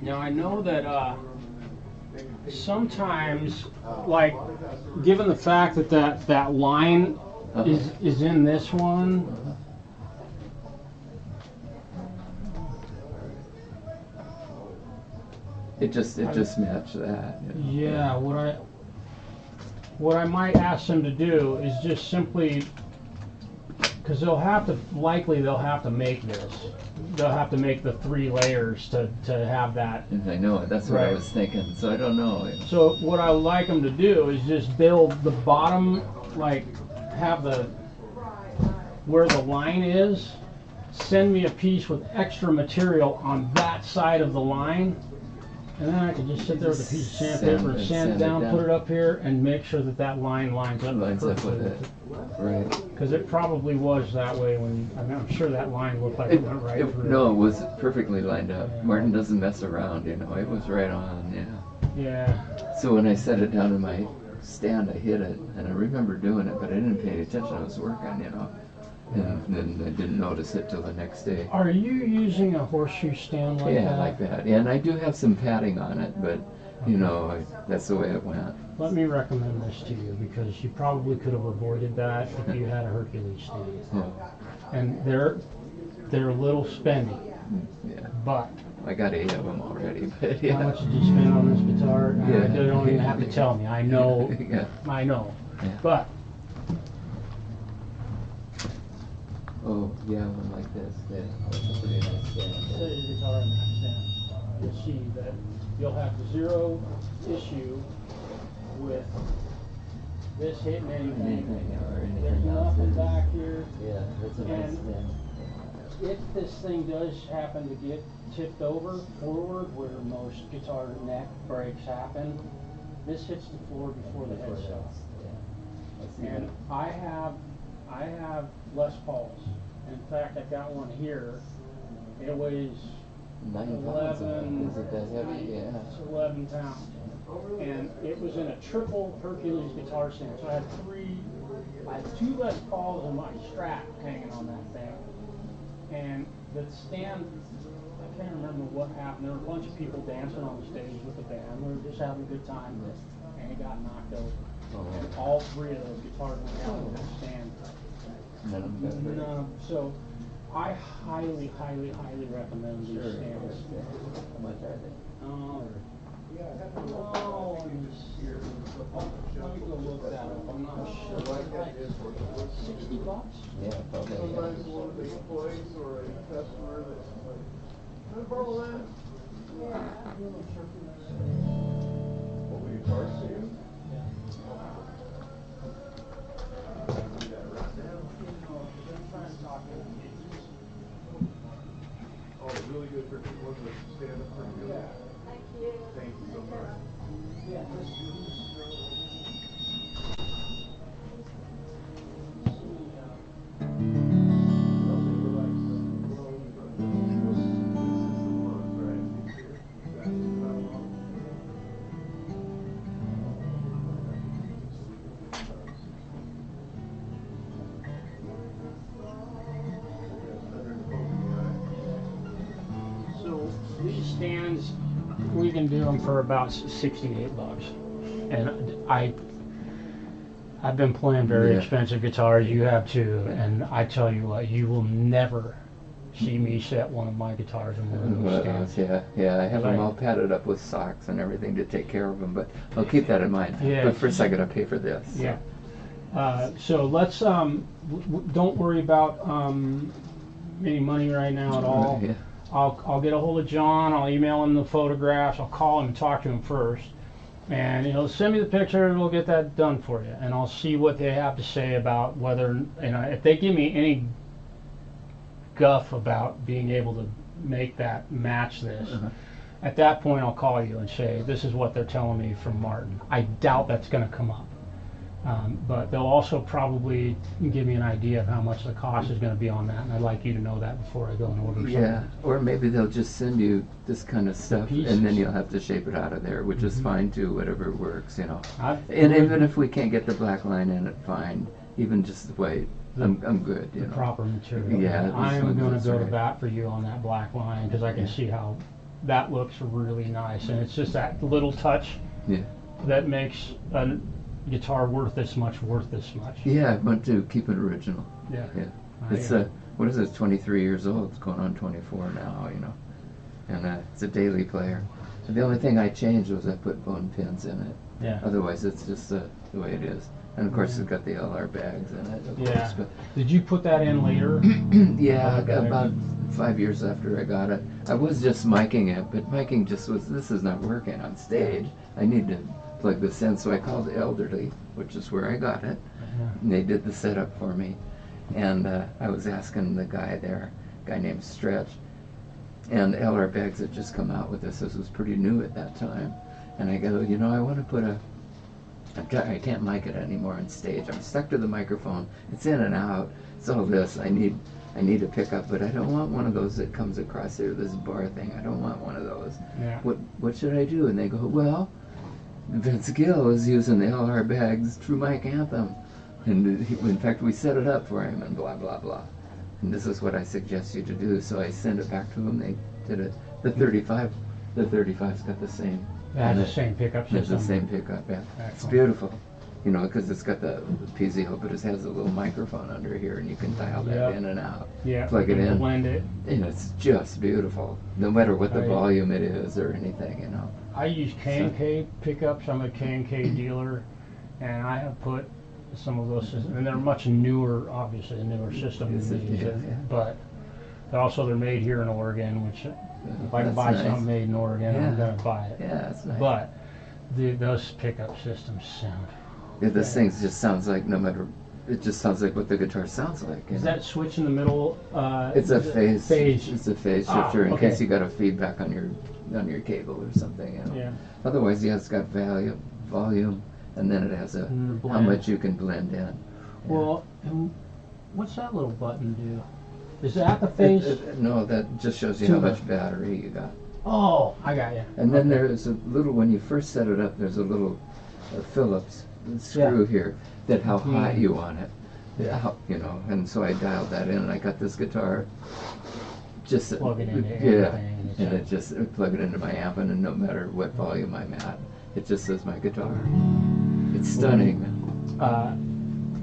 Now I know that sometimes, like, given the fact that line is in this one. It just matched that. Yeah, what what I might ask them to do is just simply, because they'll have to make this. They'll have to make the 3 layers to have that. I know, that's what I was thinking, so I don't know. So what I would like them to do is just build the bottom, like have where the line is, send me a piece with extra material on that side of the line, and then I can just sit there with a piece of sandpaper and sand it down, put it up here, and make sure that line lines up with it. Right. Because it probably was that way when, I'm sure that line looked like it went right through. No, it was perfectly lined up. Yeah. Martin doesn't mess around, you know, it was right on, yeah. Yeah. So when I set it down in my stand, I hit it, and I remember doing it, but I didn't pay attention, I was working, you know. And then I didn't notice it till the next day. Are you using a horseshoe stand like that? Yeah, like that. Yeah, and I do have some padding on it, but, you know, that's the way it went. Let me recommend this to you, because you probably could have avoided that if you had a Hercules stand. Yeah. And they're a little spendy. Yeah. But I got 8 of them already. But yeah. How much did you spend on this guitar? Yeah. You don't even have to tell me. I know. Yeah. I know. Yeah. But oh, yeah, one like this. Yeah, that's a pretty nice stand. set your guitar in that stand. You'll see that you'll have 0 issue with this hitting anything. There's nothing back here. Yeah, that's a nice stand. If this thing does happen to get tipped over forward, where most guitar neck breaks happen, this hits the floor before the head stops. Yeah. And I have Les Pauls. In fact, I've got one here. It weighs 9 pounds. Is it that heavy? Yeah. It's 11 pounds. And it was in a triple Hercules guitar stand. So I had 2 Les Pauls and my strap hanging on that thing. And the stand, I can't remember what happened. There were a bunch of people dancing on the stage with the band. We were just having a good time, and it got knocked over. And all 3 of those guitars went down with the stand. So I highly, highly, highly recommend these stands. How much are they? Let me see. Let me go look that up. I'm not sure. $60? Yeah, probably. Sometimes one of the employees or a customer that's like, can I borrow that? What were your cars to? Oh, really good for people to stand up for you. Thank you. Thank you so much. Yeah. These stands, we can do them for about $68, and I've been playing very expensive guitars. You have too, and I tell you what, you will never see me set one of my guitars in one of those stands. Yeah, I have them all padded up with socks and everything to take care of them, but I'll keep that in mind. Yeah. But first I gotta pay for this. So. Yeah. So let's don't worry about any money right now at all. Yeah. I'll get a hold of John. I'll email him the photographs. I'll call him and talk to him first, and he'll send me the picture, and we'll get that done for you. And I'll see what they have to say about whether, if they give me any guff about being able to make that match this. At that point, I'll call you and say, this is what they're telling me from Martin. I doubt that's going to come up. But they'll also probably give me an idea of how much the cost is going to be on that, and I'd like you to know that before I go and order something. Yeah, or maybe they'll just send you this kind of stuff, and then you'll have to shape it out of there, which is fine too, whatever works, And even if we can't get the black line in it, fine. Even just the white, I'm good, The proper material. Yeah, I'm going to go to bat for you on that black line, because I can see how that looks really nice, and it's just that little touch that makes a guitar worth this much. Yeah, I want to keep it original. Yeah. It's what is it? 23 years old. It's going on 24 now. And it's a daily player. The only thing I changed was I put bone pins in it. Yeah. Otherwise, it's just the way it is. And of course, it's got the LR bags in it. Of Yeah. course, Did you put that in later? yeah, about 5 years after I got it. I was just miking it, but miking just was, this is not working on stage. I need to plug this in, so I called Elderly, which is where I got it. And they did the setup for me. And I was asking the guy there, a guy named Stretch, and LR Bags had just come out with this. This was pretty new at that time. And I go, you know, I want to put I can't mic it anymore on stage. I'm stuck to the microphone. It's in and out. It's all this. I need a pickup, but I don't want one of those that comes across there, this bar thing. I don't want one of those. Yeah. What should I do? And they go, well, Vince Gill is using the LR Bags True Mic Anthem. And in fact, we set it up for him and blah, blah, blah. And this is what I suggest you to do. So I send it back to them. They did it. The 35's got the same. It has the same pickup system. It's the same pickup, yeah. Excellent. It's beautiful. You know, because it's got the PZO, but it has a little microphone under here, and you can dial that in and out. Yeah. Plug it in. Blend it. And it's just beautiful, no matter what the volume it is or anything, you know. I use K&K pickups. I'm a K&K dealer, and I have put some of those systems, and they're much newer, obviously a newer system than these, but also they're made here in Oregon, which if I can buy something made in Oregon, I'm going to buy it. Yeah, that's nice. But those pickup systems sound. Yeah, this thing just sounds like it just sounds like what the guitar sounds like. Is that switch in the middle? It's a phase. It's a phase shifter in okay. case you got a feedback on your cable or something. You know? Yeah. Otherwise, yeah, it's got volume, and then it has how much you can blend in. Well, and what's that little button do? Is that the phase? No, that just shows you how much battery you got. Oh, I got you. And then there's a little, when you first set it up, there's a little Phillips screw here that how high you want it. Yeah, you know, and so I dialed that in, and I got this guitar. Just plug it into everything, and it just plug it into my amp, and no matter what volume I'm at, it just says my guitar. It's stunning.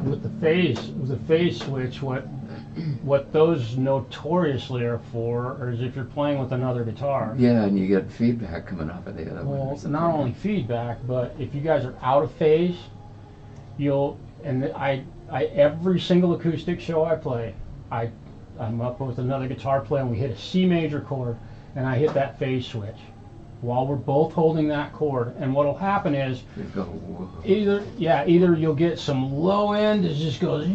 With the phase switch, what those notoriously are for is if you're playing with another guitar. Yeah, and you get feedback coming off of the other one. Well, not only feedback, but if you guys are out of phase, I every single acoustic show I play, I'm up with another guitar player and we hit a C major chord, and I hit that phase switch while we're both holding that chord, and what'll happen is either you'll get some low end that just goes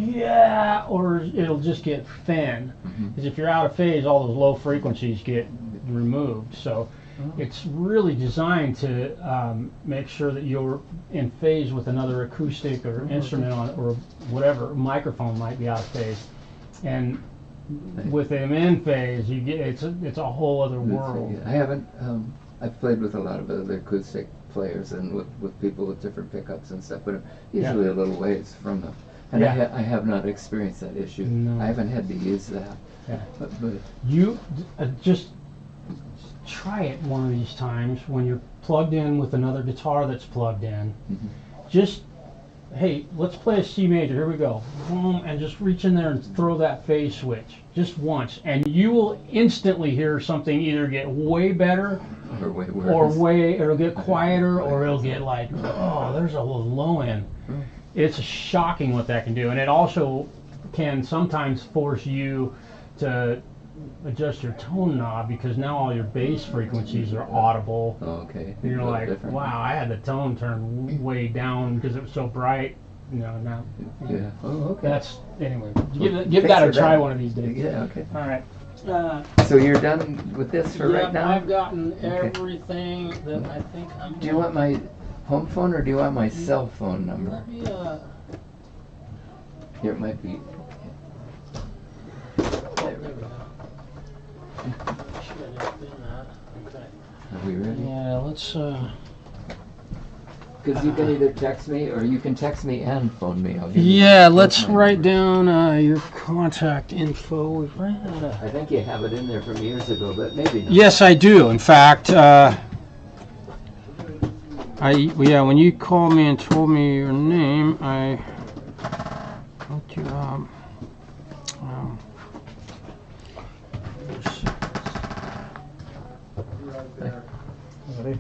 or it'll just get thin, because if you're out of phase, all those low frequencies get removed. So it's really designed to make sure that you're in phase with another acoustic or instrument on, or whatever microphone might be out of phase, and with them in phase, you get it's a whole other world. I haven't. I've played with a lot of other acoustic players and with people with different pickups and stuff, but I'm usually a little ways from them. And I have not experienced that issue. No. I haven't had to use that. Yeah. But you just try it one of these times when you're plugged in with another guitar that's plugged in. Just, hey, let's play a C major. Here we go. Boom, and just reach in there and throw that phase switch just once, and you will instantly hear something either get way better or way worse, or it'll get quieter, or it'll get like, oh, there's a little low end. It's shocking what that can do, and it also can sometimes force you to adjust your tone knob, because now all your bass frequencies are audible. Okay. And you're like, wow, I had the tone turned way down because it was so bright. Now. Yeah. Oh, okay. That's anyway. Give that a try one of these days. Yeah. Okay. All right. So you're done with this for right now? I've gotten everything that I think I'm. Do you want my home phone or do you want my cell phone number? Let me, Here, it might be. There we go. Should have been that. Okay. Are we ready? Yeah, let's. Because you can either text me or you can text me and phone me. Let's write down your contact info. We've ran out of. I think you have it in there from years ago, but maybe not. Yes, I do. In fact, when you called me and told me your name, I looked you up. Right there. Ready?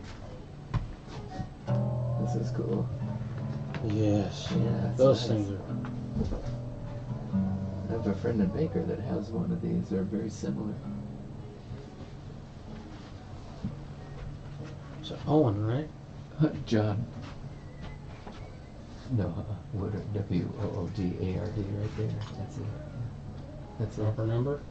those things are. I have a friend in Baker that has one of these. They're very similar. It's Owen, right? John. No, Woodard. W-O-O-D-A-R-D right there. That's it. That's it. Proper number?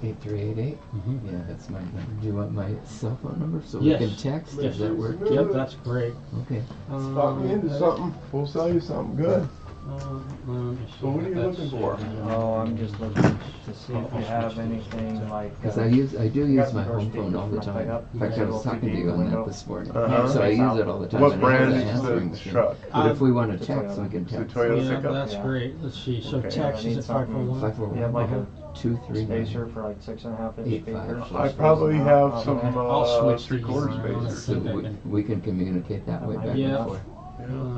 8388? Mm-hmm. Yeah, that's my number. Do you want my cell phone number so Yes. we can text? Yes. Does that work? Yep, that's great. Okay. Talk me into something. We'll sell you something good. So what are you looking for? Oh, I'm just looking to see if you have anything like. Because I do use my home phone all the time. In fact, I was talking to you on that this morning. Uh-huh. So I use it all the time. What and I have brand the is answering the machine. truck? But if we want to text, we can It's a text. Toyota Yeah, pickup? that's great. Let's see. So Okay. text is at 541. 541. You have like a 239. spacer for like 6.5-inch 85. speakers. I probably have some I'll switch these 3/4 around. spacers. So we can communicate that way back Yeah. and forth.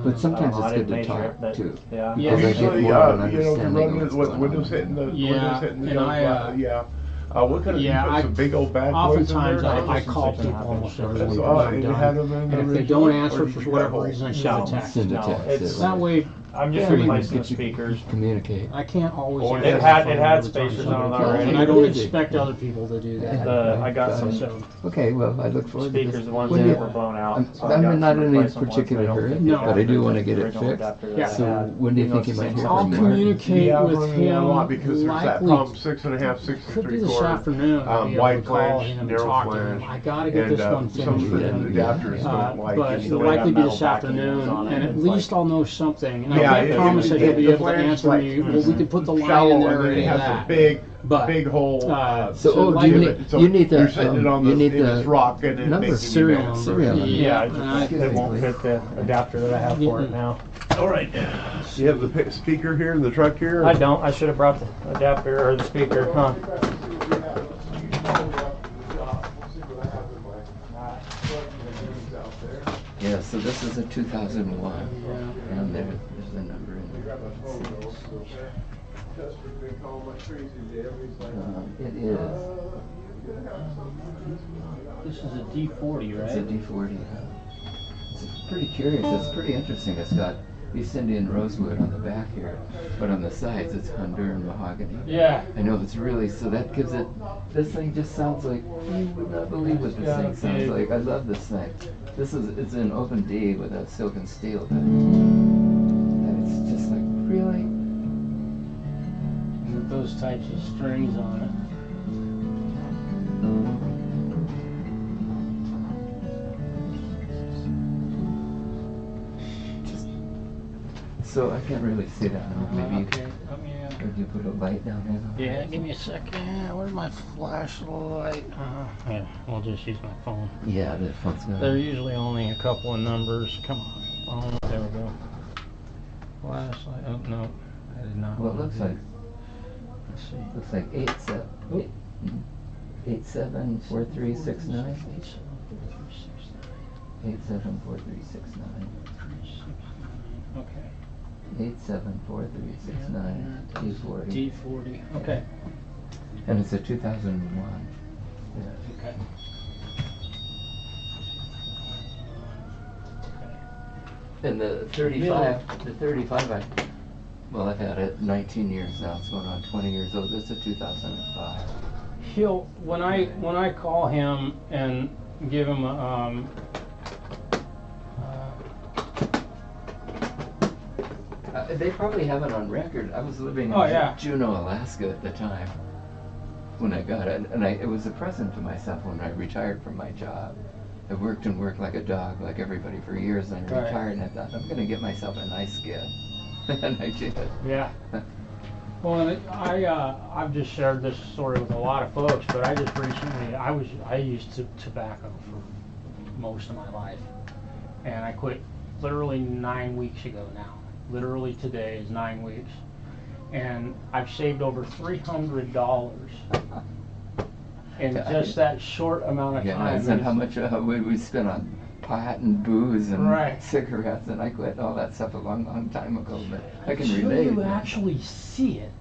But sometimes I it's good didn't to measure talk it, but- too. Yeah. Yeah. Because I get Usually, more of an if you're understanding of running what's with going windows on. hitting the Yeah, windows hitting the and I, yeah. What kind of yeah, you put I- some big old bad boys in Oftentimes there? I Just call some people 6.5 almost inch every That's week all, when I'm and you done. had them in the And if they original, don't or answer did for you whatever hold? reason, I send No. a text. Send a No, text. it's- That way, I'm just Yeah, we replacing can the speakers. Communicate. I can't always. Oh, answer it the had- phone it had every time spacers somebody on it calls, already. and I don't Busy. expect other people to do that. I got some So, Okay, well, I look forward to speakers, this. the ones When that you- were blown out. I'm so I got not some in any replacement ones. particular They don't hurry, fit the No. but I do adapter, want to the get it original fixed. adapter that Yeah. I So had. when do you know, think you it's might the hear same I'll from size. Mark? communicate Yeah, I'm with running a lot him because there's that likely. pump 6.5, 6 Could be this 3/4. afternoon. I'll be able Wide to call flange, him and narrow talk to him. flange, I gotta get and this one some finished. of the with him. adapters don't like. But just it'll the way likely that be metal this backing afternoon, is on it. and at It's least like- I'll know something. And Yeah, I can't it- promise that it- he'll be the able to flange answer like- me. Well, we could put the line shallow, in there and or then any it of has that. a big But, hole. So, So do you divot. need, So you need you're the, sitting it on you the, need in this the rock and it number. makes you serial mad. number. Serial number. Yeah, and I- it won't fit the adapter that I have for it now. All right. You have the speaker here in the truck here? I don't. I should have brought the adapter or the speaker, huh? Yeah, so this is a 2001, and there's the number in there. It is. This is a D40, It's a right? D40. It's pretty curious. It's pretty interesting. It's got East Indian rosewood on the back here, but on the sides it's Honduran mahogany. Yeah. I know it's really, so that gives it, this thing just sounds like, you would not believe what this thing sounds like. I love this thing. It's an open D with a silk and steel, and it's just like, really? With those types of strings on it. So I can't really see that now. Maybe you, Okay. could you put a light down there? Though? Yeah, give me a second. Where's my flashlight? Yeah, we'll just use my phone. Yeah, that phone's good. They're usually only a couple of numbers. Come on, phone. There we go. Flashlight. Oh no, I did not. Well, it want looks to like do- Let's see. 874369. 874369. Okay. 874369. T40. D40. Okay. And it's a 2001. Okay. And the 35, I've had it 19 years now. It's going on 20 years old. It's a 2005. When I call him and give him a They probably have it on record. I was living in Oh, yeah. Juneau, Alaska at the time when I got it, and it was a present to myself when I retired from my job. I worked and worked like a dog, like everybody, for years, and I Right. retired, and I thought, I'm going to get myself a nice gift. And I did. Yeah. Well, and I've just shared this story with a lot of folks, but I just recently I used tobacco for most of my life, and I quit literally 9 weeks ago now. Literally today is 9 weeks, and I've saved over $300 in just that short amount of Yeah, time. I said how much we spent on pot and booze and Right. cigarettes, and I quit all that stuff a long, long time ago, but I can Until relate. you actually see it.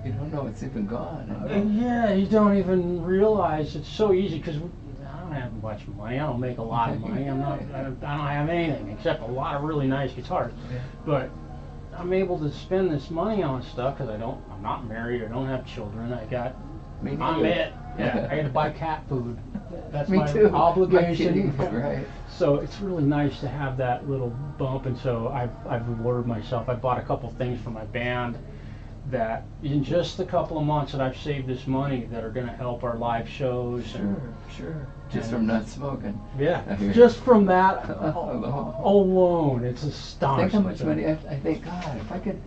You don't know it's even gone. And yeah, you don't even realize it's so easy because I don't have much money. I don't make a lot of money. I don't have anything except a lot of really nice guitars. But I'm able to spend this money on stuff because I'm not married. I don't have children. I'm it. Yeah, I got to buy cat food. That's my obligation. Right. So it's really nice to have that little bump, and so I've rewarded myself. I bought a couple things for my band that in just a couple of months that I've saved this money that are going to help our live shows. Sure. Just from not smoking. Yeah, just from that alone, it's astonishing. Think how much money, I think, God, if I could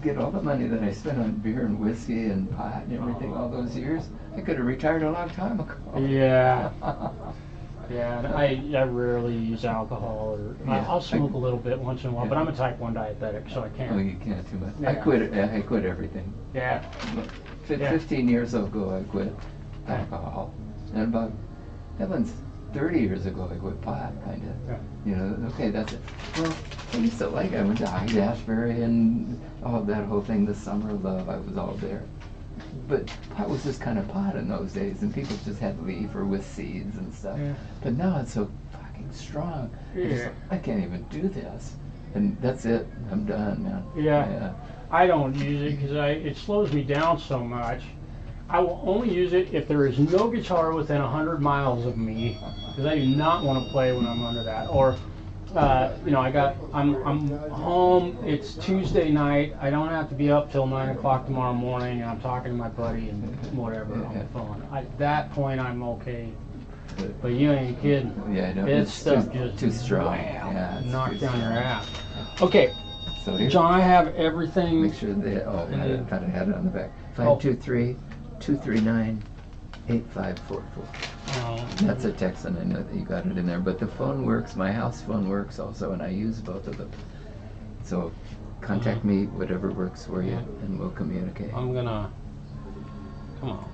get all the money that I spent on beer and whiskey and pot and everything all those years, I could have retired a long time ago. Yeah. Yeah, and I rarely use alcohol, or I'll smoke a little bit once in a while, but I'm a type 1 diabetic, so I can't. Oh, you can't too much. Yeah. I quit everything. Yeah. 15 years ago I quit alcohol, and about 30 years ago I quit pot, kind of. Yeah. You know, okay, that's it. Well, I used to like it. I went to Haight-Ashbury and that whole thing, the Summer of Love, I was all there. But pot was just kind of pot in those days, and people just had leaf or with seeds and stuff. Yeah. But now it's so fucking strong. Yeah. I can't even do this. And that's it. I'm done, man. Yeah. I don't use it because it slows me down so much. I will only use it if there is no guitar within 100 miles of me, because I do not want to play when I'm under that. Or, I'm home. It's Tuesday night. I don't have to be up till 9 o'clock tomorrow morning, and I'm talking to my buddy and whatever on the phone. At that point, I'm okay. But you ain't kidding. Yeah, I know. It's stuff just too strong. Wow, knock down your ass. Okay. So John, I have everything. Make sure that. Oh, I thought I had it on the back. 523-239-8544. That's a text, and I know that you got it in there. But the phone works. My house phone works also, and I use both of them. So contact me, whatever works for you, and we'll communicate. I'm gonna. Come on.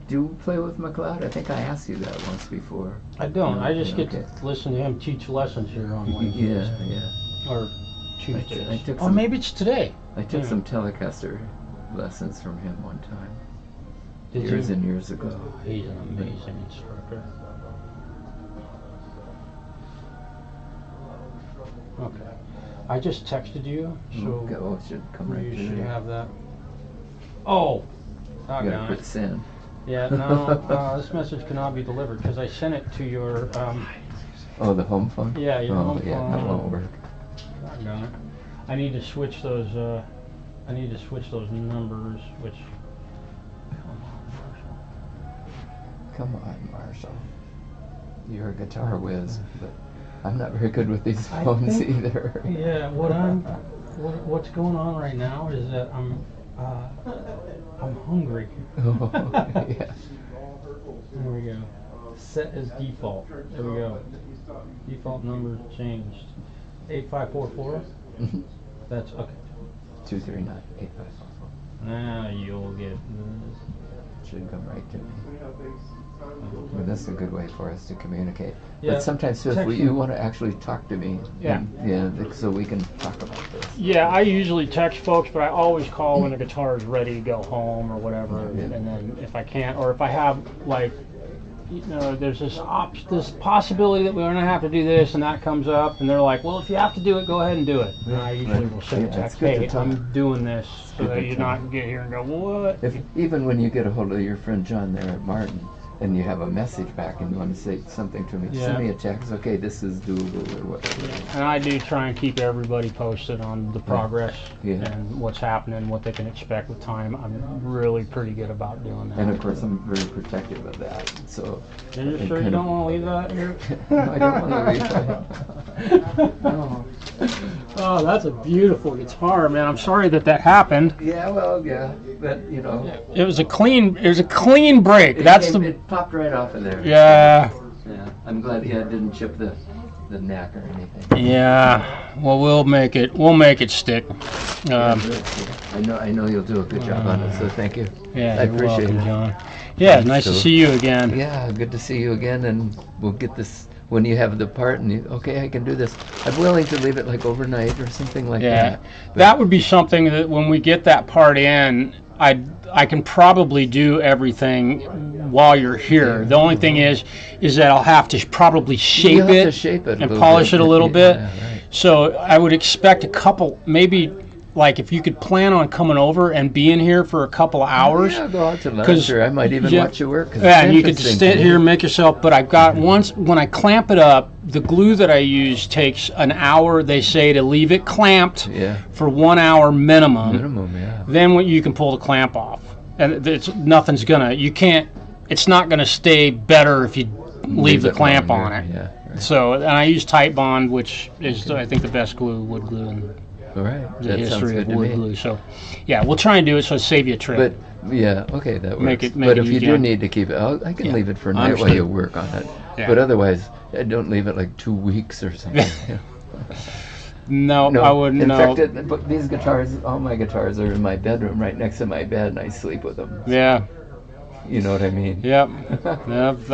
Do you play with McLeod? I think I asked you that once before. I don't. I just get to listen to him teach lessons here on Wednesdays. Yeah. Or Tuesdays. I took maybe it's today. I took some Telecaster lessons from him one time. Did years you? And years ago. He's an amazing instructor. Okay. I just texted you, so it should come right you through. should have that. Oh! You gotta put send. Yeah, no, this message cannot be delivered because I sent it to your. Oh, the home phone? Yeah, your home phone. Yeah, that won't work. Doggone it. I need to switch those. Numbers. Which. Come on, Marshall. You're a guitar whiz, but I'm not very good with these phones either. Yeah, what's going on right now is that I'm hungry. Oh, yeah. There we go. Set as default. There we go. Default number changed. 8544. That's okay. 239-8544. Now you'll get. Should come right to me. Well, that's a good way for us to communicate. Yeah. But sometimes if you want to actually talk to me, so we can talk about this. Yeah, I usually text folks, but I always call when the guitar is ready to go home or whatever. And then if I can't, or if I have there's this possibility that we're going to have to do this, and that comes up, and they're like, well, if you have to do it, go ahead and do it. And I usually will send a text, hey, I'm doing this, so that you not get here and go, what? Even when you get a hold of your friend John there at Martin, and you have a message back and you want to say something to me, send me a text, okay, this is doable or whatever. And I do try and keep everybody posted on the progress and what's happening, what they can expect with time. I'm really pretty good about doing that. And of course, I'm very protective of that. So. Are you sure you don't want to leave that here? No, I don't want to leave that. No. Oh, that's a beautiful guitar, man. I'm sorry that happened. Yeah, well, but it was a clean break. It popped right off of there. Yeah. Yeah. I'm glad it didn't chip the neck or anything. Yeah. Well, we'll make it stick. I know you'll do a good job on it. So thank you. Yeah, I appreciate it, John. Yeah, nice to see you again. Yeah, good to see you again, and we'll get this. When you have the part and I can do this. I'm willing to leave it like overnight or something like that. Yeah, that would be something that when we get that part in, I can probably do everything while you're here. The only thing is that I'll have to probably shape it and polish it a little bit. Right. So I would expect a couple, maybe like if you could plan on coming over and being here for a couple of hours. Yeah, go out to lunch, or I might even watch you work. Yeah, and you could sit here and make yourself, but I've got once, when I clamp it up, the glue that I use takes an hour, they say, to leave it clamped for 1 hour minimum. Minimum, yeah. Then when you can pull the clamp off. And nothing's gonna, you can't, it's not gonna stay better if you leave the clamp on it. Yeah, right. So, and I use Tight Bond, which is, I think, the best glue, wood glue, in All right. the That sounds history good of to wood me. glue. So, yeah, we'll try and do it so it save you a trip. But yeah, okay, that works. Make it but if you easy do on- need to keep it, I can leave it for a I night while understand. you work on it. Yeah. But otherwise, I don't leave it like 2 weeks or something. No, I wouldn't. In No. fact, but these guitars, all my guitars are in my bedroom, right next to my bed, and I sleep with them. Yeah. You know what I mean? Yep. Yep.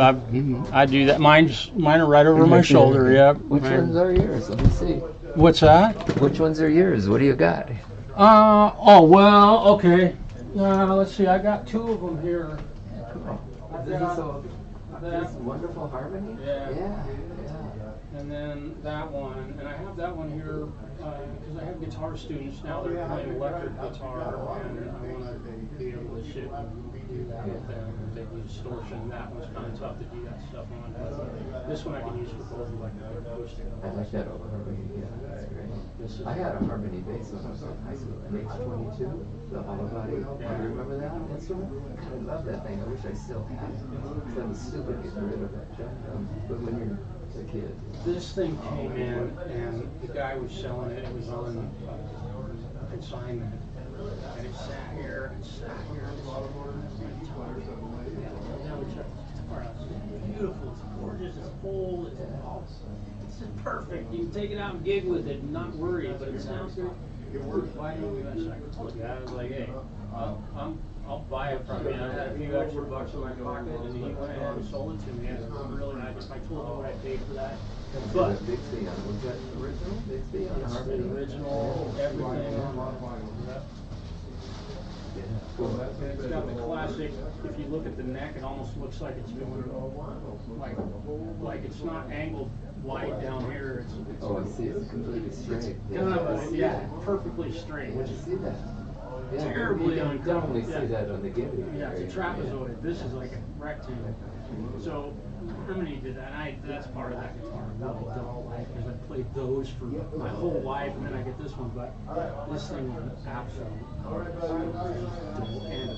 I do that. Mine are right over my shoulder. Yep. Which ones are yours? Let me see. What's that? Which ones are yours? What do you got? Oh well. Okay. Let's see. I got 2 of them here. This wonderful harmony? Yeah. Yeah. And then that one, and I have that one here because I have guitar students now that are playing electric guitar, and I want to be able to sit and do that with them. If they do distortion, that one's kind of tough to do that stuff on. But this one I can use for both electric and acoustic. I like that old harmony. Yeah, that's great. I had a harmony bass when I was in high school, an H22, the hollow body. Do you remember that instrument? I love that thing. I wish I still had it. That was stupid to get rid of it. But when you're a kid. This thing came in, and the guy was selling it. It was on consignment, and it sat here and sat here. It's beautiful. It's gorgeous. It's full. It's just perfect. You can take it out and gig with it and not worry. But it sounds good. Why do we got a I was like, hey, I'll buy it from you. I had a few extra bucks in my pocket, and he went ahead and sold it to me. And really nice. I told him what I paid for that. But Bixby, was that original? Bixby on it's harmony? the original, everything. It's got the classic. If you look at the neck, it almost looks like it's going like it's not angled wide down here. It's Oh, I see. It's completely straight. kind of perfectly straight. Where'd you see that? Yeah, Terribly you can uncomfortable. definitely see that on the Gibby. Yeah, it's a trapezoid. This is like a rectangle. So Ernie did that. That's part of that guitar. I really don't like because I played those for my whole life, and then I get this one. But this thing was an absolute. And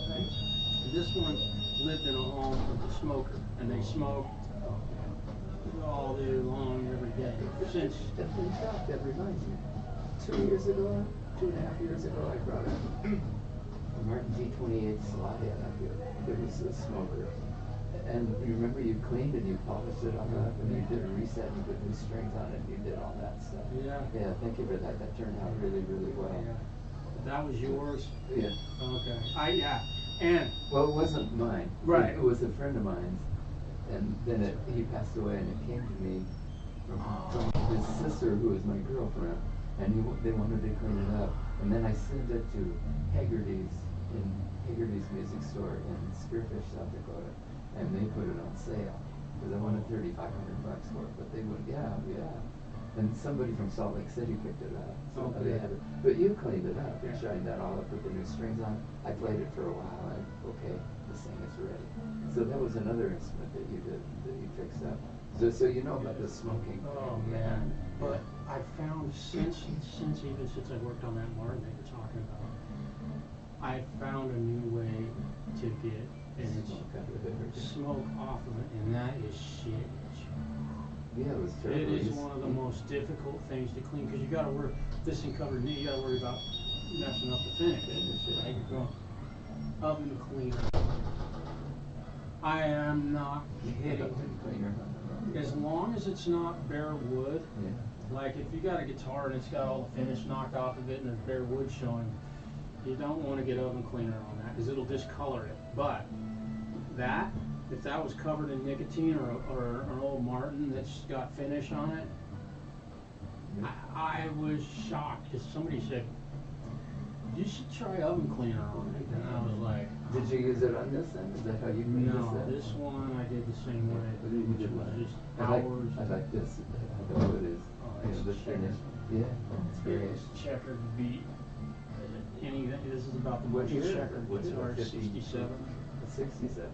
this one lived in a home with a smoker, and they smoked all day long, every day. Since that reminds me. 2 years ago, 2.5 years ago, I brought a Martin D28 slide up here. It was a smoker. And you remember you cleaned and you polished it on up, and you did a reset and put new strings on it, and you did all that stuff. Yeah. Yeah, thank you for that. That turned out really, really well. Yeah. That was yours? Yeah. Okay. And well, it wasn't mine. Right. It was a friend of mine's, and then he passed away, and it came to me from his sister, who was my girlfriend, and they wanted to clean it up, and then I sent it to Haggerty's music store in Spearfish, South Dakota, and they put it on sale because I wanted $3,500 for it, but they went, yeah. And somebody from Salt Lake City picked it up. So they had it. But you cleaned it up and shined that all up with the new strings on. I played it for a while, and okay, this thing is ready. So that was another instrument that you did, that you fixed up. So you know about the smoking. oh man, but I found since I worked on that Martin that you're talking about, I found a new way to get smoke off of it, and that is shit. Yeah, it was terrible. It is one of the most difficult things to clean because you got to worry. This thing covered knee, you got to worry about messing up the finish. Right? You're going oven cleaner. I am not kidding. As long as it's not bare wood, like if you got a guitar and it's got all the finish knocked off of it and there's bare wood showing, you don't want to get oven cleaner on that because it'll discolor it. But that, if that was covered in nicotine or an old Martin that's got finish on it, I was shocked because somebody said, you should try oven cleaner on it. And I was like, Did you use it on this end? Is that how you clean no, this this one I did the same way, which was just I hours. like this. I know it is. Oh, You know, the finish. Yeah, it's great. It's checkered beat. Anything. This is about the What most year is it? checkered What's it, guitar, 50? 67. 67.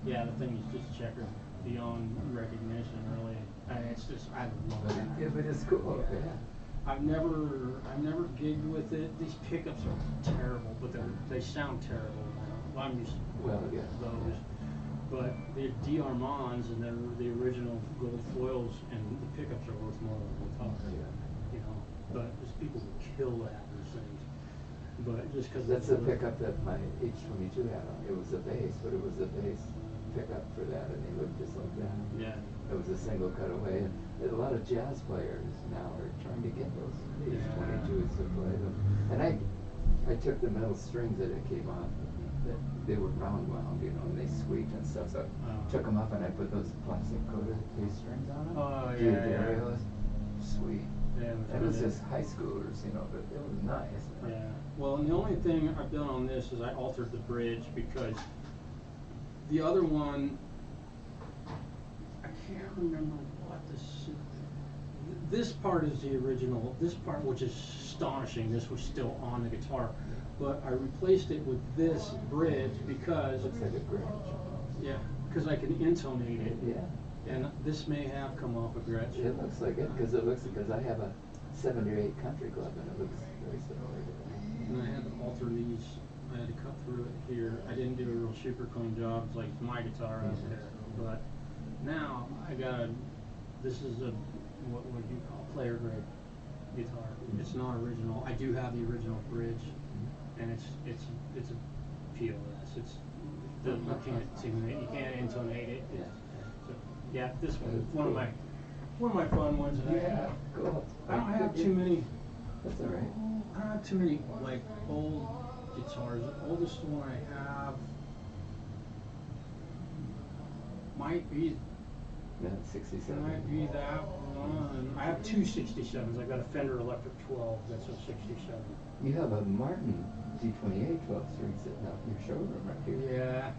Yeah, the thing is just checkered beyond recognition, really. It's just, I love But it. yeah, but it's cool. Yeah. I've never gigged with it. These pickups are terrible, but they sound terrible now. I'm used to Well, yeah. those. But the D'Armands and they're the original gold foils, and the pickups are worth more than the guitar. Yeah. You know, but just people would kill to have those things. But just because That's the pickup that my H22 had on. It was a bass, but it was a bass pickup for that, and they looked just like that. Yeah. It was a single cutaway, and a lot of jazz players now are trying to get those H22s to play them. And I took the metal strings that it came off. They were round wound, you know, and they squeaked and stuff. So I took them off and I put those plastic coated bass strings on them. Oh, Dude, yeah, there it was. Sweet. Yeah, It was just high schoolers, you know, but it was nice. Yeah. Well, and the only thing I've done on this is I altered the bridge because the other one, I can't remember what this part is the original. This part, which is astonishing, this was still on the guitar, but I replaced it with this bridge because Looks like a Gretsch. yeah, because I can intonate it. Yeah. And this may have come off a Gretsch. It looks like it because I have a 78 Country Club and it looks very similar to that. And I had to alter these. I had to cut through it here. I didn't do a real super clean job like my guitar out there. But now I got a. This is a what do you call player grade guitar. It's not original. I do have the original bridge, and it's a POS. You can't intonate it. So, yeah, this one one of my fun ones that I have. Cool. I don't have too many. That's all right. I don't have too many like old guitars. The oldest one I have might be Yeah, 67. that one. I have two 67s. I got a Fender Electric 12. That's a 67. You have a Martin D28 12 string sitting out in your showroom right here. Yeah.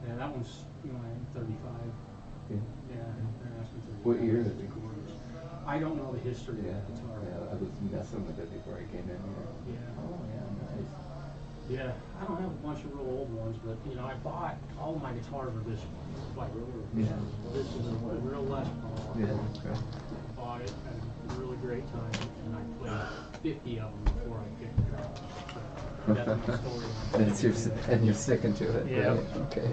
Yeah, that one's 35. Yeah. Yeah, that's been 35. What year is it? I don't know the history Yeah. of the guitar. Yeah, I was messing with it before I came in here. Yeah. Oh, yeah, nice. Yeah, I don't have a bunch of real old ones, but I bought all of my guitars are this one. Like, Yeah. this is a real Les Paul. Yeah, that's right. Bought it, had a really great time, and I played 50 of them before I picked it up. So that's my story. And you're sticking to it. Yeah. Right? Okay.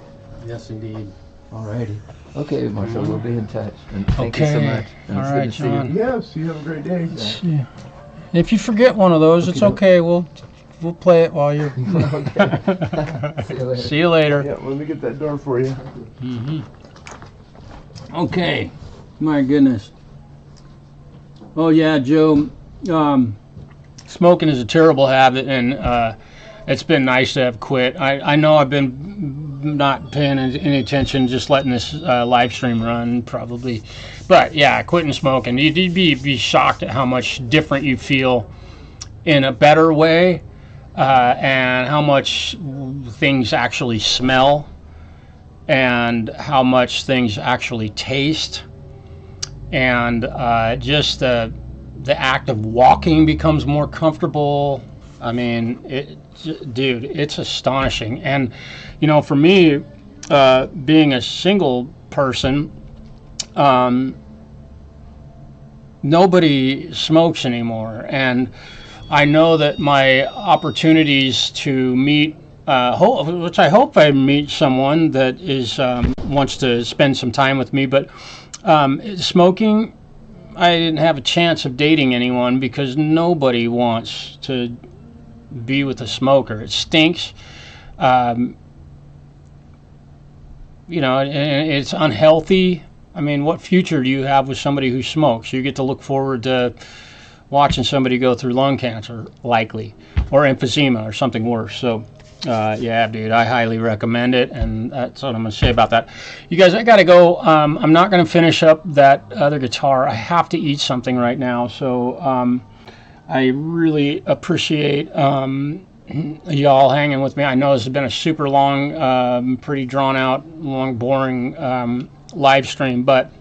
Yes, indeed. Alrighty. Okay, Marshall, we'll be in touch. And thank you so much. And All it's right, good to see John. you. Yes, you have a great day. Yeah. If you forget one of those, it's okay. We'll play it while you're. Okay. See you later. See you later. Yeah, let me get that door for you. Okay. My goodness. Oh yeah, Joe. Smoking is a terrible habit, and it's been nice to have quit. I know I've been not paying any attention, just letting this live stream run probably. But yeah, quitting smoking. You'd be shocked at how much different you feel in a better way, and how much things actually smell, and how much things actually taste, and just the act of walking becomes more comfortable. I mean, dude, it's astonishing. And for me, being a single person, nobody smokes anymore, and I know that my opportunities to meet, which I hope I meet someone that is wants to spend some time with me, but smoking, I didn't have a chance of dating anyone because nobody wants to be with a smoker. It stinks. It's unhealthy. I mean, what future do you have with somebody who smokes? You get to look forward to watching somebody go through lung cancer, likely, or emphysema or something worse. So, yeah, dude, I highly recommend it, and that's what I'm going to say about that. You guys, I got to go. I'm not going to finish up that other guitar. I have to eat something right now, so I really appreciate y'all hanging with me. I know this has been a super long, pretty drawn out, long, boring live stream, but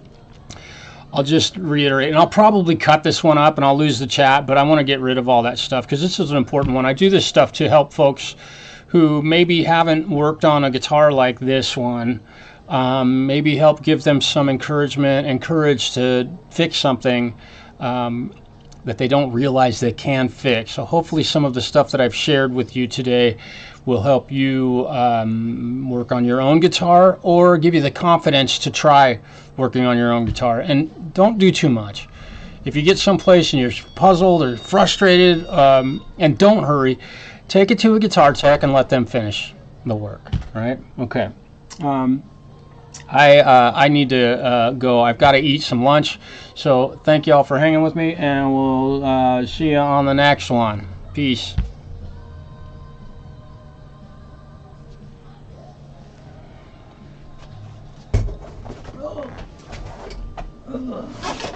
I'll just reiterate, and I'll probably cut this one up and I'll lose the chat, but I want to get rid of all that stuff because this is an important one. I do this stuff to help folks who maybe haven't worked on a guitar like this one, maybe help give them some encouragement and courage to fix something that they don't realize they can fix. So hopefully some of the stuff that I've shared with you today will help you work on your own guitar or give you the confidence to try working on your own guitar. And don't do too much. If you get someplace and you're puzzled or frustrated, and don't hurry, take it to a guitar tech and let them finish the work, right? Okay. I need to go. I've got to eat some lunch. So thank you all for hanging with me, and we'll see you on the next one. Peace. Oh.